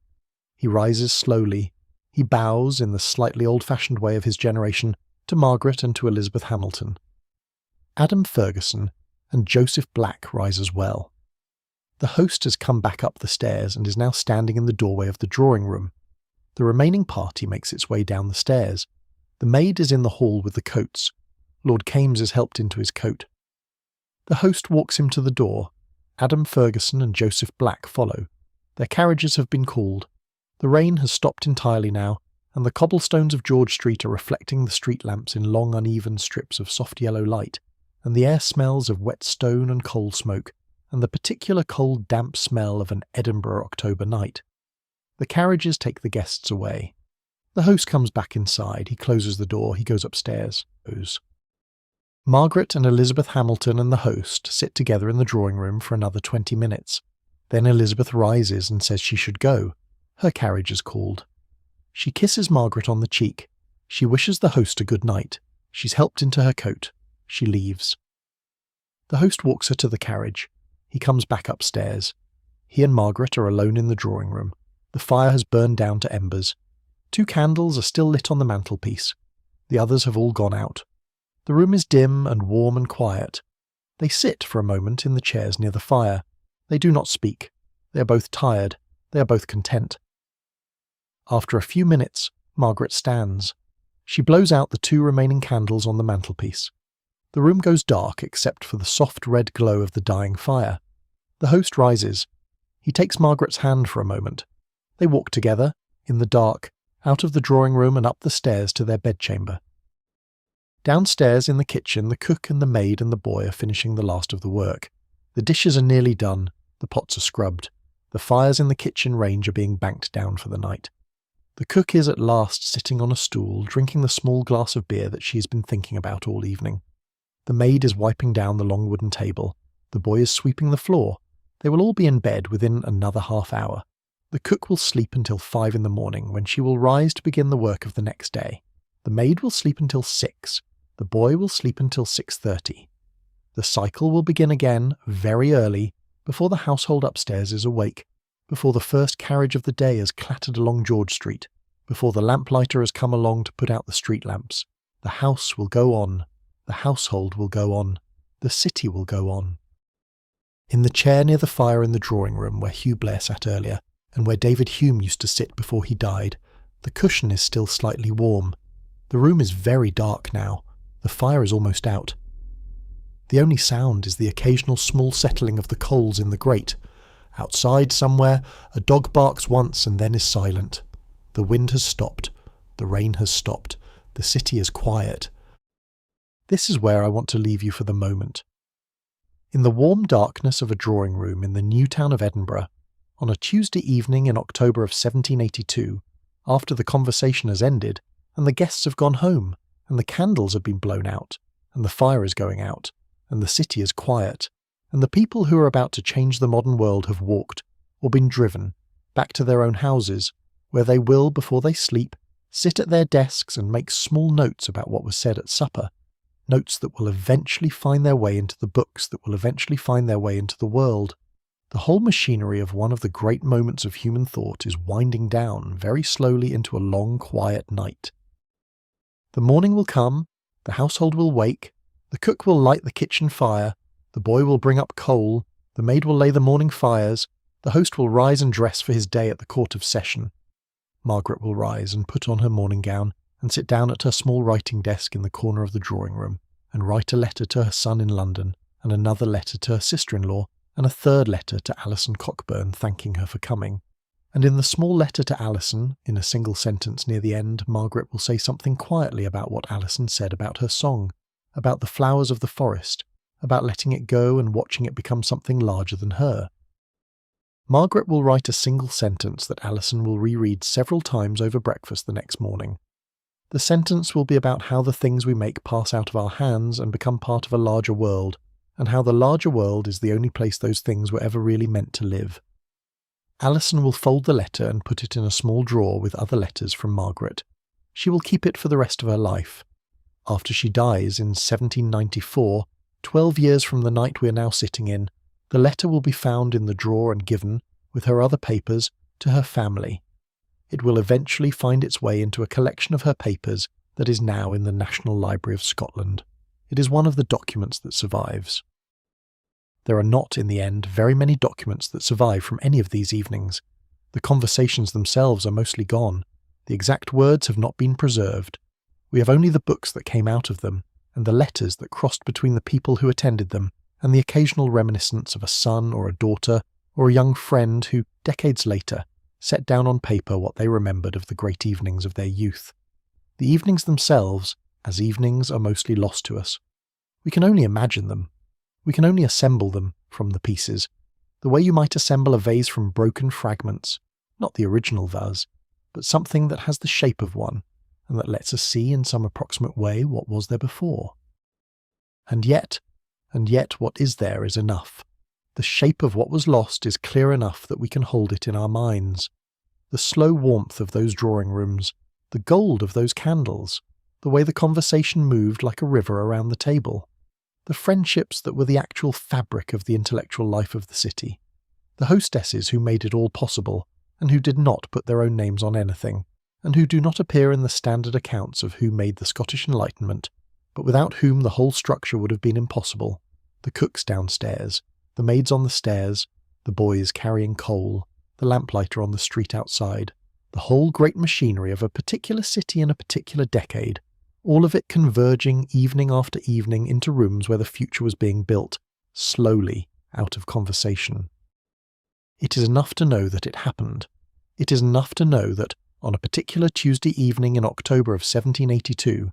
Speaker 1: He rises slowly. He bows, in the slightly old-fashioned way of his generation, to Margaret and to Elizabeth Hamilton. Adam Ferguson and Joseph Black rise as well. The host has come back up the stairs and is now standing in the doorway of the drawing-room. The remaining party makes its way down the stairs. The maid is in the hall with the coats. Lord Kames is helped into his coat. The host walks him to the door. Adam Ferguson and Joseph Black follow. Their carriages have been called. The rain has stopped entirely now, and the cobblestones of George Street are reflecting the street lamps in long uneven strips of soft yellow light, and the air smells of wet stone and coal smoke, and the particular cold damp smell of an Edinburgh October night. The carriages take the guests away. The host comes back inside, he closes the door, he goes upstairs. Margaret and Elizabeth Hamilton and the host sit together in the drawing-room for another 20 minutes. Then Elizabeth rises and says she should go. Her carriage is called. She kisses Margaret on the cheek. She wishes the host a good night. She's helped into her coat. She leaves. The host walks her to the carriage. He comes back upstairs. He and Margaret are alone in the drawing-room. The fire has burned down to embers. 2 candles are still lit on the mantelpiece. The others have all gone out. The room is dim and warm and quiet. They sit for a moment in the chairs near the fire. They do not speak. They are both tired. They are both content. After a few minutes, Margaret stands. She blows out the 2 remaining candles on the mantelpiece. The room goes dark except for the soft red glow of the dying fire. The host rises. He takes Margaret's hand for a moment. They walk together, in the dark, out of the drawing-room and up the stairs to their bedchamber. Downstairs in the kitchen, the cook and the maid and the boy are finishing the last of the work. The dishes are nearly done. The pots are scrubbed. The fires in the kitchen range are being banked down for the night. The cook is at last sitting on a stool, drinking the small glass of beer that she has been thinking about all evening. The maid is wiping down the long wooden table. The boy is sweeping the floor. They will all be in bed within another half hour. The cook will sleep until 5 in the morning, when she will rise to begin the work of the next day. The maid will sleep until 6. The boy will sleep until 6:30. The cycle will begin again very early, before the household upstairs is awake, before the first carriage of the day has clattered along George Street, before the lamplighter has come along to put out the street lamps. The house will go on. The household will go on. The city will go on. In the chair near the fire in the drawing-room where Hugh Blair sat earlier, and where David Hume used to sit before he died, the cushion is still slightly warm. The room is very dark now. The fire is almost out. The only sound is the occasional small settling of the coals in the grate. Outside somewhere, a dog barks once and then is silent. The wind has stopped. The rain has stopped. The city is quiet. This is where I want to leave you for the moment. In the warm darkness of a drawing-room in the new town of Edinburgh, on a Tuesday evening in October of 1782, after the conversation has ended, and the guests have gone home, and the candles have been blown out, and the fire is going out, and the city is quiet, and the people who are about to change the modern world have walked, or been driven, back to their own houses, where they will, before they sleep, sit at their desks and make small notes about what was said at supper, notes that will eventually find their way into the books that will eventually find their way into the world. The whole machinery of one of the great moments of human thought is winding down very slowly into a long, quiet night. The morning will come, the household will wake, the cook will light the kitchen fire, the boy will bring up coal, the maid will lay the morning fires, the host will rise and dress for his day at the Court of Session. Margaret will rise and put on her morning gown and sit down at her small writing desk in the corner of the drawing-room and write a letter to her son in London, and another letter to her sister-in-law, and a third letter to Alison Cockburn thanking her for coming. And in the small letter to Alison, in a single sentence near the end, Margaret will say something quietly about what Alison said about her song, about the flowers of the forest, about letting it go and watching it become something larger than her. Margaret will write a single sentence that Alison will reread several times over breakfast the next morning. The sentence will be about how the things we make pass out of our hands and become part of a larger world, and how the larger world is the only place those things were ever really meant to live. Alison will fold the letter and put it in a small drawer with other letters from Margaret. She will keep it for the rest of her life. After she dies in 1794, 12 years from the night we are now sitting in, the letter will be found in the drawer and given, with her other papers, to her family. It will eventually find its way into a collection of her papers that is now in the National Library of Scotland. It is one of the documents that survives. There are not, in the end, very many documents that survive from any of these evenings. The conversations themselves are mostly gone. The exact words have not been preserved. We have only the books that came out of them, and the letters that crossed between the people who attended them, and the occasional reminiscence of a son or a daughter, or a young friend who, decades later, set down on paper what they remembered of the great evenings of their youth. The evenings themselves, as evenings, are mostly lost to us. We can only imagine them. We can only assemble them from the pieces, the way you might assemble a vase from broken fragments, not the original vase, but something that has the shape of one, and that lets us see in some approximate way what was there before. And yet, what is there is enough. The shape of what was lost is clear enough that we can hold it in our minds. The slow warmth of those drawing rooms, the gold of those candles, the way the conversation moved like a river around the table, the friendships that were the actual fabric of the intellectual life of the city, the hostesses who made it all possible, and who did not put their own names on anything, and who do not appear in the standard accounts of who made the Scottish Enlightenment, but without whom the whole structure would have been impossible, the cooks downstairs, the maids on the stairs, the boys carrying coal, the lamplighter on the street outside, the whole great machinery of a particular city in a particular decade, all of it converging evening after evening into rooms where the future was being built, slowly, out of conversation. It is enough to know that it happened. It is enough to know that, on a particular Tuesday evening in October of 1782,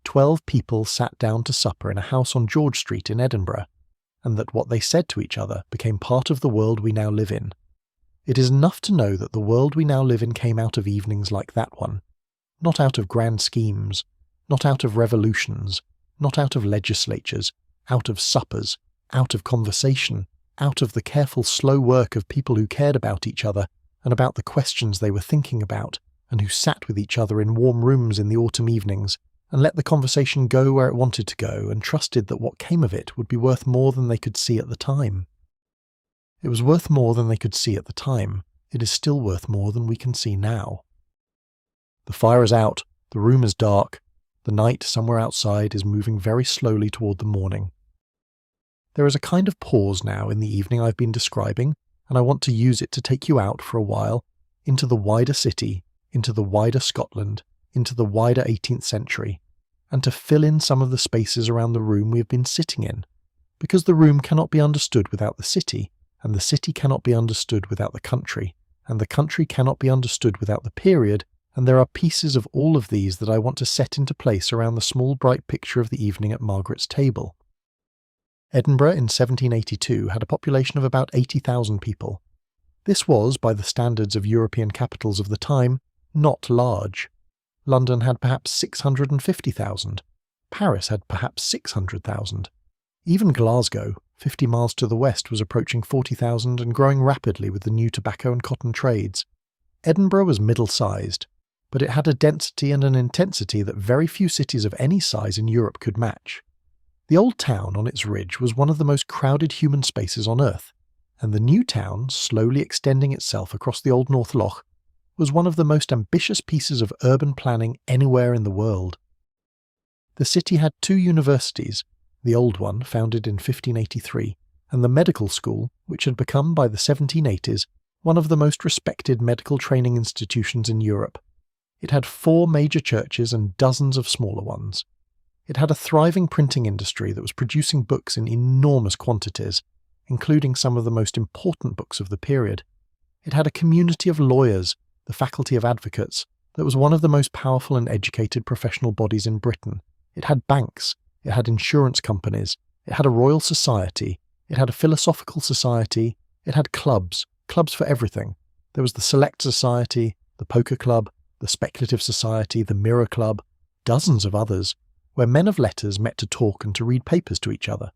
Speaker 1: 12 people sat down to supper in a house on George Street in Edinburgh, and that what they said to each other became part of the world we now live in. It is enough to know that the world we now live in came out of evenings like that one, not out of grand schemes, not out of revolutions, not out of legislatures, out of suppers, out of conversation, out of the careful slow work of people who cared about each other and about the questions they were thinking about, and who sat with each other in warm rooms in the autumn evenings, and let the conversation go where it wanted to go, and trusted that what came of it would be worth more than they could see at the time. It was worth more than they could see at the time. It is still worth more than we can see now. The fire is out, the room is dark, the night somewhere outside is moving very slowly toward the morning. There is a kind of pause now in the evening I've been describing, and I want to use it to take you out for a while into the wider city, into the wider Scotland, into the wider 18th century, and to fill in some of the spaces around the room we have been sitting in, because the room cannot be understood without the city, and the city cannot be understood without the country, and the country cannot be understood without the period, and there are pieces of all of these that I want to set into place around the small bright picture of the evening at Margaret's table. Edinburgh in 1782 had a population of about 80,000 people. This was, by the standards of European capitals of the time, not large. London had perhaps 650,000. Paris had perhaps 600,000. Even Glasgow, 50 miles to the west, was approaching 40,000 and growing rapidly with the new tobacco and cotton trades. Edinburgh was middle-sized, but it had a density and an intensity that very few cities of any size in Europe could match. The old town on its ridge was one of the most crowded human spaces on earth, and the new town, slowly extending itself across the old North Loch, was one of the most ambitious pieces of urban planning anywhere in the world. The city had 2 universities, the old one, founded in 1583, and the medical school, which had become by the 1780s one of the most respected medical training institutions in Europe. It had 4 major churches and dozens of smaller ones. It had a thriving printing industry that was producing books in enormous quantities, including some of the most important books of the period. It had a community of lawyers, the Faculty of Advocates, that was one of the most powerful and educated professional bodies in Britain. It had banks, it had insurance companies, it had a royal society, it had a philosophical society, it had clubs for everything. There was the Select Society, the Poker Club, the Speculative Society, the Mirror Club, dozens of others, where men of letters met to talk and to read papers to each other.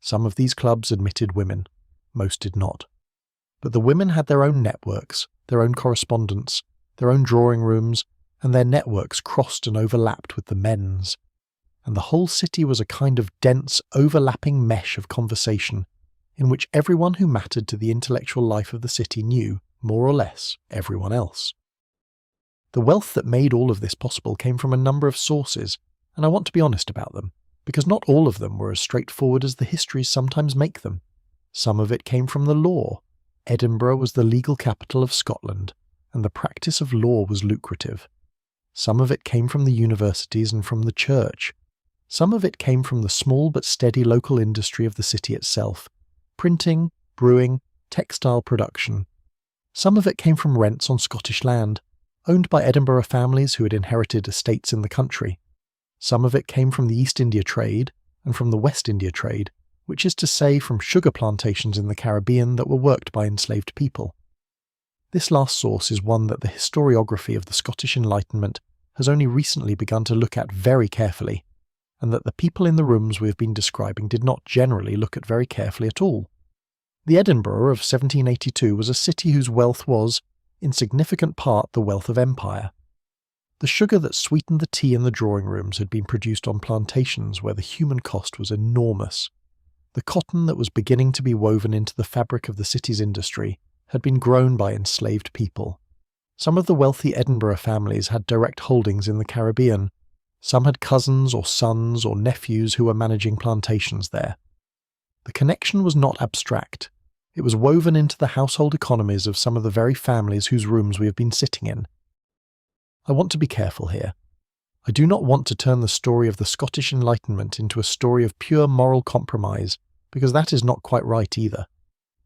Speaker 1: Some of these clubs admitted women, most did not. But the women had their own networks, their own correspondence, their own drawing rooms, and their networks crossed and overlapped with the men's. And the whole city was a kind of dense, overlapping mesh of conversation, in which everyone who mattered to the intellectual life of the city knew, more or less, everyone else. The wealth that made all of this possible came from a number of sources, and I want to be honest about them, because not all of them were as straightforward as the histories sometimes make them. Some of it came from the law. Edinburgh was the legal capital of Scotland, and the practice of law was lucrative. Some of it came from the universities and from the church. Some of it came from the small but steady local industry of the city itself, printing, brewing, textile production. Some of it came from rents on Scottish land, owned by Edinburgh families who had inherited estates in the country. Some of it came from the East India trade and from the West India trade, which is to say from sugar plantations in the Caribbean that were worked by enslaved people. This last source is one that the historiography of the Scottish Enlightenment has only recently begun to look at very carefully, and that the people in the rooms we have been describing did not generally look at very carefully at all. The Edinburgh of 1782 was a city whose wealth was, in significant part, the wealth of empire. The sugar that sweetened the tea in the drawing rooms had been produced on plantations where the human cost was enormous. The cotton that was beginning to be woven into the fabric of the city's industry had been grown by enslaved people. Some of the wealthy Edinburgh families had direct holdings in the Caribbean. Some had cousins or sons or nephews who were managing plantations there. The connection was not abstract. It was woven into the household economies of some of the very families whose rooms we have been sitting in. I want to be careful here. I do not want to turn the story of the Scottish Enlightenment into a story of pure moral compromise, because that is not quite right either.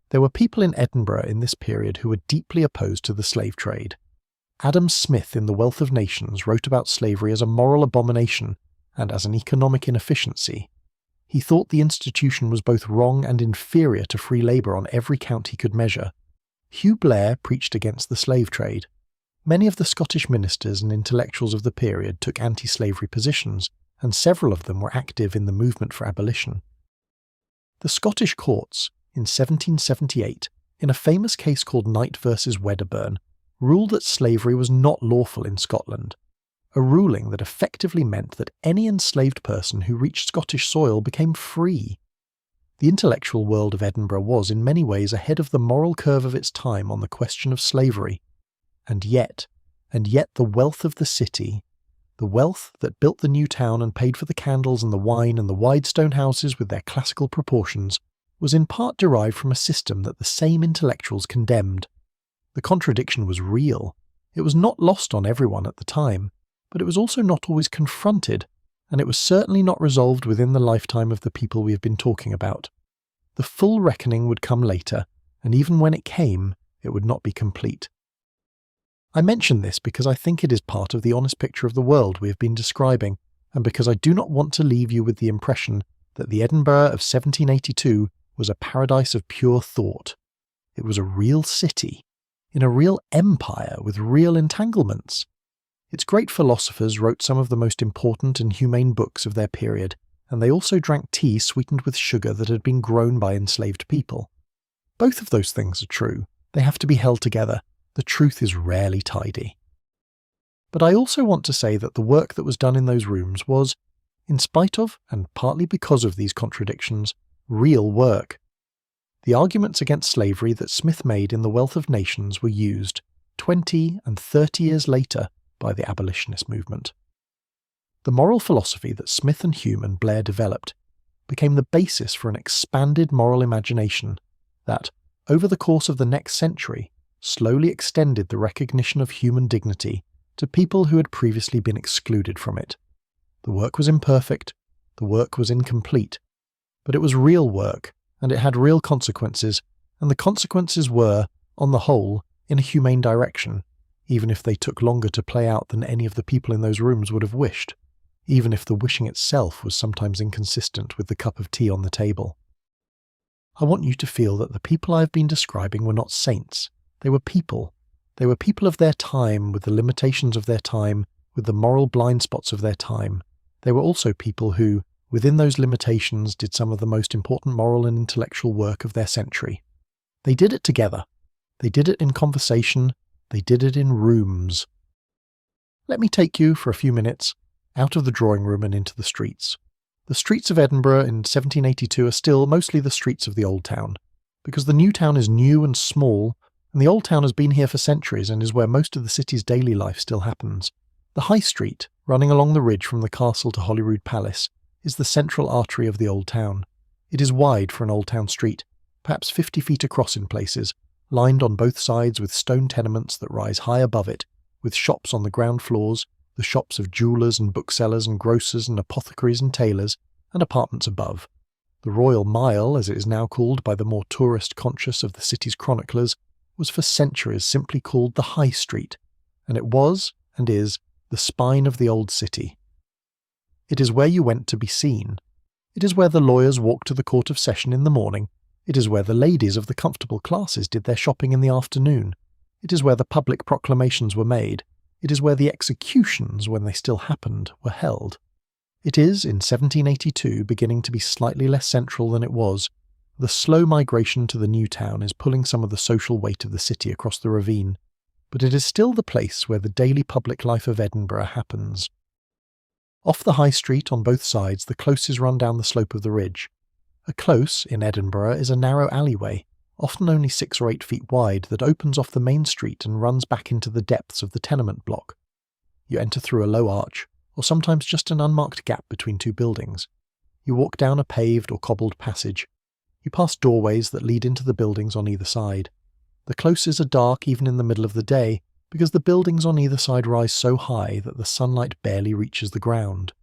Speaker 1: There were people in Edinburgh in this period who were deeply opposed to the slave trade. Adam Smith in The Wealth of Nations wrote about slavery as a moral abomination and as an economic inefficiency. He thought the institution was both wrong and inferior to free labour on every count he could measure. Hugh Blair preached against the slave trade. Many of the Scottish ministers and intellectuals of the period took anti-slavery positions, and several of them were active in the movement for abolition. The Scottish courts, in 1778, in a famous case called Knight v. Wedderburn, ruled that slavery was not lawful in Scotland, a ruling that effectively meant that any enslaved person who reached Scottish soil became free. The intellectual world of Edinburgh was in many ways ahead of the moral curve of its time on the question of slavery. And yet the wealth of the city, the wealth that built the new town and paid for the candles and the wine and the wide stone houses with their classical proportions, was in part derived from a system that the same intellectuals condemned. The contradiction was real. It was not lost on everyone at the time, but it was also not always confronted, and it was certainly not resolved within the lifetime of the people we have been talking about. The full reckoning would come later, and even when it came, it would not be complete. I mention this because I think it is part of the honest picture of the world we have been describing, and because I do not want to leave you with the impression that the Edinburgh of 1782 was a paradise of pure thought. It was a real city, in a real empire with real entanglements. Its great philosophers wrote some of the most important and humane books of their period, and they also drank tea sweetened with sugar that had been grown by enslaved people. Both of those things are true. They have to be held together. The truth is rarely tidy. But I also want to say that the work that was done in those rooms was, in spite of, and partly because of these contradictions, real work. The arguments against slavery that Smith made in The Wealth of Nations were used 20 and 30 years later by the abolitionist movement. The moral philosophy that Smith and Hume and Blair developed became the basis for an expanded moral imagination that, over the course of the next century, slowly extended the recognition of human dignity to people who had previously been excluded from it. The work was imperfect, the work was incomplete, but it was real work, and it had real consequences, and the consequences were, on the whole, in a humane direction, even if they took longer to play out than any of the people in those rooms would have wished, even if the wishing itself was sometimes inconsistent with the cup of tea on the table. I want you to feel that the people I have been describing were not saints. They were people. They were people of their time, with the limitations of their time, with the moral blind spots of their time. They were also people who, Within those limitations did some of the most important moral and intellectual work of their century. They did it together. They did it in conversation. They did it in rooms. Let me take you, for a few minutes, out of the drawing room and into the streets. The streets of Edinburgh in 1782 are still mostly the streets of the Old Town, because the New Town is new and small, and the Old Town has been here for centuries and is where most of the city's daily life still happens. The High Street, running along the ridge from the castle to Holyrood Palace, is the central artery of the Old Town. It is wide for an Old Town street, perhaps 50 feet across in places, lined on both sides with stone tenements that rise high above it, with shops on the ground floors, the shops of jewellers and booksellers and grocers and apothecaries and tailors, and apartments above. The Royal Mile, as it is now called by the more tourist-conscious of the city's chroniclers, was for centuries simply called the High Street, and it was, and is, the spine of the old city. It is where you went to be seen. It is where the lawyers walked to the Court of Session in the morning. It is where the ladies of the comfortable classes did their shopping in the afternoon. It is where the public proclamations were made. It is where the executions, when they still happened, were held. It is, in 1782, beginning to be slightly less central than it was. The slow migration to the New Town is pulling some of the social weight of the city across the ravine, but it is still the place where the daily public life of Edinburgh happens. Off the High Street on both sides, the closes run down the slope of the ridge. A close, in Edinburgh, is a narrow alleyway, often only 6 or 8 feet wide, that opens off the main street and runs back into the depths of the tenement block. You enter through a low arch, or sometimes just an unmarked gap between 2 buildings. You walk down a paved or cobbled passage. You pass doorways that lead into the buildings on either side. The closes are dark even in the middle of the day, because the buildings on either side rise so high that the sunlight barely reaches the ground.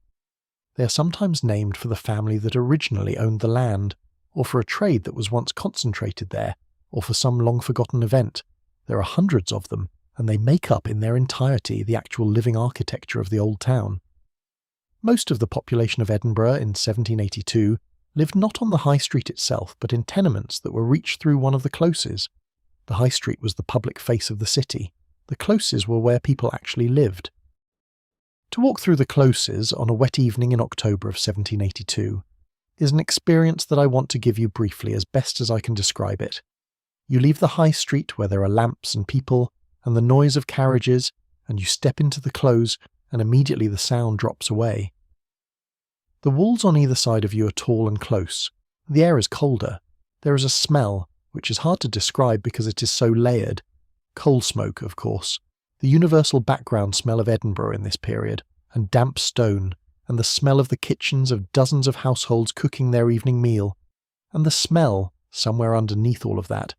Speaker 1: They are sometimes named for the family that originally owned the land, or for a trade that was once concentrated there, or for some long-forgotten event. There are hundreds of them, and they make up in their entirety the actual living architecture of the Old Town. Most of the population of Edinburgh in 1782 lived not on the High Street itself, but in tenements that were reached through one of the closes. The High Street was the public face of the city. The closes were where people actually lived. To walk through the closes on a wet evening in October of 1782 is an experience that I want to give you briefly as best as I can describe it. You leave the High Street where there are lamps and people and the noise of carriages, and you step into the close, and immediately the sound drops away. The walls on either side of you are tall and close. The air is colder. There is a smell, which is hard to describe because it is so layered. Coal smoke, of course, the universal background smell of Edinburgh in this period, and damp stone, and the smell of the kitchens of dozens of households cooking their evening meal, and the smell, somewhere underneath all of that,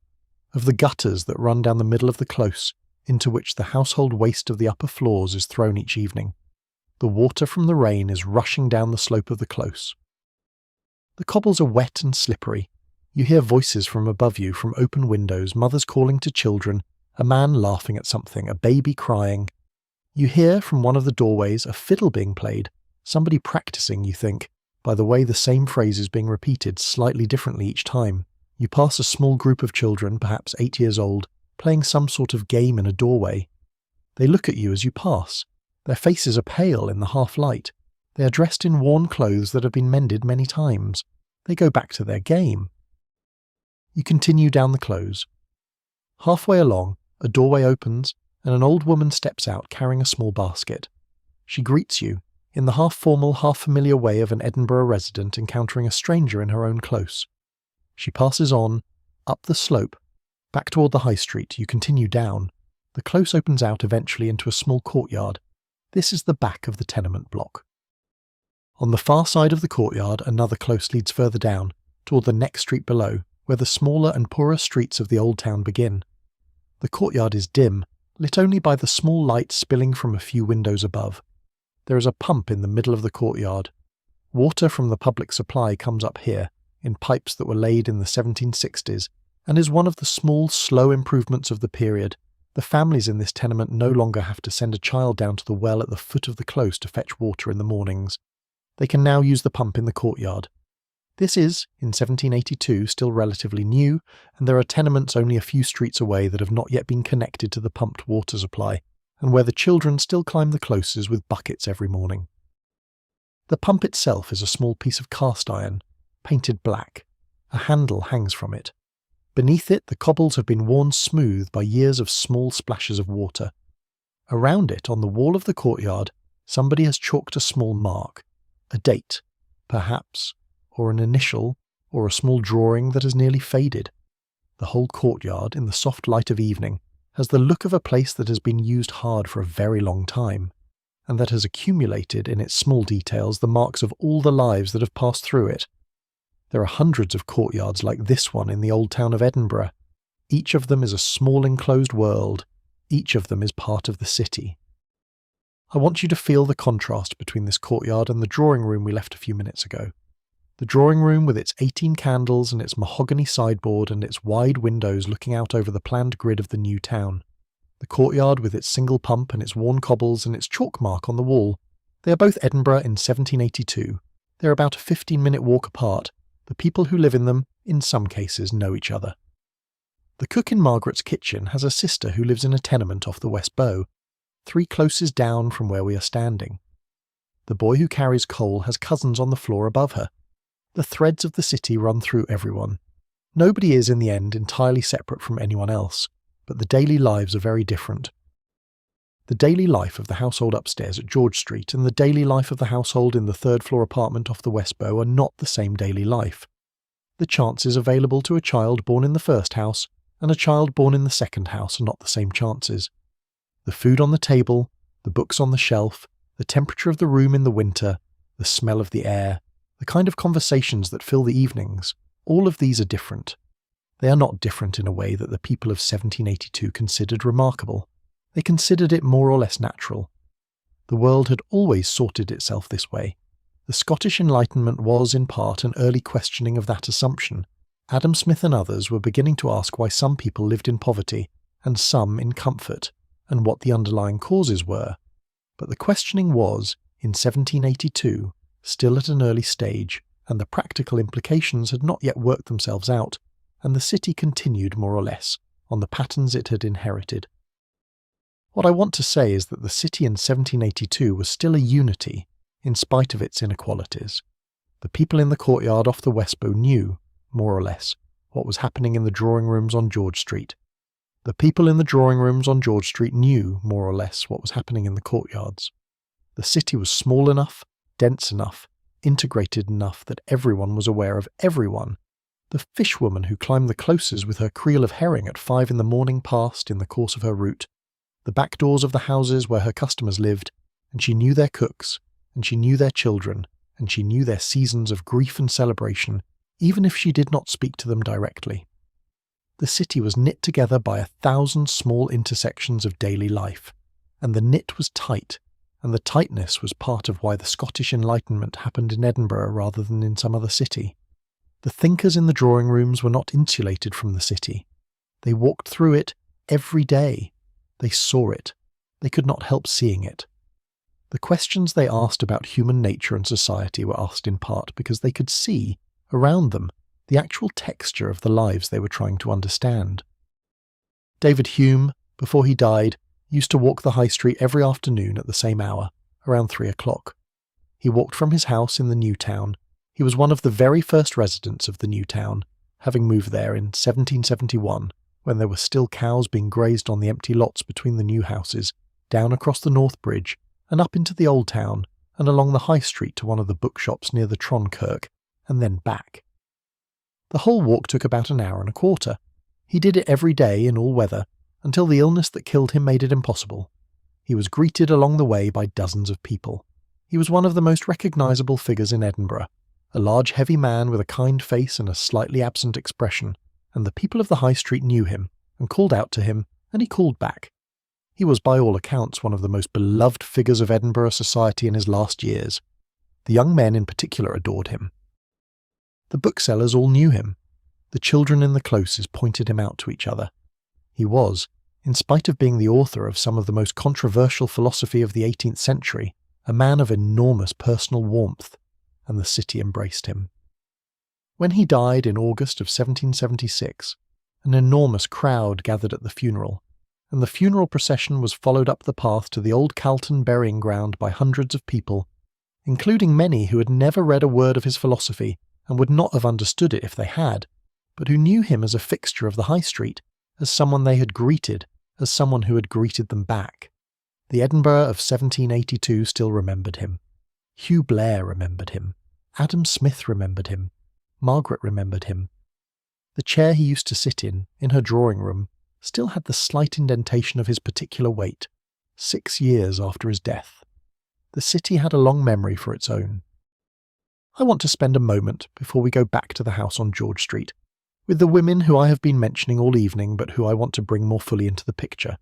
Speaker 1: of the gutters that run down the middle of the close, into which the household waste of the upper floors is thrown each evening. The water from the rain is rushing down the slope of the close. The cobbles are wet and slippery. You hear voices from above you from open windows, mothers calling to children, a man laughing at something, a baby crying. You hear from one of the doorways a fiddle being played, somebody practicing, you think, by the way the same phrase is being repeated slightly differently each time. You pass a small group of children, perhaps 8 years old, playing some sort of game in a doorway. They look at you as you pass. Their faces are pale in the half-light. They are dressed in worn clothes that have been mended many times. They go back to their game. You continue down the close. Halfway along, a doorway opens, and an old woman steps out carrying a small basket. She greets you, in the half-formal, half-familiar way of an Edinburgh resident encountering a stranger in her own close. She passes on, up the slope, back toward the High Street. You continue down. The close opens out eventually into a small courtyard. This is the back of the tenement block. On the far side of the courtyard, another close leads further down, toward the next street below, where the smaller and poorer streets of the Old Town begin. The courtyard is dim, lit only by the small light spilling from a few windows above. There is a pump in the middle of the courtyard. Water from the public supply comes up here, in pipes that were laid in the 1760s, and is one of the small, slow improvements of the period. The families in this tenement no longer have to send a child down to the well at the foot of the close to fetch water in the mornings. They can now use the pump in the courtyard. This is, in 1782, still relatively new, and there are tenements only a few streets away that have not yet been connected to the pumped water supply, and where the children still climb the closes with buckets every morning. The pump itself is a small piece of cast iron, painted black. A handle hangs from it. Beneath it, the cobbles have been worn smooth by years of small splashes of water. Around it, on the wall of the courtyard, somebody has chalked a small mark, a date, perhaps, or an initial, or a small drawing that has nearly faded. The whole courtyard, in the soft light of evening, has the look of a place that has been used hard for a very long time, and that has accumulated in its small details the marks of all the lives that have passed through it. There are hundreds of courtyards like this one in the old town of Edinburgh. Each of them is a small enclosed world. Each of them is part of the city. I want you to feel the contrast between this courtyard and the drawing room we left a few minutes ago. The drawing room with its 18 candles and its mahogany sideboard and its wide windows looking out over the planned grid of the new town. The courtyard with its single pump and its worn cobbles and its chalk mark on the wall. They are both Edinburgh in 1782. They are about a 15-minute walk apart. The people who live in them, in some cases, know each other. The cook in Margaret's kitchen has a sister who lives in a tenement off the West Bow, 3 closes down from where we are standing. The boy who carries coal has cousins on the floor above her. The threads of the city run through everyone. Nobody is, in the end, entirely separate from anyone else, but the daily lives are very different. The daily life of the household upstairs at George Street and the daily life of the household in the 3rd-floor apartment off the West Bow are not the same daily life. The chances available to a child born in the first house and a child born in the second house are not the same chances. The food on the table, the books on the shelf, the temperature of the room in the winter, the smell of the air, the kind of conversations that fill the evenings, all of these are different. They are not different in a way that the people of 1782 considered remarkable. They considered it more or less natural. The world had always sorted itself this way. The Scottish Enlightenment was, in part, an early questioning of that assumption. Adam Smith and others were beginning to ask why some people lived in poverty and some in comfort, and what the underlying causes were. But the questioning was, in 1782, still at an early stage, and the practical implications had not yet worked themselves out, and the city continued more or less on the patterns it had inherited. What I want to say is that the city in 1782 was still a unity, in spite of its inequalities. The people in the courtyard off the West Bow knew, more or less, what was happening in the drawing rooms on George Street. The people in the drawing rooms on George Street knew, more or less, what was happening in the courtyards. The city was small enough, dense enough, integrated enough that everyone was aware of everyone. The fishwoman who climbed the closes with her creel of herring at 5 in the morning passed in the course of her route. The back doors of the houses where her customers lived, and she knew their cooks, and she knew their children, and she knew their seasons of grief and celebration, even if she did not speak to them directly. The city was knit together by 1,000 small intersections of daily life, and the knit was tight, and the tightness was part of why the Scottish Enlightenment happened in Edinburgh rather than in some other city. The thinkers in the drawing rooms were not insulated from the city. They walked through it every day. They saw it. They could not help seeing it. The questions they asked about human nature and society were asked in part because they could see, around them, the actual texture of the lives they were trying to understand. David Hume, before he died, used to walk the high street every afternoon at the same hour, around 3 o'clock. He walked from his house in the new town. He was one of the very first residents of the new town, having moved there in 1771, when there were still cows being grazed on the empty lots between the new houses, down across the North Bridge, and up into the old town, and along the high street to one of the bookshops near the Tron Kirk, and then back. The whole walk took about an hour and a quarter. He did it every day in all weather, until the illness that killed him made it impossible. He was greeted along the way by dozens of people. He was one of the most recognisable figures in Edinburgh, a large heavy man with a kind face and a slightly absent expression, and the people of the high street knew him, and called out to him, and he called back. He was by all accounts one of the most beloved figures of Edinburgh society in his last years. The young men in particular adored him. The booksellers all knew him. The children in the closes pointed him out to each other. He was, in spite of being the author of some of the most controversial philosophy of the 18th century, a man of enormous personal warmth, and the city embraced him. When he died in August of 1776, an enormous crowd gathered at the funeral, and the funeral procession was followed up the path to the old Calton burying ground by hundreds of people, including many who had never read a word of his philosophy and would not have understood it if they had, but who knew him as a fixture of the high street, as someone they had greeted, as someone who had greeted them back. The Edinburgh of 1782 still remembered him. Hugh Blair remembered him. Adam Smith remembered him. Margaret remembered him. The chair he used to sit in her drawing room, still had the slight indentation of his particular weight, 6 years after his death. The city had a long memory for its own. I want to spend a moment, before we go back to the house on George Street, with the women who I have been mentioning all evening but who I want to bring more fully into the picture.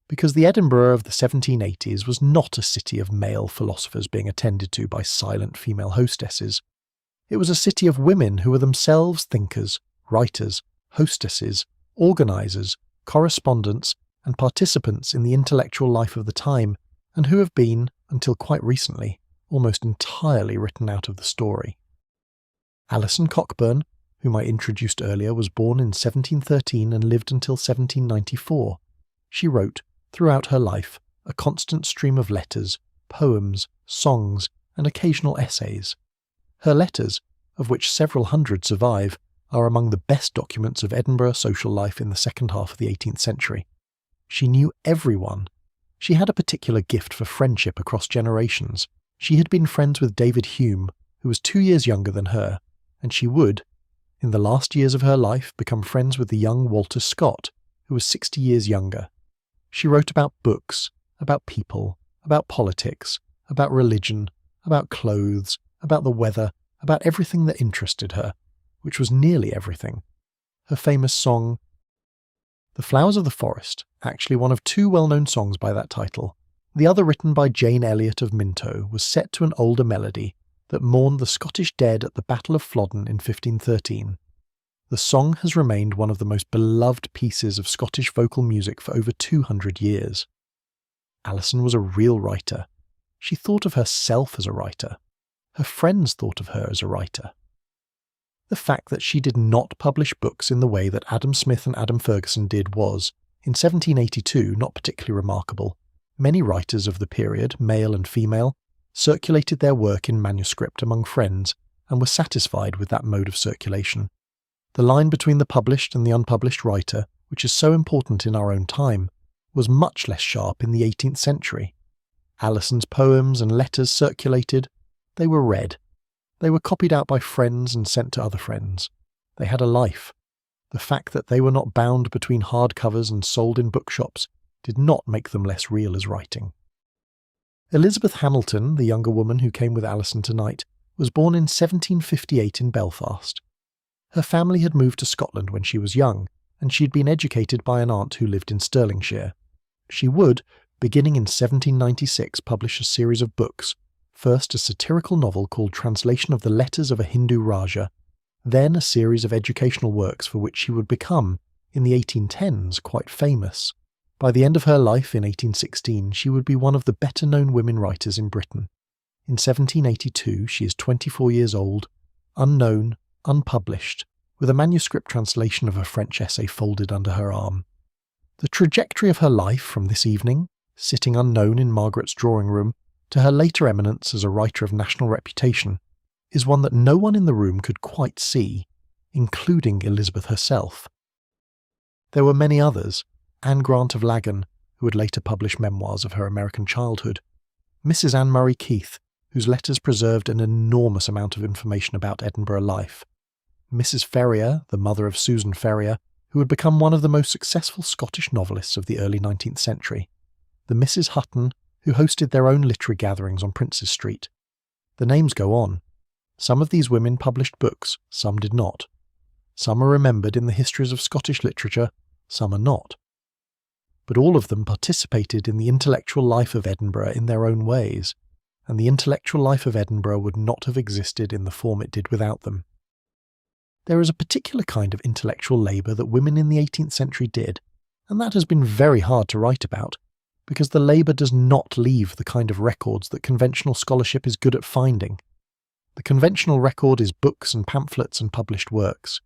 Speaker 1: Because the Edinburgh of the 1780s was not a city of male philosophers being attended to by silent female hostesses. It was a city of women who were themselves thinkers, writers, hostesses, organisers, correspondents, and participants in the intellectual life of the time, and who have been, until quite recently, almost entirely written out of the story. Alison Cockburn, whom I introduced earlier, was born in 1713 and lived until 1794. She wrote, throughout her life, a constant stream of letters, poems, songs, and occasional essays. Her letters, of which several hundred survive, are among the best documents of Edinburgh social life in the second half of the 18th century. She knew everyone. She had a particular gift for friendship across generations. She had been friends with David Hume, who was 2 years younger than her, and she would, in the last years of her life, become friends with the young Walter Scott, who was 60 years younger. She wrote about books, about people, about politics, about religion, about clothes, about the weather, about everything that interested her, which was nearly everything. Her famous song, The Flowers of the Forest, actually one of 2 well-known songs by that title, the other written by Jane Elliot of Minto, was set to an older melody that mourned the Scottish dead at the Battle of Flodden in 1513. The song has remained one of the most beloved pieces of Scottish vocal music for over 200 years. Alison was a real writer. She thought of herself as a writer. Her friends thought of her as a writer. The fact that she did not publish books in the way that Adam Smith and Adam Ferguson did was, in 1782, not particularly remarkable. Many writers of the period, male and female, circulated their work in manuscript among friends and were satisfied with that mode of circulation. The line between the published and the unpublished writer, which is so important in our own time, was much less sharp in the 18th century. Alison's poems and letters circulated. They were read. They were copied out by friends and sent to other friends. They had a life. The fact that they were not bound between hardcovers and sold in bookshops did not make them less real as writing. Elizabeth Hamilton, the younger woman who came with Alison tonight, was born in 1758 in Belfast. Her family had moved to Scotland when she was young, and she had been educated by an aunt who lived in Stirlingshire. She would, beginning in 1796, publish a series of books, first a satirical novel called Translation of the Letters of a Hindu Raja, then a series of educational works for which she would become, in the 1810s, quite famous. By the end of her life in 1816, she would be one of the better-known women writers in Britain. In 1782, she is 24 years old, unknown, unpublished, with a manuscript translation of a French essay folded under her arm. The trajectory of her life from this evening, sitting unknown in Margaret's drawing room, to her later eminence as a writer of national reputation, is one that no one in the room could quite see, including Elizabeth herself. There were many others, Anne Grant of Lagan, who would later publish memoirs of her American childhood, Mrs. Anne Murray Keith, whose letters preserved an enormous amount of information about Edinburgh life, Mrs. Ferrier, the mother of Susan Ferrier, who would become one of the most successful Scottish novelists of the early 19th century, the Mrs. Hutton, who hosted their own literary gatherings on Princes Street. The names go on. Some of these women published books, some did not. Some are remembered in the histories of Scottish literature, some are not. But all of them participated in the intellectual life of Edinburgh in their own ways, and the intellectual life of Edinburgh would not have existed in the form it did without them. There is a particular kind of intellectual labour that women in the 18th century did, and that has been very hard to write about, because the labour does not leave the kind of records that conventional scholarship is good at finding. The conventional record is books and pamphlets and published works.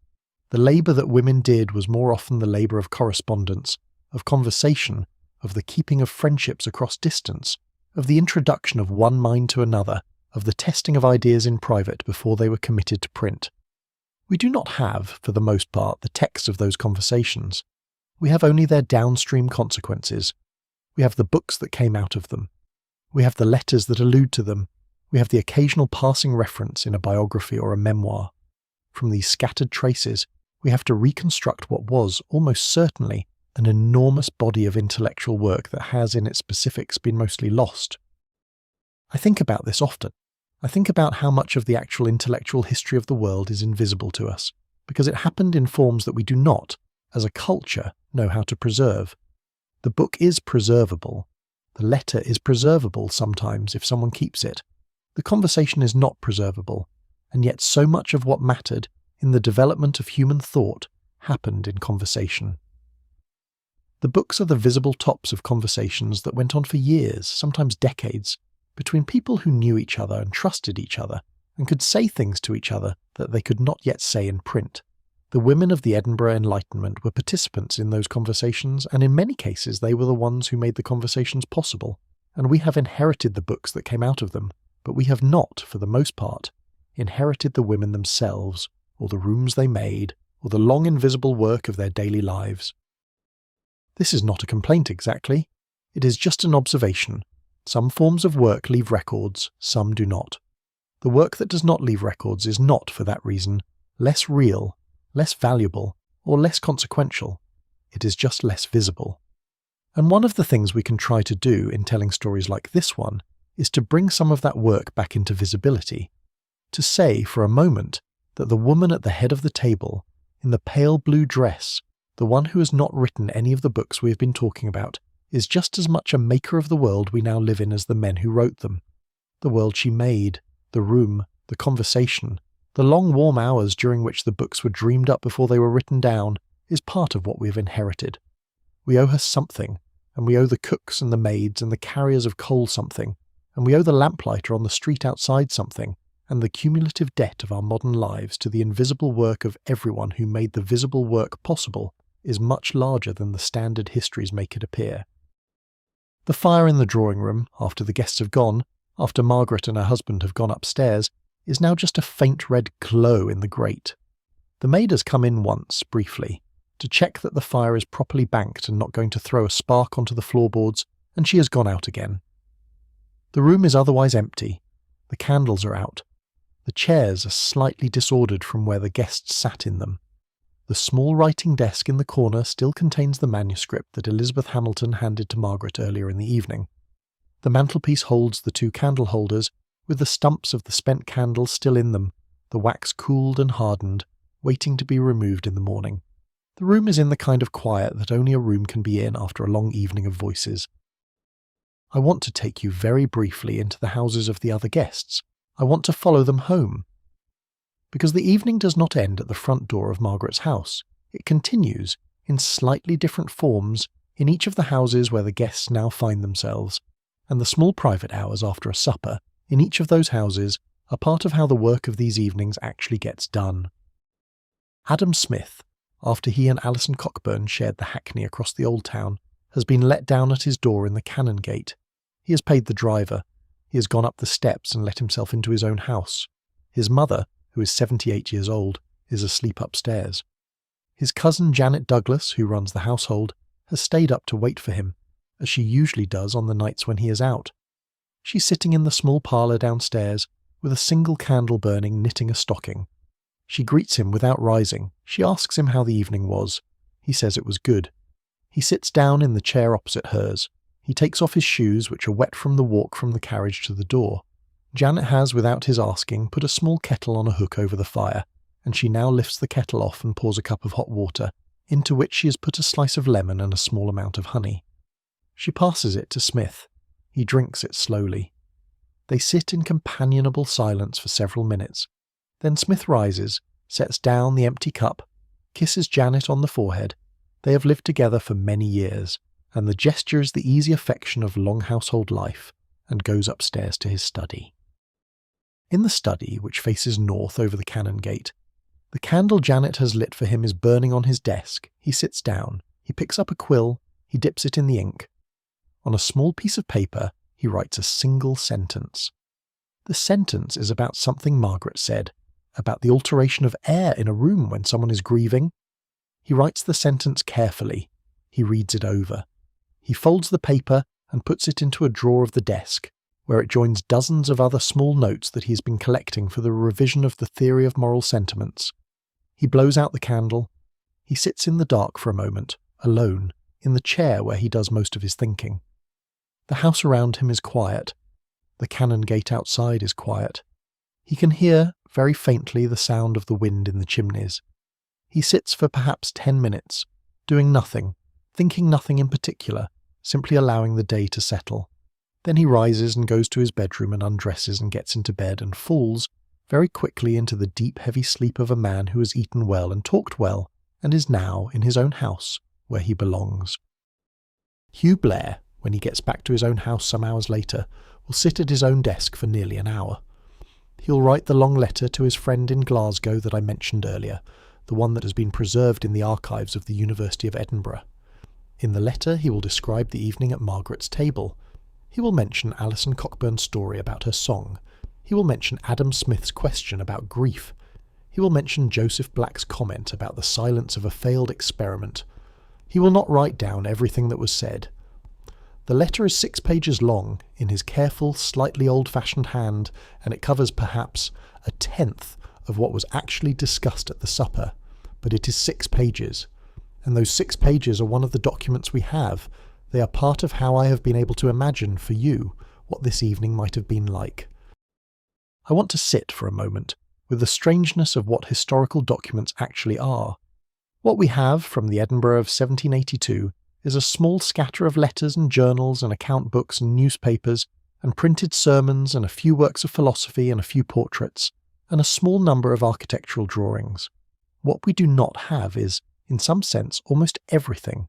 Speaker 1: The labour that women did was more often the labour of correspondence, of conversation, of the keeping of friendships across distance, of the introduction of one mind to another, of the testing of ideas in private before they were committed to print. We do not have, for the most part, the text of those conversations. We have only their downstream consequences. We have the books that came out of them. We have the letters that allude to them. We have the occasional passing reference in a biography or a memoir. From these scattered traces, we have to reconstruct what was, almost certainly, an enormous body of intellectual work that has in its specifics been mostly lost. I think about this often. I think about how much of the actual intellectual history of the world is invisible to us, because it happened in forms that we do not, as a culture, know how to preserve. The book is preservable. The letter is preservable sometimes if someone keeps it. The conversation is not preservable, and yet so much of what mattered in the development of human thought happened in conversation. The books are the visible tops of conversations that went on for years, sometimes decades, between people who knew each other and trusted each other, and could say things to each other that they could not yet say in print. The women of the Edinburgh Enlightenment were participants in those conversations, and in many cases they were the ones who made the conversations possible, and we have inherited the books that came out of them, but we have not, for the most part, inherited the women themselves, or the rooms they made, or the long invisible work of their daily lives. This is not a complaint exactly. It is just an observation. Some forms of work leave records, some do not. The work that does not leave records is not, for that reason, less real, less valuable, or less consequential. It is just less visible. And one of the things we can try to do in telling stories like this one is to bring some of that work back into visibility. To say, for a moment, that the woman at the head of the table, in the pale blue dress, the one who has not written any of the books we have been talking about, is just as much a maker of the world we now live in as the men who wrote them. The world she made, the room, the conversation, the long warm hours during which the books were dreamed up before they were written down, is part of what we have inherited. We owe her something, and we owe the cooks and the maids and the carriers of coal something, and we owe the lamplighter on the street outside something, and the cumulative debt of our modern lives to the invisible work of everyone who made the visible work possible is much larger than the standard histories make it appear. The fire in the drawing room, after the guests have gone, after Margaret and her husband have gone upstairs, is now just a faint red glow in the grate. The maid has come in once, briefly, to check that the fire is properly banked and not going to throw a spark onto the floorboards, and she has gone out again. The room is otherwise empty. The candles are out. The chairs are slightly disordered from where the guests sat in them. The small writing desk in the corner still contains the manuscript that Elizabeth Hamilton handed to Margaret earlier in the evening. The mantelpiece holds the 2 candle holders, with the stumps of the spent candles still in them, the wax cooled and hardened, waiting to be removed in the morning. The room is in the kind of quiet that only a room can be in after a long evening of voices. I want to take you very briefly into the houses of the other guests. I want to follow them home. Because the evening does not end at the front door of Margaret's house. It continues, in slightly different forms, in each of the houses where the guests now find themselves, and the small private hours after a supper, in each of those houses, are part of how the work of these evenings actually gets done. Adam Smith, after he and Alison Cockburn shared the hackney across the Old Town, has been let down at his door in the Cannon Gate. He has paid the driver. He has gone up the steps and let himself into his own house. His mother, who is 78 years old, is asleep upstairs. His cousin Janet Douglas, who runs the household, has stayed up to wait for him, as she usually does on the nights when he is out. She's sitting in the small parlour downstairs, with a single candle burning, knitting a stocking. She greets him without rising. She asks him how the evening was. He says it was good. He sits down in the chair opposite hers. He takes off his shoes, which are wet from the walk from the carriage to the door. Janet has, without his asking, put a small kettle on a hook over the fire, and she now lifts the kettle off and pours a cup of hot water, into which she has put a slice of lemon and a small amount of honey. She passes it to Smith. He drinks it slowly. They sit in companionable silence for several minutes. Then Smith rises, sets down the empty cup, kisses Janet on the forehead. They have lived together for many years, and the gesture is the easy affection of long household life, and goes upstairs to his study. In the study, which faces north over the Cannon Gate, the candle Janet has lit for him is burning on his desk. He sits down. He picks up a quill. He dips it in the ink. On a small piece of paper, he writes a single sentence. The sentence is about something Margaret said, about the alteration of air in a room when someone is grieving. He writes the sentence carefully. He reads it over. He folds the paper and puts it into a drawer of the desk, where it joins dozens of other small notes that he has been collecting for the revision of the theory of moral sentiments. He blows out the candle. He sits in the dark for a moment, alone, in the chair where he does most of his thinking. The house around him is quiet. The cannon gate outside is quiet. He can hear, very faintly, the sound of the wind in the chimneys. He sits for perhaps 10 minutes, doing nothing, thinking nothing in particular, simply allowing the day to settle. Then he rises and goes to his bedroom and undresses and gets into bed and falls, very quickly, into the deep, heavy sleep of a man who has eaten well and talked well, and is now in his own house, where he belongs. Hugh Blair, when he gets back to his own house some hours later, will sit at his own desk for nearly an hour. He'll write the long letter to his friend in Glasgow that I mentioned earlier, the one that has been preserved in the archives of the University of Edinburgh. In the letter he will describe the evening at Margaret's table. He will mention Alison Cockburn's story about her song. He will mention Adam Smith's question about grief. He will mention Joseph Black's comment about the silence of a failed experiment. He will not write down everything that was said. The letter is 6 pages long, in his careful, slightly old-fashioned hand, and it covers perhaps 1/10 of what was actually discussed at the supper, but it is 6 pages. And those 6 pages are one of the documents we have. They are part of how I have been able to imagine for you what this evening might have been like. I want to sit for a moment with the strangeness of what historical documents actually are. What we have from the Edinburgh of 1782 is a small scatter of letters and journals and account books and newspapers and printed sermons and a few works of philosophy and a few portraits, and a small number of architectural drawings. What we do not have is, in some sense, almost everything.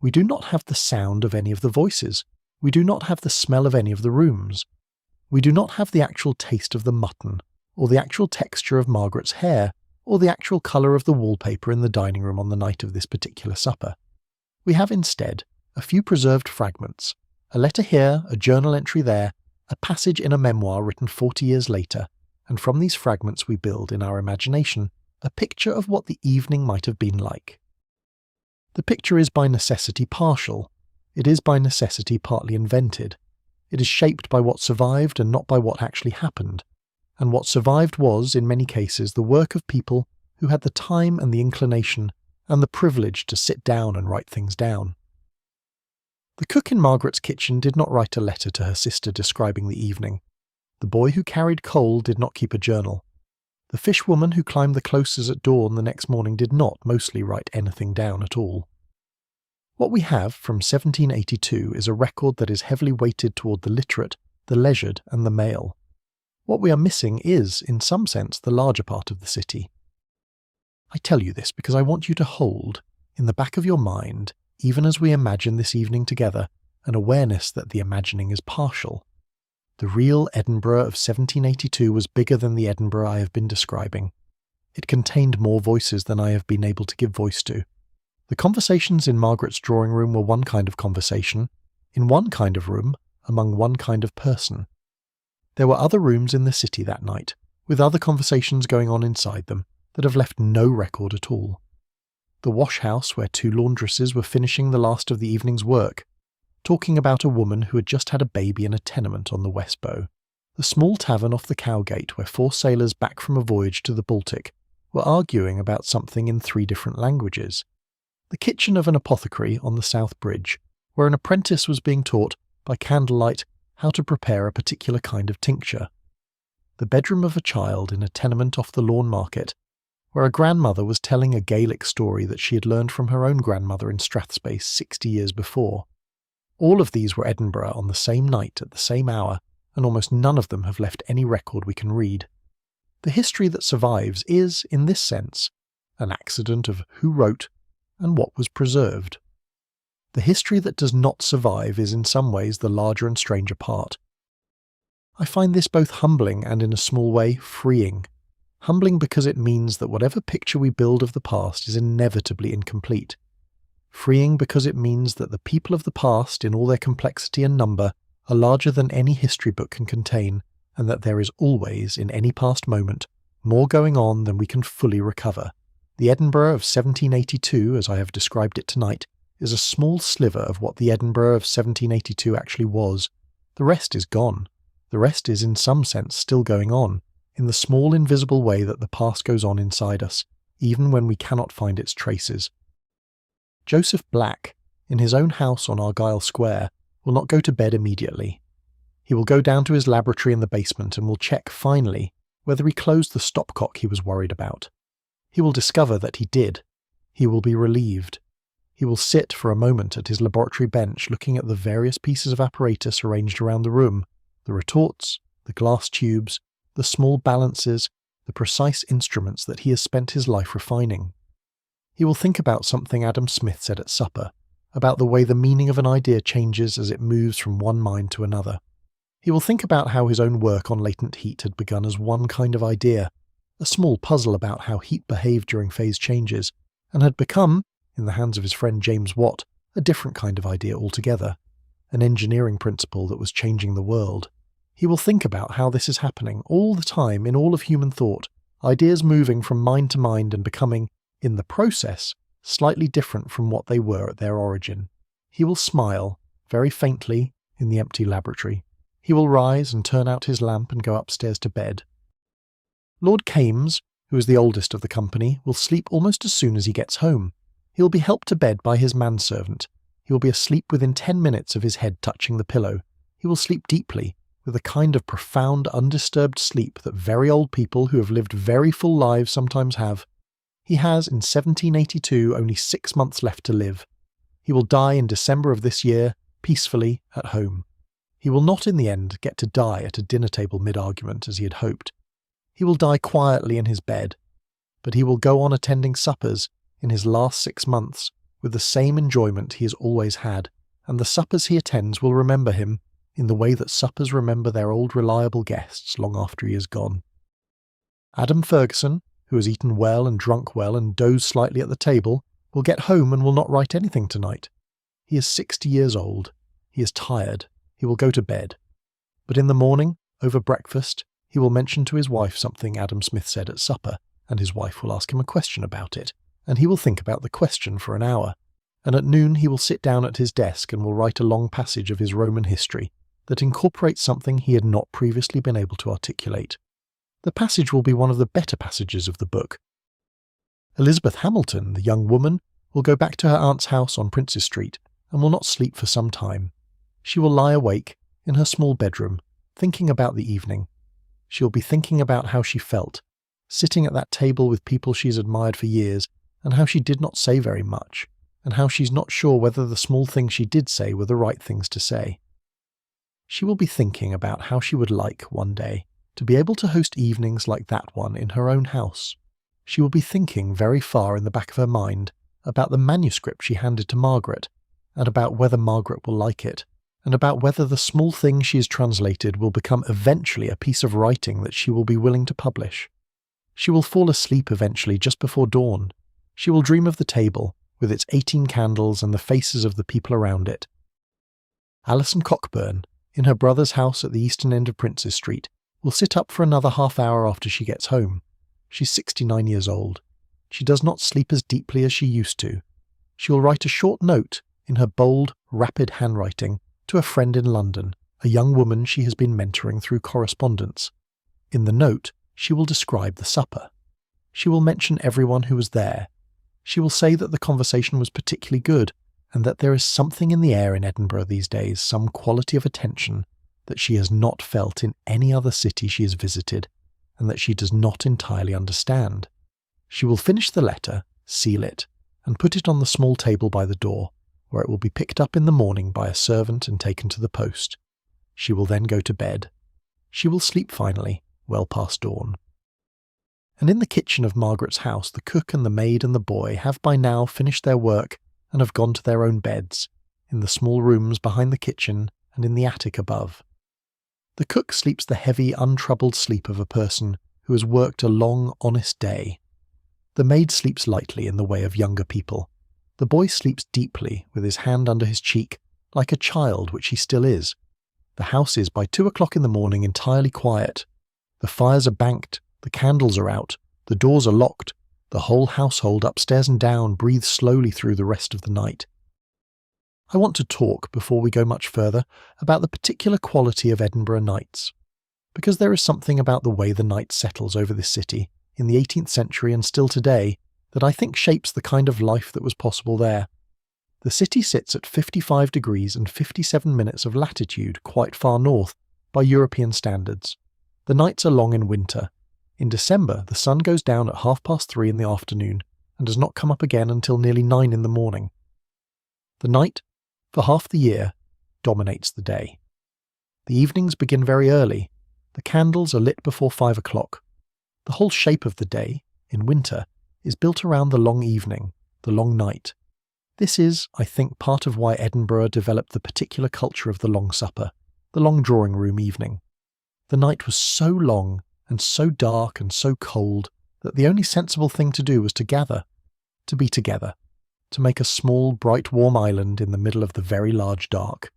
Speaker 1: We do not have the sound of any of the voices. We do not have the smell of any of the rooms. We do not have the actual taste of the mutton, or the actual texture of Margaret's hair, or the actual colour of the wallpaper in the dining room on the night of this particular supper. We have instead a few preserved fragments, a letter here, a journal entry there, a passage in a memoir written 40 years later, and from these fragments we build, in our imagination, a picture of what the evening might have been like. The picture is by necessity partial. It is by necessity partly invented. It is shaped by what survived and not by what actually happened. And what survived was, in many cases, the work of people who had the time and the inclination and the privilege to sit down and write things down. The cook in Margaret's kitchen did not write a letter to her sister describing the evening. The boy who carried coal did not keep a journal. The fishwoman who climbed the closes at dawn the next morning did not mostly write anything down at all. What we have from 1782 is a record that is heavily weighted toward the literate, the leisured, and the male. What we are missing is, in some sense, the larger part of the city. I tell you this because I want you to hold, in the back of your mind, even as we imagine this evening together, an awareness that the imagining is partial. The real Edinburgh of 1782 was bigger than the Edinburgh I have been describing. It contained more voices than I have been able to give voice to. The conversations in Margaret's drawing room were one kind of conversation, in one kind of room, among one kind of person. There were other rooms in the city that night, with other conversations going on inside them, that have left no record at all. The wash-house where 2 laundresses were finishing the last of the evening's work, talking about a woman who had just had a baby in a tenement on the West Bow. The small tavern off the Cowgate where 4 sailors back from a voyage to the Baltic were arguing about something in 3 different languages. The kitchen of an apothecary on the South Bridge, where an apprentice was being taught, by candlelight, how to prepare a particular kind of tincture. The bedroom of a child in a tenement off the Lawn Market, where a grandmother was telling a Gaelic story that she had learned from her own grandmother in Strathspey 60 years before. All of these were Edinburgh on the same night at the same hour, and almost none of them have left any record we can read. The history that survives is, in this sense, an accident of who wrote and what was preserved. The history that does not survive is in some ways the larger and stranger part. I find this both humbling and, in a small way, freeing. Humbling because it means that whatever picture we build of the past is inevitably incomplete. Freeing because it means that the people of the past, in all their complexity and number, are larger than any history book can contain, and that there is always, in any past moment, more going on than we can fully recover. The Edinburgh of 1782, as I have described it tonight, is a small sliver of what the Edinburgh of 1782 actually was. The rest is gone. The rest is, in some sense, still going on, in the small invisible way that the past goes on inside us, even when we cannot find its traces. Joseph Black, in his own house on Argyle Square, will not go to bed immediately. He will go down to his laboratory in the basement and will check, finally, whether he closed the stopcock he was worried about. He will discover that he did. He will be relieved. He will sit for a moment at his laboratory bench looking at the various pieces of apparatus arranged around the room, the retorts, the glass tubes, the small balances, the precise instruments that he has spent his life refining. He will think about something Adam Smith said at supper, about the way the meaning of an idea changes as it moves from one mind to another. He will think about how his own work on latent heat had begun as one kind of idea, a small puzzle about how heat behaved during phase changes, and had become, in the hands of his friend James Watt, a different kind of idea altogether, an engineering principle that was changing the world. He will think about how this is happening all the time in all of human thought, ideas moving from mind to mind and becoming, in the process, slightly different from what they were at their origin. He will smile, very faintly, in the empty laboratory. He will rise and turn out his lamp and go upstairs to bed. Lord Kames, who is the oldest of the company, will sleep almost as soon as he gets home. He will be helped to bed by his manservant. He will be asleep within 10 minutes of his head touching the pillow. He will sleep deeply, with a kind of profound, undisturbed sleep that very old people who have lived very full lives sometimes have. He has, in 1782, only 6 months left to live. He will die in December of this year, peacefully, at home. He will not in the end get to die at a dinner table mid-argument as he had hoped. He will die quietly in his bed, but he will go on attending suppers in his last 6 months with the same enjoyment he has always had, and the suppers he attends will remember him in the way that suppers remember their old reliable guests long after he is gone. Adam Ferguson, who has eaten well and drunk well and dozed slightly at the table, will get home and will not write anything tonight. He is 60 years old. He is tired. He will go to bed. But in the morning, over breakfast, he will mention to his wife something Adam Smith said at supper, and his wife will ask him a question about it, and he will think about the question for an hour. And at noon he will sit down at his desk and will write a long passage of his Roman history that incorporates something he had not previously been able to articulate. The passage will be one of the better passages of the book. Elizabeth Hamilton, the young woman, will go back to her aunt's house on Princes Street and will not sleep for some time. She will lie awake in her small bedroom, thinking about the evening. She will be thinking about how she felt, sitting at that table with people she's admired for years, and how she did not say very much, and how she's not sure whether the small things she did say were the right things to say. She will be thinking about how she would like, one day, to be able to host evenings like that one in her own house. She will be thinking very far in the back of her mind about the manuscript she handed to Margaret, and about whether Margaret will like it, and about whether the small thing she has translated will become eventually a piece of writing that she will be willing to publish. She will fall asleep eventually just before dawn. She will dream of the table, with its 18 candles and the faces of the people around it. Alison Cockburn, in her brother's house at the eastern end of Princes Street, will sit up for another half hour after she gets home. She's 69 years old. She does not sleep as deeply as she used to. She will write a short note, in her bold, rapid handwriting, to a friend in London, a young woman she has been mentoring through correspondence. In the note, she will describe the supper. She will mention everyone who was there. She will say that the conversation was particularly good, and that there is something in the air in Edinburgh these days, some quality of attention, that she has not felt in any other city she has visited, and that she does not entirely understand. She will finish the letter, seal it, and put it on the small table by the door, where it will be picked up in the morning by a servant and taken to the post. She will then go to bed. She will sleep finally, well past dawn. And in the kitchen of Margaret's house, the cook and the maid and the boy have by now finished their work and have gone to their own beds, in the small rooms behind the kitchen and in the attic above. The cook sleeps the heavy, untroubled sleep of a person who has worked a long, honest day. The maid sleeps lightly in the way of younger people. The boy sleeps deeply, with his hand under his cheek, like a child, which he still is. The house is by 2 o'clock in the morning entirely quiet. The fires are banked, the candles are out, the doors are locked, the whole household upstairs and down breathes slowly through the rest of the night. I want to talk, before we go much further, about the particular quality of Edinburgh nights, because there is something about the way the night settles over this city, in the 18th century and still today, that I think shapes the kind of life that was possible there. The city sits at 55 degrees and 57 minutes of latitude, quite far north, by European standards. The nights are long in winter. In December, the sun goes down at 3:30 in the afternoon, and does not come up again until nearly 9 in the morning. The night, for half the year, dominates the day. The evenings begin very early. The candles are lit before 5 o'clock. The whole shape of the day, in winter, is built around the long evening, the long night. This is, I think, part of why Edinburgh developed the particular culture of the long supper, the long drawing room evening. The night was so long and so dark and so cold that the only sensible thing to do was to gather, to be together, to make a small, bright, warm island in the middle of the very large dark.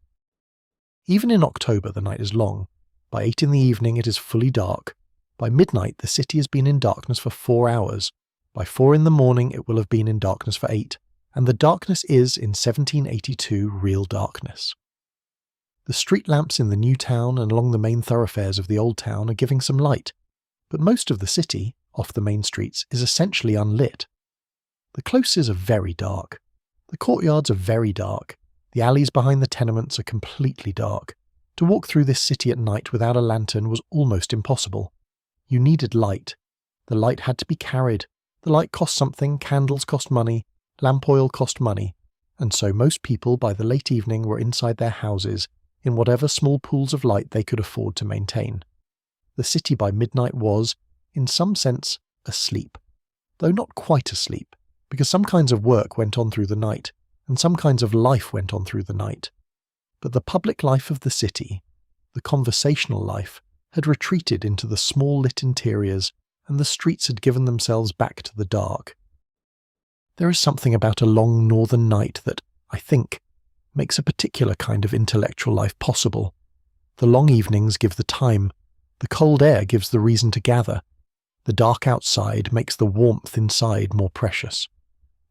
Speaker 1: Even in October the night is long. By 8 in the evening it is fully dark. By midnight the city has been in darkness for 4 hours. By 4 in the morning it will have been in darkness for 8. And the darkness is, in 1782, real darkness. The street lamps in the new town and along the main thoroughfares of the old town are giving some light, but most of the city, off the main streets, is essentially unlit. The closes are very dark. The courtyards are very dark. The alleys behind the tenements are completely dark. To walk through this city at night without a lantern was almost impossible. You needed light. The light had to be carried. The light cost something, candles cost money, lamp oil cost money, and so most people by the late evening were inside their houses, in whatever small pools of light they could afford to maintain. The city by midnight was, in some sense, asleep, though not quite asleep, because some kinds of work went on through the night, and some kinds of life went on through the night. But the public life of the city, the conversational life, had retreated into the small lit interiors, and the streets had given themselves back to the dark. There is something about a long northern night that, I think, makes a particular kind of intellectual life possible. The long evenings give the time, the cold air gives the reason to gather, the dark outside makes the warmth inside more precious.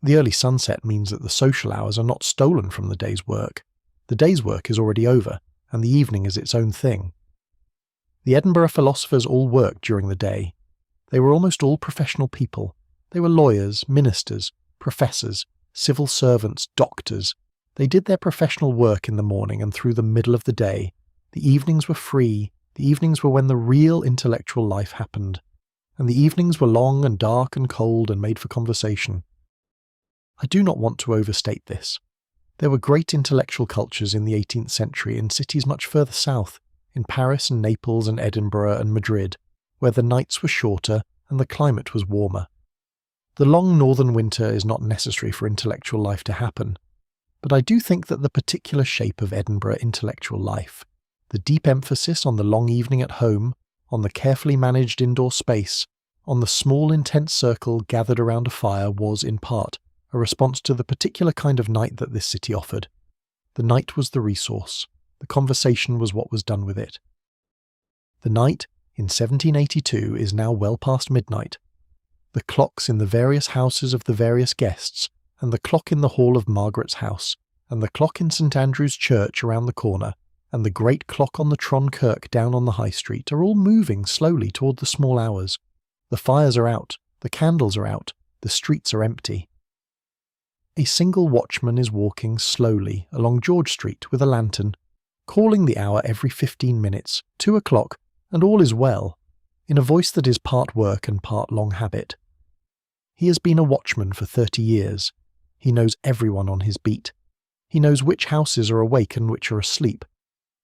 Speaker 1: The early sunset means that the social hours are not stolen from the day's work. The day's work is already over, and the evening is its own thing. The Edinburgh philosophers all worked during the day. They were almost all professional people. They were lawyers, ministers, professors, civil servants, doctors. They did their professional work in the morning and through the middle of the day. The evenings were free. The evenings were when the real intellectual life happened. And the evenings were long and dark and cold and made for conversation. I do not want to overstate this. There were great intellectual cultures in the 18th century in cities much further south, in Paris and Naples and Edinburgh and Madrid, where the nights were shorter and the climate was warmer. The long northern winter is not necessary for intellectual life to happen, but I do think that the particular shape of Edinburgh intellectual life, the deep emphasis on the long evening at home, on the carefully managed indoor space, on the small intense circle gathered around a fire was, in part, a response to the particular kind of night that this city offered. The night was the resource. The conversation was what was done with it. The night, in 1782, is now well past midnight. The clocks in the various houses of the various guests, and the clock in the hall of Margaret's house, and the clock in St Andrew's Church around the corner, and the great clock on the Tron Kirk down on the High Street are all moving slowly toward the small hours. The fires are out, the candles are out, the streets are empty. A single watchman is walking slowly along George Street with a lantern, calling the hour every 15 minutes, 2 o'clock, and all is well, in a voice that is part work and part long habit. He has been a watchman for 30 years. He knows everyone on his beat. He knows which houses are awake and which are asleep.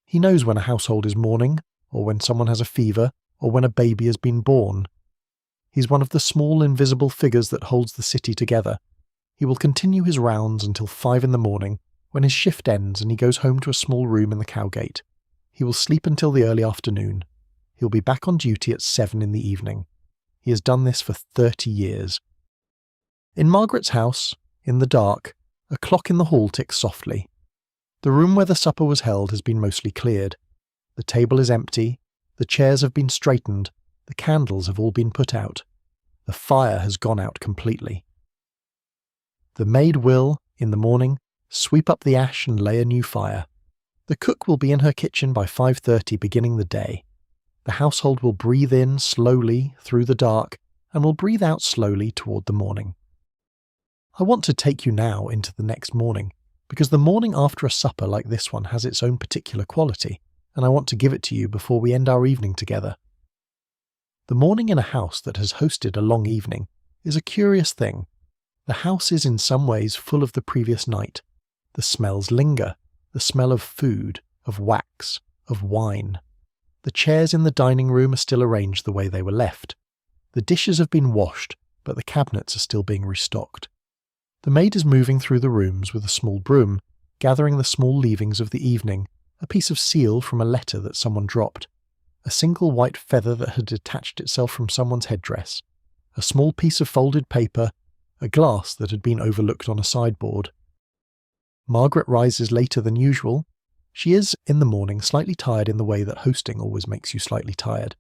Speaker 1: He knows when a household is mourning, or when someone has a fever, or when a baby has been born. He's one of the small invisible figures that holds the city together. He will continue his rounds until 5 in the morning, when his shift ends and he goes home to a small room in the Cowgate. He will sleep until the early afternoon. He'll be back on duty at 7 in the evening. He has done this for 30 years. In Margaret's house, in the dark, a clock in the hall ticks softly. The room where the supper was held has been mostly cleared. The table is empty, the chairs have been straightened, the candles have all been put out. The fire has gone out completely. The maid will, in the morning, sweep up the ash and lay a new fire. The cook will be in her kitchen by 5:30 beginning the day. The household will breathe in slowly through the dark and will breathe out slowly toward the morning. I want to take you now into the next morning, because the morning after a supper like this one has its own particular quality, and I want to give it to you before we end our evening together. The morning in a house that has hosted a long evening is a curious thing. The house is in some ways full of the previous night. The smells linger, the smell of food, of wax, of wine. The chairs in the dining room are still arranged the way they were left. The dishes have been washed, but the cabinets are still being restocked. The maid is moving through the rooms with a small broom, gathering the small leavings of the evening, a piece of seal from a letter that someone dropped, a single white feather that had detached itself from someone's headdress, a small piece of folded paper, a glass that had been overlooked on a sideboard. Margaret rises later than usual. She is, in the morning, slightly tired in the way that hosting always makes you slightly tired.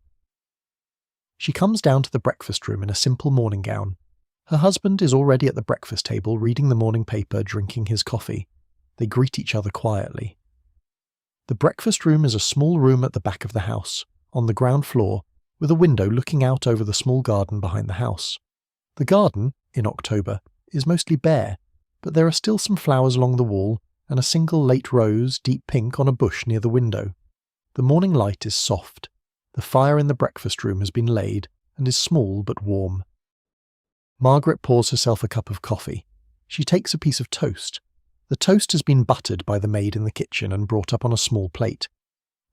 Speaker 1: She comes down to the breakfast room in a simple morning gown. Her husband is already at the breakfast table reading the morning paper, drinking his coffee. They greet each other quietly. The breakfast room is a small room at the back of the house, on the ground floor, with a window looking out over the small garden behind the house. The garden, in October, is mostly bare, but there are still some flowers along the wall and a single late rose, deep pink, on a bush near the window. The morning light is soft. The fire in the breakfast room has been laid and is small but warm. Margaret pours herself a cup of coffee. She takes a piece of toast. The toast has been buttered by the maid in the kitchen and brought up on a small plate.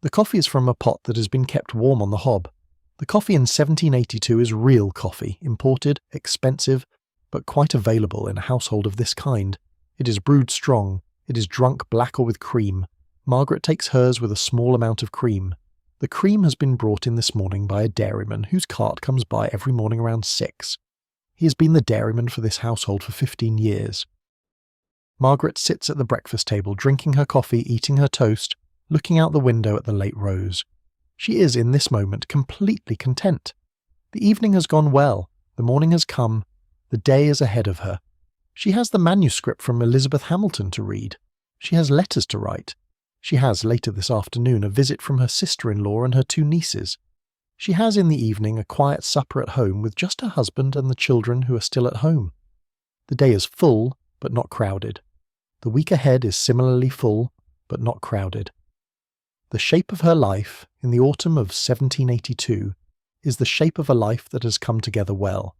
Speaker 1: The coffee is from a pot that has been kept warm on the hob. The coffee in 1782 is real coffee, imported, expensive, but quite available in a household of this kind. It is brewed strong. It is drunk black or with cream. Margaret takes hers with a small amount of cream. The cream has been brought in this morning by a dairyman whose cart comes by every morning around 6. He has been the dairyman for this household for 15 years. Margaret sits at the breakfast table, drinking her coffee, eating her toast, looking out the window at the late rose. She is, in this moment, completely content. The evening has gone well. The morning has come. The day is ahead of her. She has the manuscript from Elizabeth Hamilton to read. She has letters to write. She has, later this afternoon, a visit from her sister-in-law and her 2 nieces. She has in the evening a quiet supper at home with just her husband and the children who are still at home. The day is full, but not crowded. The week ahead is similarly full, but not crowded. The shape of her life, in the autumn of 1782, is the shape of a life that has come together well.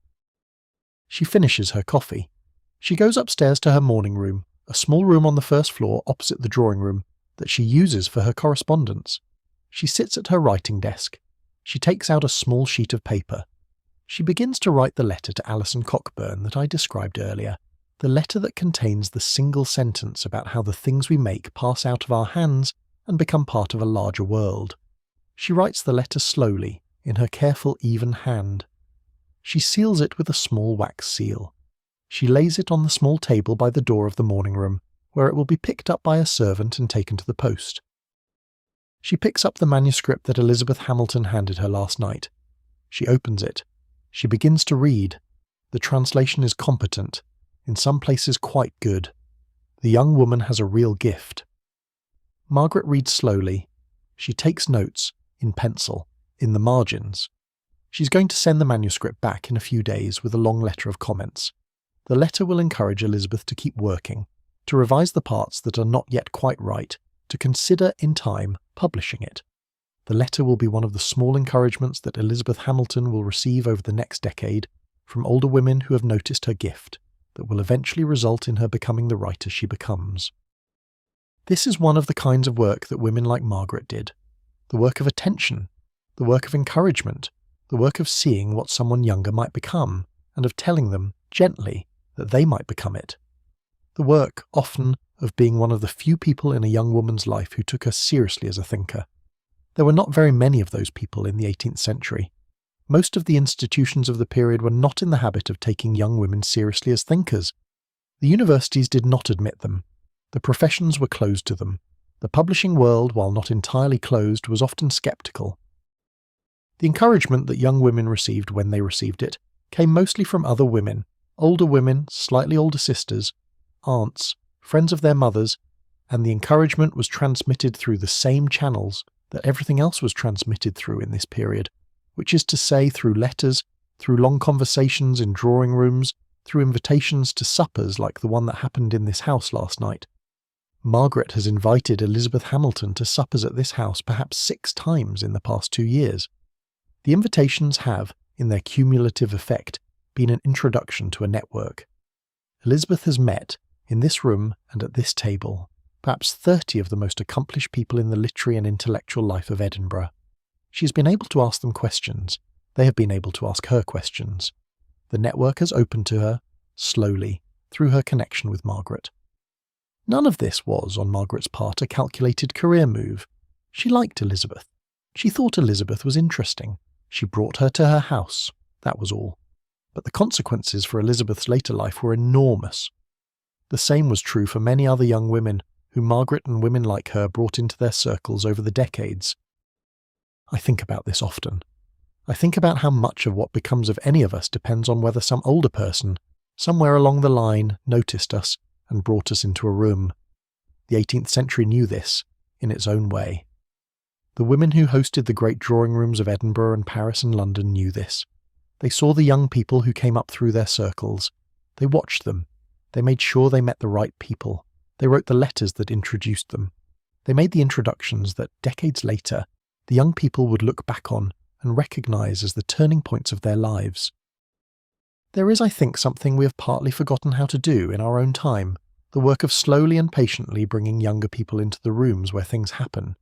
Speaker 1: She finishes her coffee. She goes upstairs to her morning room, a small room on the first floor opposite the drawing room, that she uses for her correspondence. She sits at her writing desk. She takes out a small sheet of paper. She begins to write the letter to Alison Cockburn that I described earlier, the letter that contains the single sentence about how the things we make pass out of our hands and become part of a larger world. She writes the letter slowly, in her careful, even hand. She seals it with a small wax seal. She lays it on the small table by the door of the morning room, where it will be picked up by a servant and taken to the post. She picks up the manuscript that Elizabeth Hamilton handed her last night. She opens it. She begins to read. The translation is competent, in some places quite good. The young woman has a real gift. Margaret reads slowly. She takes notes, in pencil, in the margins. She's going to send the manuscript back in a few days with a long letter of comments. The letter will encourage Elizabeth to keep working, to revise the parts that are not yet quite right, to consider, in time, publishing it. The letter will be one of the small encouragements that Elizabeth Hamilton will receive over the next decade from older women who have noticed her gift, that will eventually result in her becoming the writer she becomes. This is one of the kinds of work that women like Margaret did. The work of attention, the work of encouragement, the work of seeing what someone younger might become, and of telling them, gently, that they might become it. The work, often, of being one of the few people in a young woman's life who took her seriously as a thinker. There were not very many of those people in the 18th century. Most of the institutions of the period were not in the habit of taking young women seriously as thinkers. The universities did not admit them. The professions were closed to them. The publishing world, while not entirely closed, was often sceptical. The encouragement that young women received when they received it came mostly from other women, slightly older sisters, aunts, friends of their mothers, and the encouragement was transmitted through the same channels that everything else was transmitted through in this period, which is to say through letters, through long conversations in drawing rooms, through invitations to suppers like the one that happened in this house last night. Margaret has invited Elizabeth Hamilton to suppers at this house perhaps 6 times in the past 2 years. The invitations have, in their cumulative effect, been an introduction to a network. Elizabeth has met, in this room and at this table, perhaps 30 of the most accomplished people in the literary and intellectual life of Edinburgh. She has been able to ask them questions. They have been able to ask her questions. The network has opened to her, slowly, through her connection with Margaret. None of this was, on Margaret's part, a calculated career move. She liked Elizabeth. She thought Elizabeth was interesting. She brought her to her house. That was all. But the consequences for Elizabeth's later life were enormous. The same was true for many other young women whom Margaret and women like her brought into their circles over the decades. I think about this often. I think about how much of what becomes of any of us depends on whether some older person, somewhere along the line, noticed us and brought us into a room. The 18th century knew this, in its own way. The women who hosted the great drawing rooms of Edinburgh and Paris and London knew this. They saw the young people who came up through their circles. They watched them. They made sure they met the right people. They wrote the letters that introduced them. They made the introductions that, decades later, the young people would look back on and recognise as the turning points of their lives. There is, I think, something we have partly forgotten how to do in our own time, the work of slowly and patiently bringing younger people into the rooms where things happen.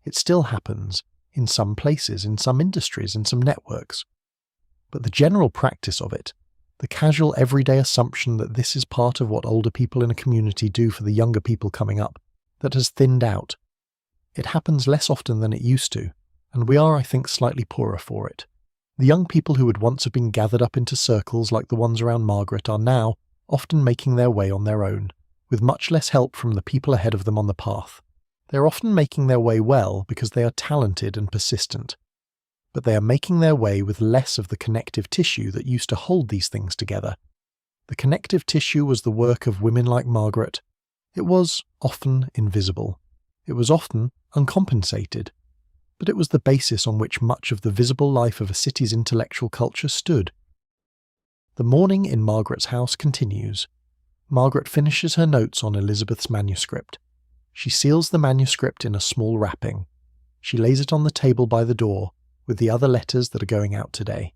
Speaker 1: It still happens, in some places, in some industries, in some networks. But the general practice of it, the casual everyday assumption that this is part of what older people in a community do for the younger people coming up, that has thinned out. It happens less often than it used to, and we are, I think, slightly poorer for it. The young people who would once have been gathered up into circles like the ones around Margaret are now often making their way on their own, with much less help from the people ahead of them on the path. They are often making their way well because they are talented and persistent. But they are making their way with less of the connective tissue that used to hold these things together. The connective tissue was the work of women like Margaret. It was often invisible. It was often uncompensated. But it was the basis on which much of the visible life of a city's intellectual culture stood. The morning in Margaret's house continues. Margaret finishes her notes on Elizabeth's manuscript. She seals the manuscript in a small wrapping. She lays it on the table by the door, with the other letters that are going out today.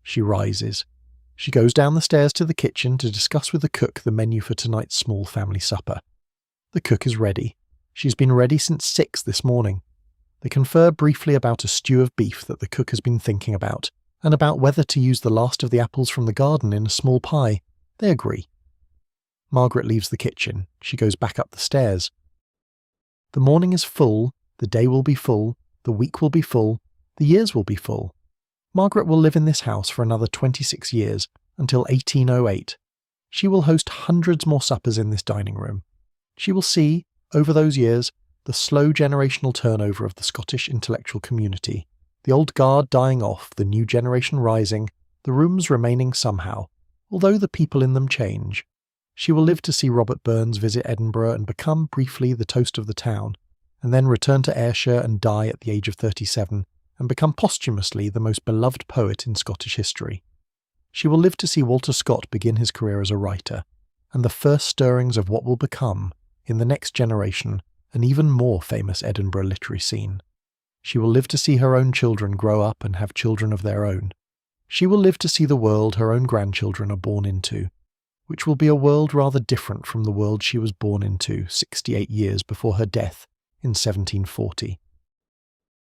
Speaker 1: She rises. She goes down the stairs to the kitchen to discuss with the cook the menu for tonight's small family supper. The cook is ready. She's been ready since 6 this morning. They confer briefly about a stew of beef that the cook has been thinking about, and about whether to use the last of the apples from the garden in a small pie. They agree. Margaret leaves the kitchen. She goes back up the stairs. The morning is full, the day will be full, the week will be full, the years will be full. Margaret will live in this house for another 26 years, until 1808. She will host hundreds more suppers in this dining room. She will see, over those years, the slow generational turnover of the Scottish intellectual community, the old guard dying off, the new generation rising, the rooms remaining somehow, although the people in them change. She will live to see Robert Burns visit Edinburgh and become, briefly, the toast of the town, and then return to Ayrshire and die at the age of 37, and become posthumously the most beloved poet in Scottish history. She will live to see Walter Scott begin his career as a writer, and the first stirrings of what will become, in the next generation, an even more famous Edinburgh literary scene. She will live to see her own children grow up and have children of their own. She will live to see the world her own grandchildren are born into, which will be a world rather different from the world she was born into 68 years before her death in 1740.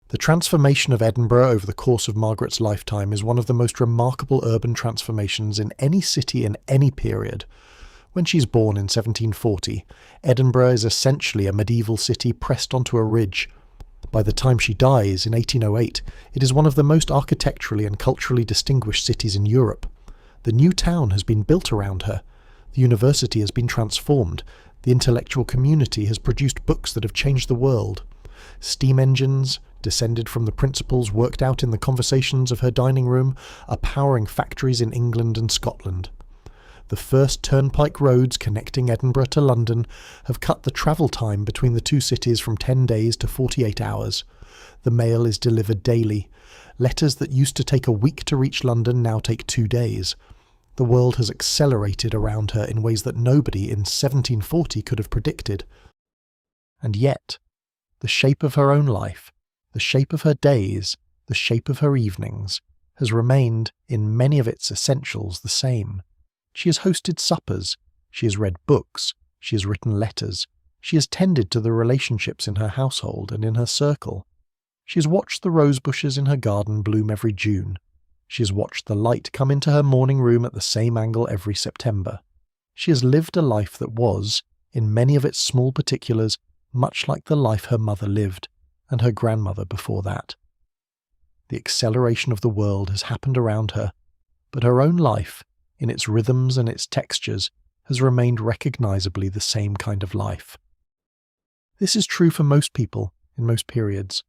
Speaker 1: The transformation of Edinburgh over the course of Margaret's lifetime is one of the most remarkable urban transformations in any city in any period. When she's born in 1740, Edinburgh is essentially a medieval city pressed onto a ridge. By the time she dies in 1808, it is one of the most architecturally and culturally distinguished cities in Europe. The new town has been built around her. The university has been transformed. The intellectual community has produced books that have changed the world. Steam engines, descended from the principles worked out in the conversations of her dining room, are powering factories in England and Scotland. The first turnpike roads connecting Edinburgh to London have cut the travel time between the two cities from 10 days to 48 hours. The mail is delivered daily. Letters that used to take a week to reach London now take 2 days. The world has accelerated around her in ways that nobody in 1740 could have predicted. And yet, the shape of her own life, the shape of her days, the shape of her evenings, has remained, in many of its essentials, the same. She has hosted suppers, she has read books, she has written letters, she has tended to the relationships in her household and in her circle. She has watched the rose bushes in her garden bloom every June. She has watched the light come into her morning room at the same angle every September. She has lived a life that was, in many of its small particulars, much like the life her mother lived, and her grandmother before that. The acceleration of the world has happened around her, but her own life, in its rhythms and its textures, has remained recognisably the same kind of life. This is true for most people, in most periods.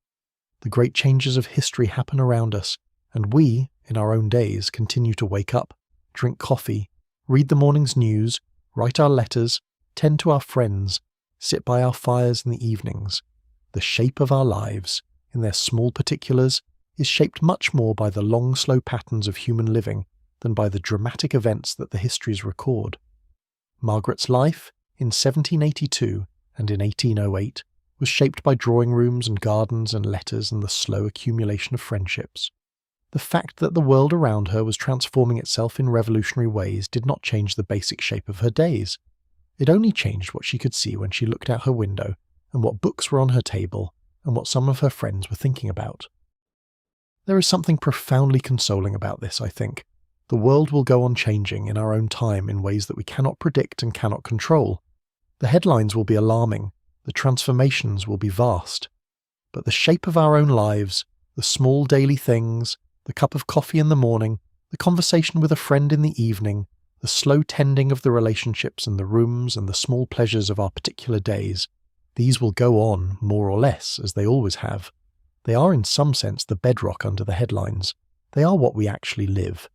Speaker 1: The great changes of history happen around us, and we, in our own days, continue to wake up, drink coffee, read the morning's news, write our letters, tend to our friends, sit by our fires in the evenings. The shape of our lives, in their small particulars, is shaped much more by the long, slow patterns of human living than by the dramatic events that the histories record. Margaret's life, in 1782 and in 1808, was shaped by drawing rooms and gardens and letters and the slow accumulation of friendships. The fact that the world around her was transforming itself in revolutionary ways did not change the basic shape of her days. It only changed what she could see when she looked out her window, and what books were on her table, and what some of her friends were thinking about. There is something profoundly consoling about this, I think. The world will go on changing in our own time in ways that we cannot predict and cannot control. The headlines will be alarming, the transformations will be vast. But the shape of our own lives, the small daily things, the cup of coffee in the morning, the conversation with a friend in the evening, the slow tending of the relationships and the rooms and the small pleasures of our particular days, these will go on, more or less, as they always have. They are in some sense the bedrock under the headlines. They are what we actually live.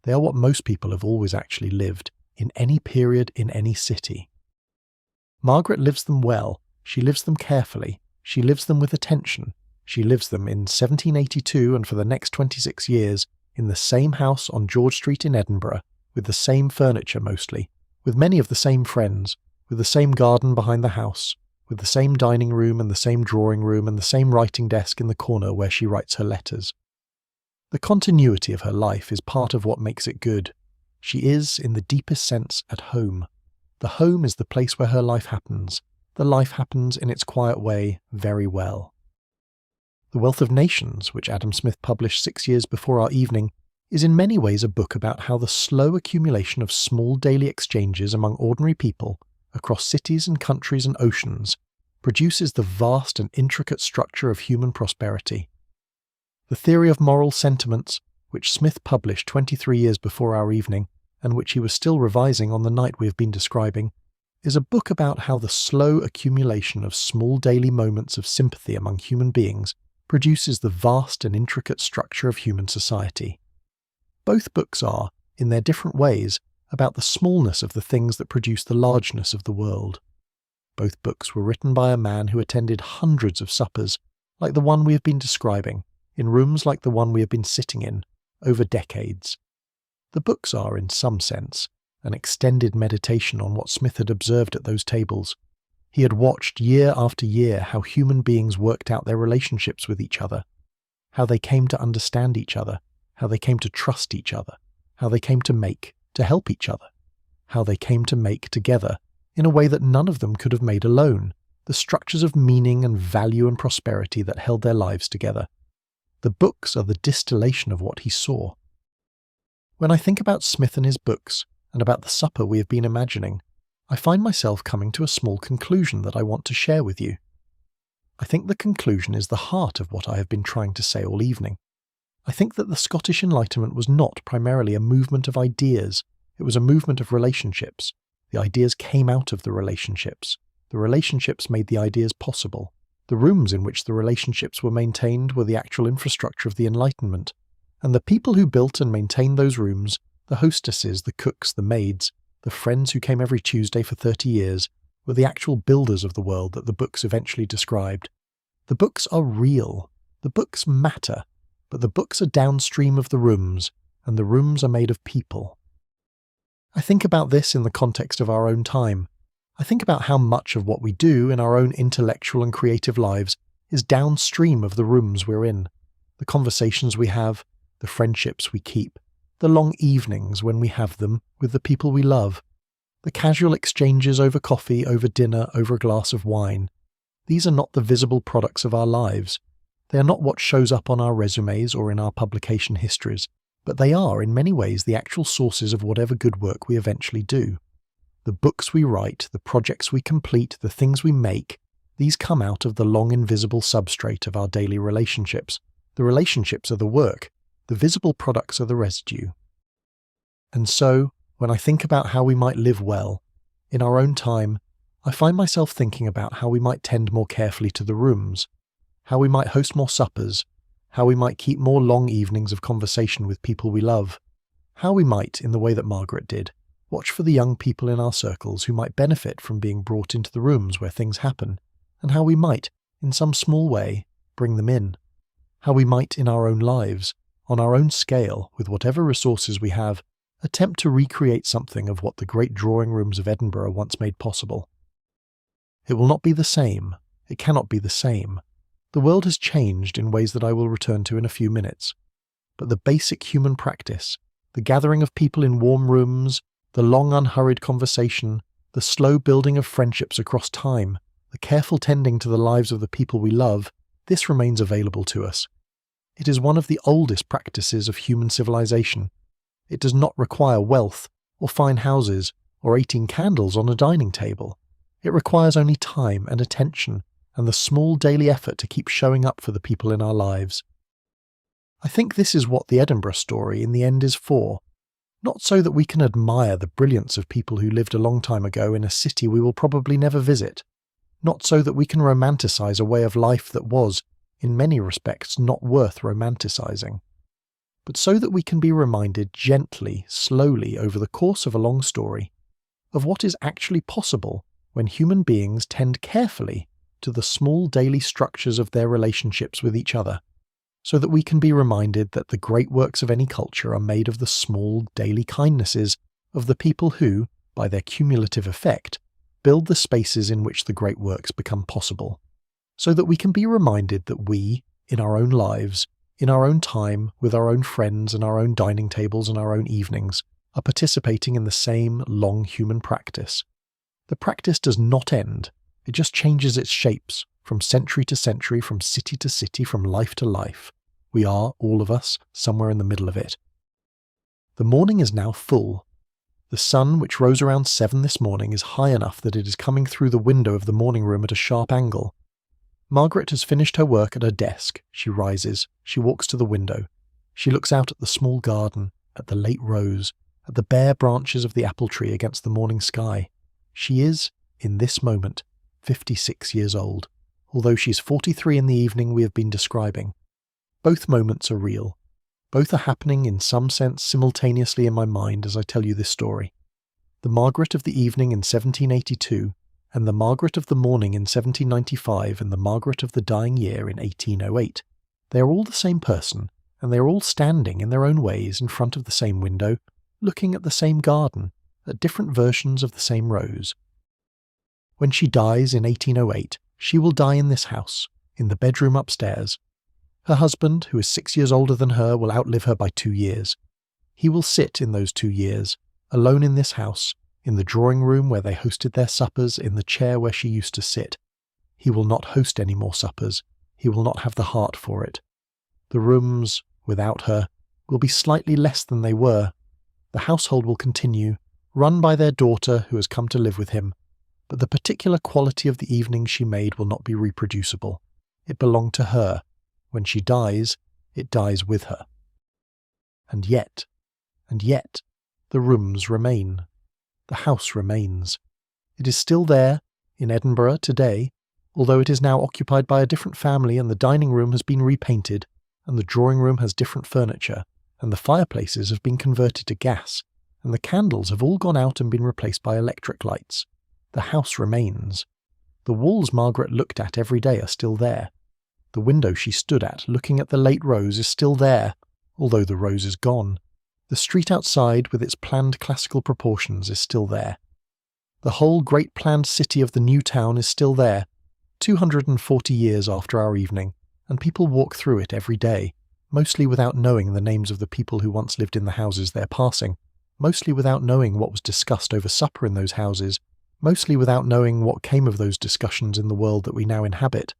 Speaker 1: They are what most people have always actually lived, in any period, in any city. Margaret lives them well, she lives them carefully, she lives them with attention, she lives them in 1782 and for the next 26 years, in the same house on George Street in Edinburgh, with the same furniture mostly, with many of the same friends, with the same garden behind the house, with the same dining room and the same drawing room and the same writing desk in the corner where she writes her letters. The continuity of her life is part of what makes it good. She is, in the deepest sense, at home. The home is the place where her life happens. The life happens in its quiet way very well. The Wealth of Nations, which Adam Smith published 6 years before our evening, is in many ways a book about how the slow accumulation of small daily exchanges among ordinary people, across cities and countries and oceans, produces the vast and intricate structure of human prosperity. The Theory of Moral Sentiments, which Smith published 23 years before our evening, and which he was still revising on the night we have been describing, is a book about how the slow accumulation of small daily moments of sympathy among human beings produces the vast and intricate structure of human society. Both books are, in their different ways, about the smallness of the things that produce the largeness of the world. Both books were written by a man who attended hundreds of suppers, like the one we have been describing, in rooms like the one we have been sitting in, over decades. The books are, in some sense, an extended meditation on what Smith had observed at those tables. He had watched year after year how human beings worked out their relationships with each other, how they came to understand each other, how they came to trust each other, how they came to help each other, how they came to make together, in a way that none of them could have made alone, the structures of meaning and value and prosperity that held their lives together. The books are the distillation of what he saw. When I think about Smith and his books, and about the supper we have been imagining, I find myself coming to a small conclusion that I want to share with you. I think the conclusion is the heart of what I have been trying to say all evening. I think that the Scottish Enlightenment was not primarily a movement of ideas, it was a movement of relationships, The ideas came out of the relationships. The relationships made the ideas possible. The rooms in which the relationships were maintained were the actual infrastructure of the Enlightenment. And the people who built and maintained those rooms, the hostesses, the cooks, the maids, the friends who came every Tuesday for 30 years, were the actual builders of the world that the books eventually described. The books are real. The books matter. But the books are downstream of the rooms, and the rooms are made of people. I think about this in the context of our own time. I think about how much of what we do in our own intellectual and creative lives is downstream of the rooms we're in. The conversations we have, the friendships we keep, the long evenings when we have them with the people we love, the casual exchanges over coffee, over dinner, over a glass of wine. These are not the visible products of our lives. They are not what shows up on our resumes or in our publication histories, but they are in many ways the actual sources of whatever good work we eventually do. The books we write, the projects we complete, the things we make, these come out of the long invisible substrate of our daily relationships. The relationships are the work. The visible products are the residue. And so, when I think about how we might live well, in our own time, I find myself thinking about how we might tend more carefully to the rooms, how we might host more suppers, how we might keep more long evenings of conversation with people we love, how we might, in the way that Margaret did, watch for the young people in our circles who might benefit from being brought into the rooms where things happen, and how we might, in some small way, bring them in, how we might, in our own lives, on our own scale, with whatever resources we have, attempt to recreate something of what the great drawing rooms of Edinburgh once made possible. It will not be the same. It cannot be the same. The world has changed in ways that I will return to in a few minutes. But the basic human practice, the gathering of people in warm rooms, the long unhurried conversation, the slow building of friendships across time, the careful tending to the lives of the people we love, this remains available to us. It is one of the oldest practices of human civilization. It does not require wealth, or fine houses, or 18 candles on a dining table. It requires only time and attention, and the small daily effort to keep showing up for the people in our lives. I think this is what the Edinburgh story in the end is for. Not so that we can admire the brilliance of people who lived a long time ago in a city we will probably never visit. Not so that we can romanticize a way of life that was, in many respects, not worth romanticizing. But so that we can be reminded gently, slowly, over the course of a long story, of what is actually possible when human beings tend carefully to the small daily structures of their relationships with each other, so that we can be reminded that the great works of any culture are made of the small daily kindnesses of the people who, by their cumulative effect, build the spaces in which the great works become possible, so that we can be reminded that we, in our own lives, in our own time, with our own friends and our own dining tables and our own evenings, are participating in the same long human practice. The practice does not end. It just changes its shapes, from century to century, from city to city, from life to life. We are, all of us, somewhere in the middle of it. The morning is now full. The sun, which rose around 7 this morning, is high enough that it is coming through the window of the morning room at a sharp angle. Margaret has finished her work at her desk. She rises. She walks to the window. She looks out at the small garden, at the late rose, at the bare branches of the apple tree against the morning sky. She is, in this moment, 56 years old, although she's 43 in the evening we have been describing. Both moments are real. Both are happening in some sense simultaneously in my mind as I tell you this story. The Margaret of the evening in 1782, and the Margaret of the morning in 1795, and the Margaret of the dying year in 1808. They are all the same person, and they are all standing in their own ways in front of the same window, looking at the same garden, at different versions of the same rose. When she dies in 1808, she will die in this house, in the bedroom upstairs. Her husband, who is 6 years older than her, will outlive her by 2 years. He will sit in those 2 years, alone in this house, in the drawing room where they hosted their suppers, in the chair where she used to sit. He will not host any more suppers. He will not have the heart for it. The rooms, without her, will be slightly less than they were. The household will continue, run by their daughter who has come to live with him, but the particular quality of the evening she made will not be reproducible. It belonged to her. When she dies, it dies with her. And yet, the rooms remain. The house remains. It is still there, in Edinburgh today, although it is now occupied by a different family and the dining room has been repainted, and the drawing room has different furniture, and the fireplaces have been converted to gas, and the candles have all gone out and been replaced by electric lights. The house remains. The walls Margaret looked at every day are still there. The window she stood at, looking at the late rose, is still there, although the rose is gone. The street outside, with its planned classical proportions, is still there. The whole great planned city of the new town is still there, 240 years after our evening, and people walk through it every day, mostly without knowing the names of the people who once lived in the houses they're passing, mostly without knowing what was discussed over supper in those houses, mostly without knowing what came of those discussions in the world that we now inhabit.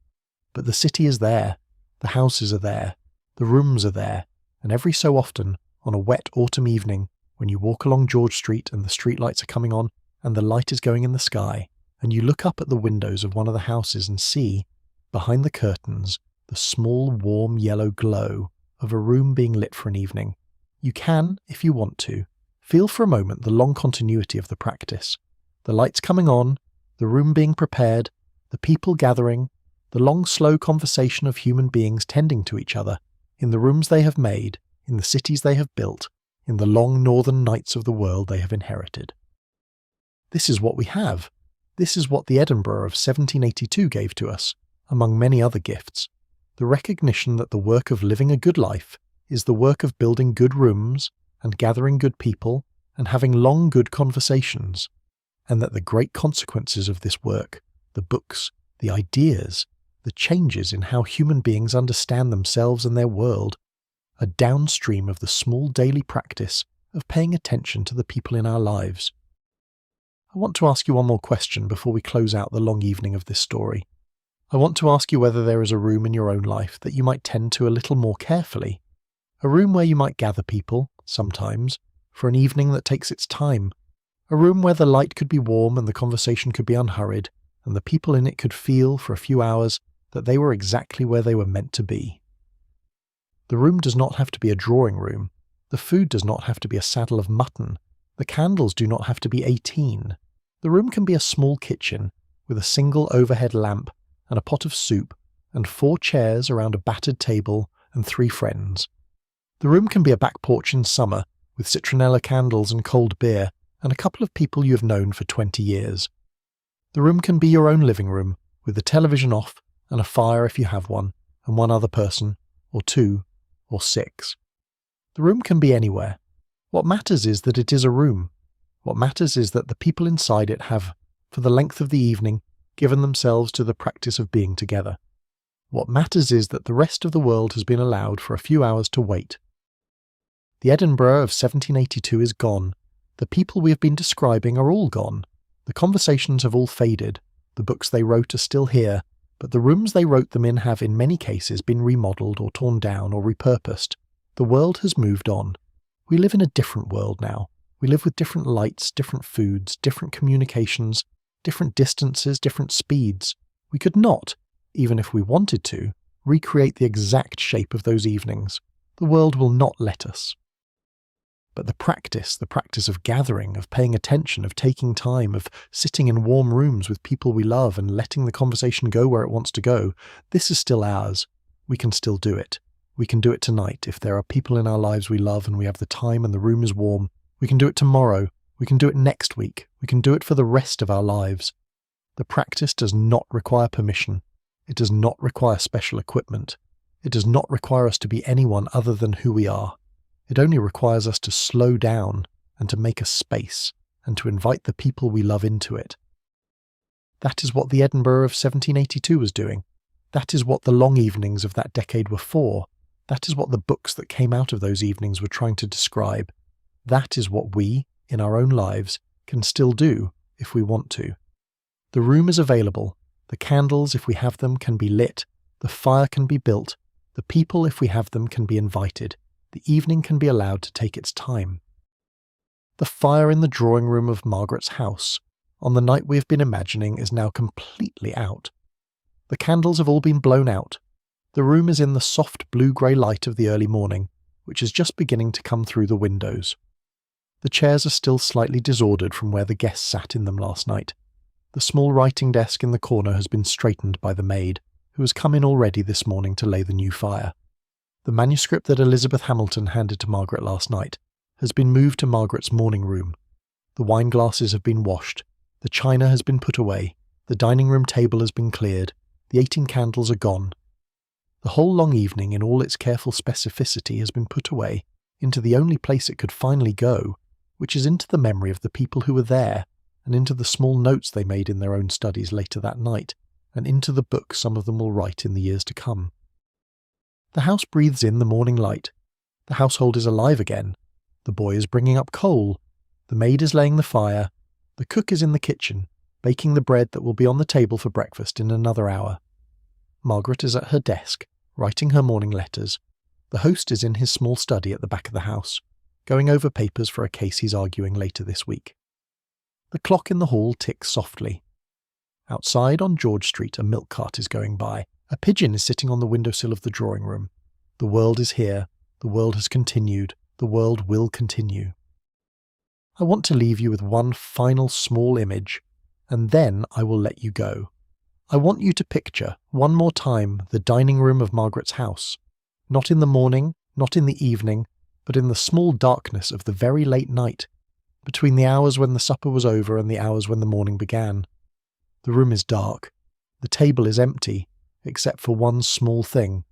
Speaker 1: But the city is there, the houses are there, the rooms are there, and every so often, on a wet autumn evening, when you walk along George Street and the streetlights are coming on and the light is going in the sky, and you look up at the windows of one of the houses and see, behind the curtains, the small warm yellow glow of a room being lit for an evening, you can, if you want to, feel for a moment the long continuity of the practice. The lights coming on, the room being prepared, the people gathering, the long slow conversation of human beings tending to each other, in the rooms they have made, in the cities they have built, in the long northern nights of the world they have inherited. This is what we have. This is what the Edinburgh of 1782 gave to us, among many other gifts. The recognition that the work of living a good life is the work of building good rooms and gathering good people and having long good conversations, and that the great consequences of this work, the books, the ideas, the changes in how human beings understand themselves and their world, are downstream of the small daily practice of paying attention to the people in our lives. I want to ask you one more question before we close out the long evening of this story. I want to ask you whether there is a room in your own life that you might tend to a little more carefully. A room where you might gather people, sometimes, for an evening that takes its time. A room where the light could be warm and the conversation could be unhurried, and the people in it could feel, for a few hours, that they were exactly where they were meant to be. The room does not have to be a drawing room. The food does not have to be a saddle of mutton. The candles do not have to be 18. The room can be a small kitchen, with a single overhead lamp and a pot of soup, and 4 chairs around a battered table and 3 friends. The room can be a back porch in summer, with citronella candles and cold beer, and a couple of people you have known for 20 years. The room can be your own living room, with the television off, and a fire if you have one, and one other person, or 2, or 6. The room can be anywhere. What matters is that it is a room. What matters is that the people inside it have, for the length of the evening, given themselves to the practice of being together. What matters is that the rest of the world has been allowed for a few hours to wait. The Edinburgh of 1782 is gone. The people we have been describing are all gone. The conversations have all faded. The books they wrote are still here, but the rooms they wrote them in have in many cases been remodelled or torn down or repurposed. The world has moved on. We live in a different world now. We live with different lights, different foods, different communications, different distances, different speeds. We could not, even if we wanted to, recreate the exact shape of those evenings. The world will not let us. But the practice of gathering, of paying attention, of taking time, of sitting in warm rooms with people we love and letting the conversation go where it wants to go, this is still ours. We can still do it. We can do it tonight if there are people in our lives we love and we have the time and the room is warm. We can do it tomorrow. We can do it next week. We can do it for the rest of our lives. The practice does not require permission. It does not require special equipment. It does not require us to be anyone other than who we are. It only requires us to slow down and to make a space and to invite the people we love into it. That is what the Edinburgh of 1782 was doing. That is what the long evenings of that decade were for. That is what the books that came out of those evenings were trying to describe. That is what we, in our own lives, can still do if we want to. The room is available. The candles, if we have them, can be lit. The fire can be built. The people, if we have them, can be invited. The evening can be allowed to take its time. The fire in the drawing room of Margaret's house, on the night we have been imagining, is now completely out. The candles have all been blown out. The room is in the soft blue-grey light of the early morning, which is just beginning to come through the windows. The chairs are still slightly disordered from where the guests sat in them last night. The small writing desk in the corner has been straightened by the maid, who has come in already this morning to lay the new fire. The manuscript that Elizabeth Hamilton handed to Margaret last night has been moved to Margaret's morning room. The wine glasses have been washed, the china has been put away, the dining room table has been cleared, the 18 candles are gone. The whole long evening in all its careful specificity has been put away into the only place it could finally go, which is into the memory of the people who were there, and into the small notes they made in their own studies later that night, and into the book some of them will write in the years to come. The house breathes in the morning light. The household is alive again. The boy is bringing up coal. The maid is laying the fire. The cook is in the kitchen, baking the bread that will be on the table for breakfast in another hour. Margaret is at her desk, writing her morning letters. The host is in his small study at the back of the house, going over papers for a case he's arguing later this week. The clock in the hall ticks softly. Outside on George Street, a milk cart is going by. A pigeon is sitting on the windowsill of the drawing room. The world is here. The world has continued. The world will continue. I want to leave you with one final small image, and then I will let you go. I want you to picture, one more time, the dining room of Margaret's house. Not in the morning, not in the evening, but in the small darkness of the very late night, between the hours when the supper was over and the hours when the morning began. The room is dark. The table is empty, except for one small thing.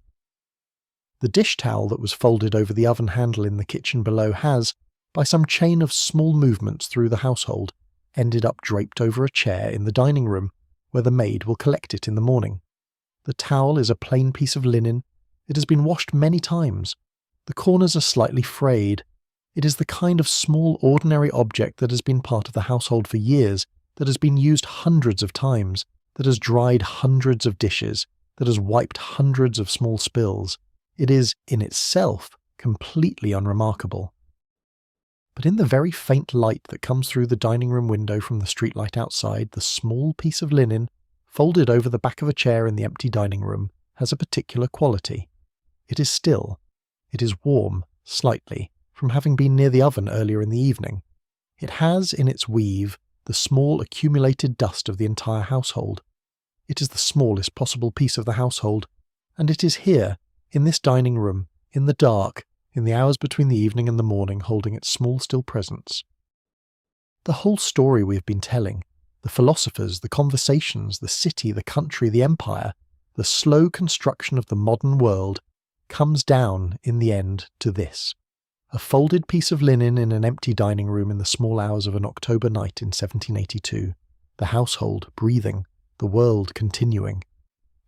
Speaker 1: The dish towel that was folded over the oven handle in the kitchen below has, by some chain of small movements through the household, ended up draped over a chair in the dining room, where the maid will collect it in the morning. The towel is a plain piece of linen. It has been washed many times. The corners are slightly frayed. It is the kind of small ordinary object that has been part of the household for years, that has been used hundreds of times, that has dried hundreds of dishes, that has wiped hundreds of small spills. It is, in itself, completely unremarkable. But in the very faint light that comes through the dining room window from the streetlight outside, the small piece of linen, folded over the back of a chair in the empty dining room, has a particular quality. It is still. It is warm, slightly, from having been near the oven earlier in the evening. It has, in its weave, the small accumulated dust of the entire household. It is the smallest possible piece of the household, and it is here, in this dining room, in the dark, in the hours between the evening and the morning, holding its small still presence. The whole story we have been telling, the philosophers, the conversations, the city, the country, the empire, the slow construction of the modern world, comes down, in the end, to this. A folded piece of linen in an empty dining room in the small hours of an October night in 1782. The household breathing, the world continuing.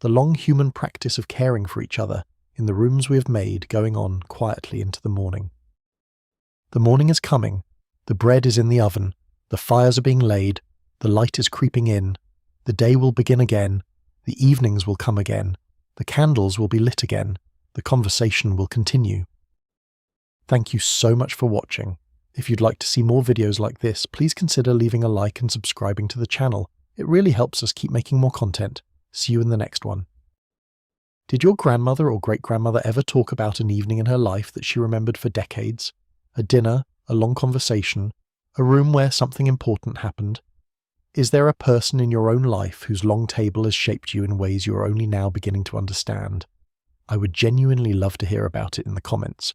Speaker 1: The long human practice of caring for each other, in the rooms we have made, going on quietly into the morning. The morning is coming. The bread is in the oven. The fires are being laid. The light is creeping in. The day will begin again. The evenings will come again. The candles will be lit again. The conversation will continue. Thank you so much for watching. If you'd like to see more videos like this, please consider leaving a like and subscribing to the channel. It really helps us keep making more content. See you in the next one. Did your grandmother or great-grandmother ever talk about an evening in her life that she remembered for decades? A dinner, a long conversation, a room where something important happened? Is there a person in your own life whose long table has shaped you in ways you are only now beginning to understand? I would genuinely love to hear about it in the comments.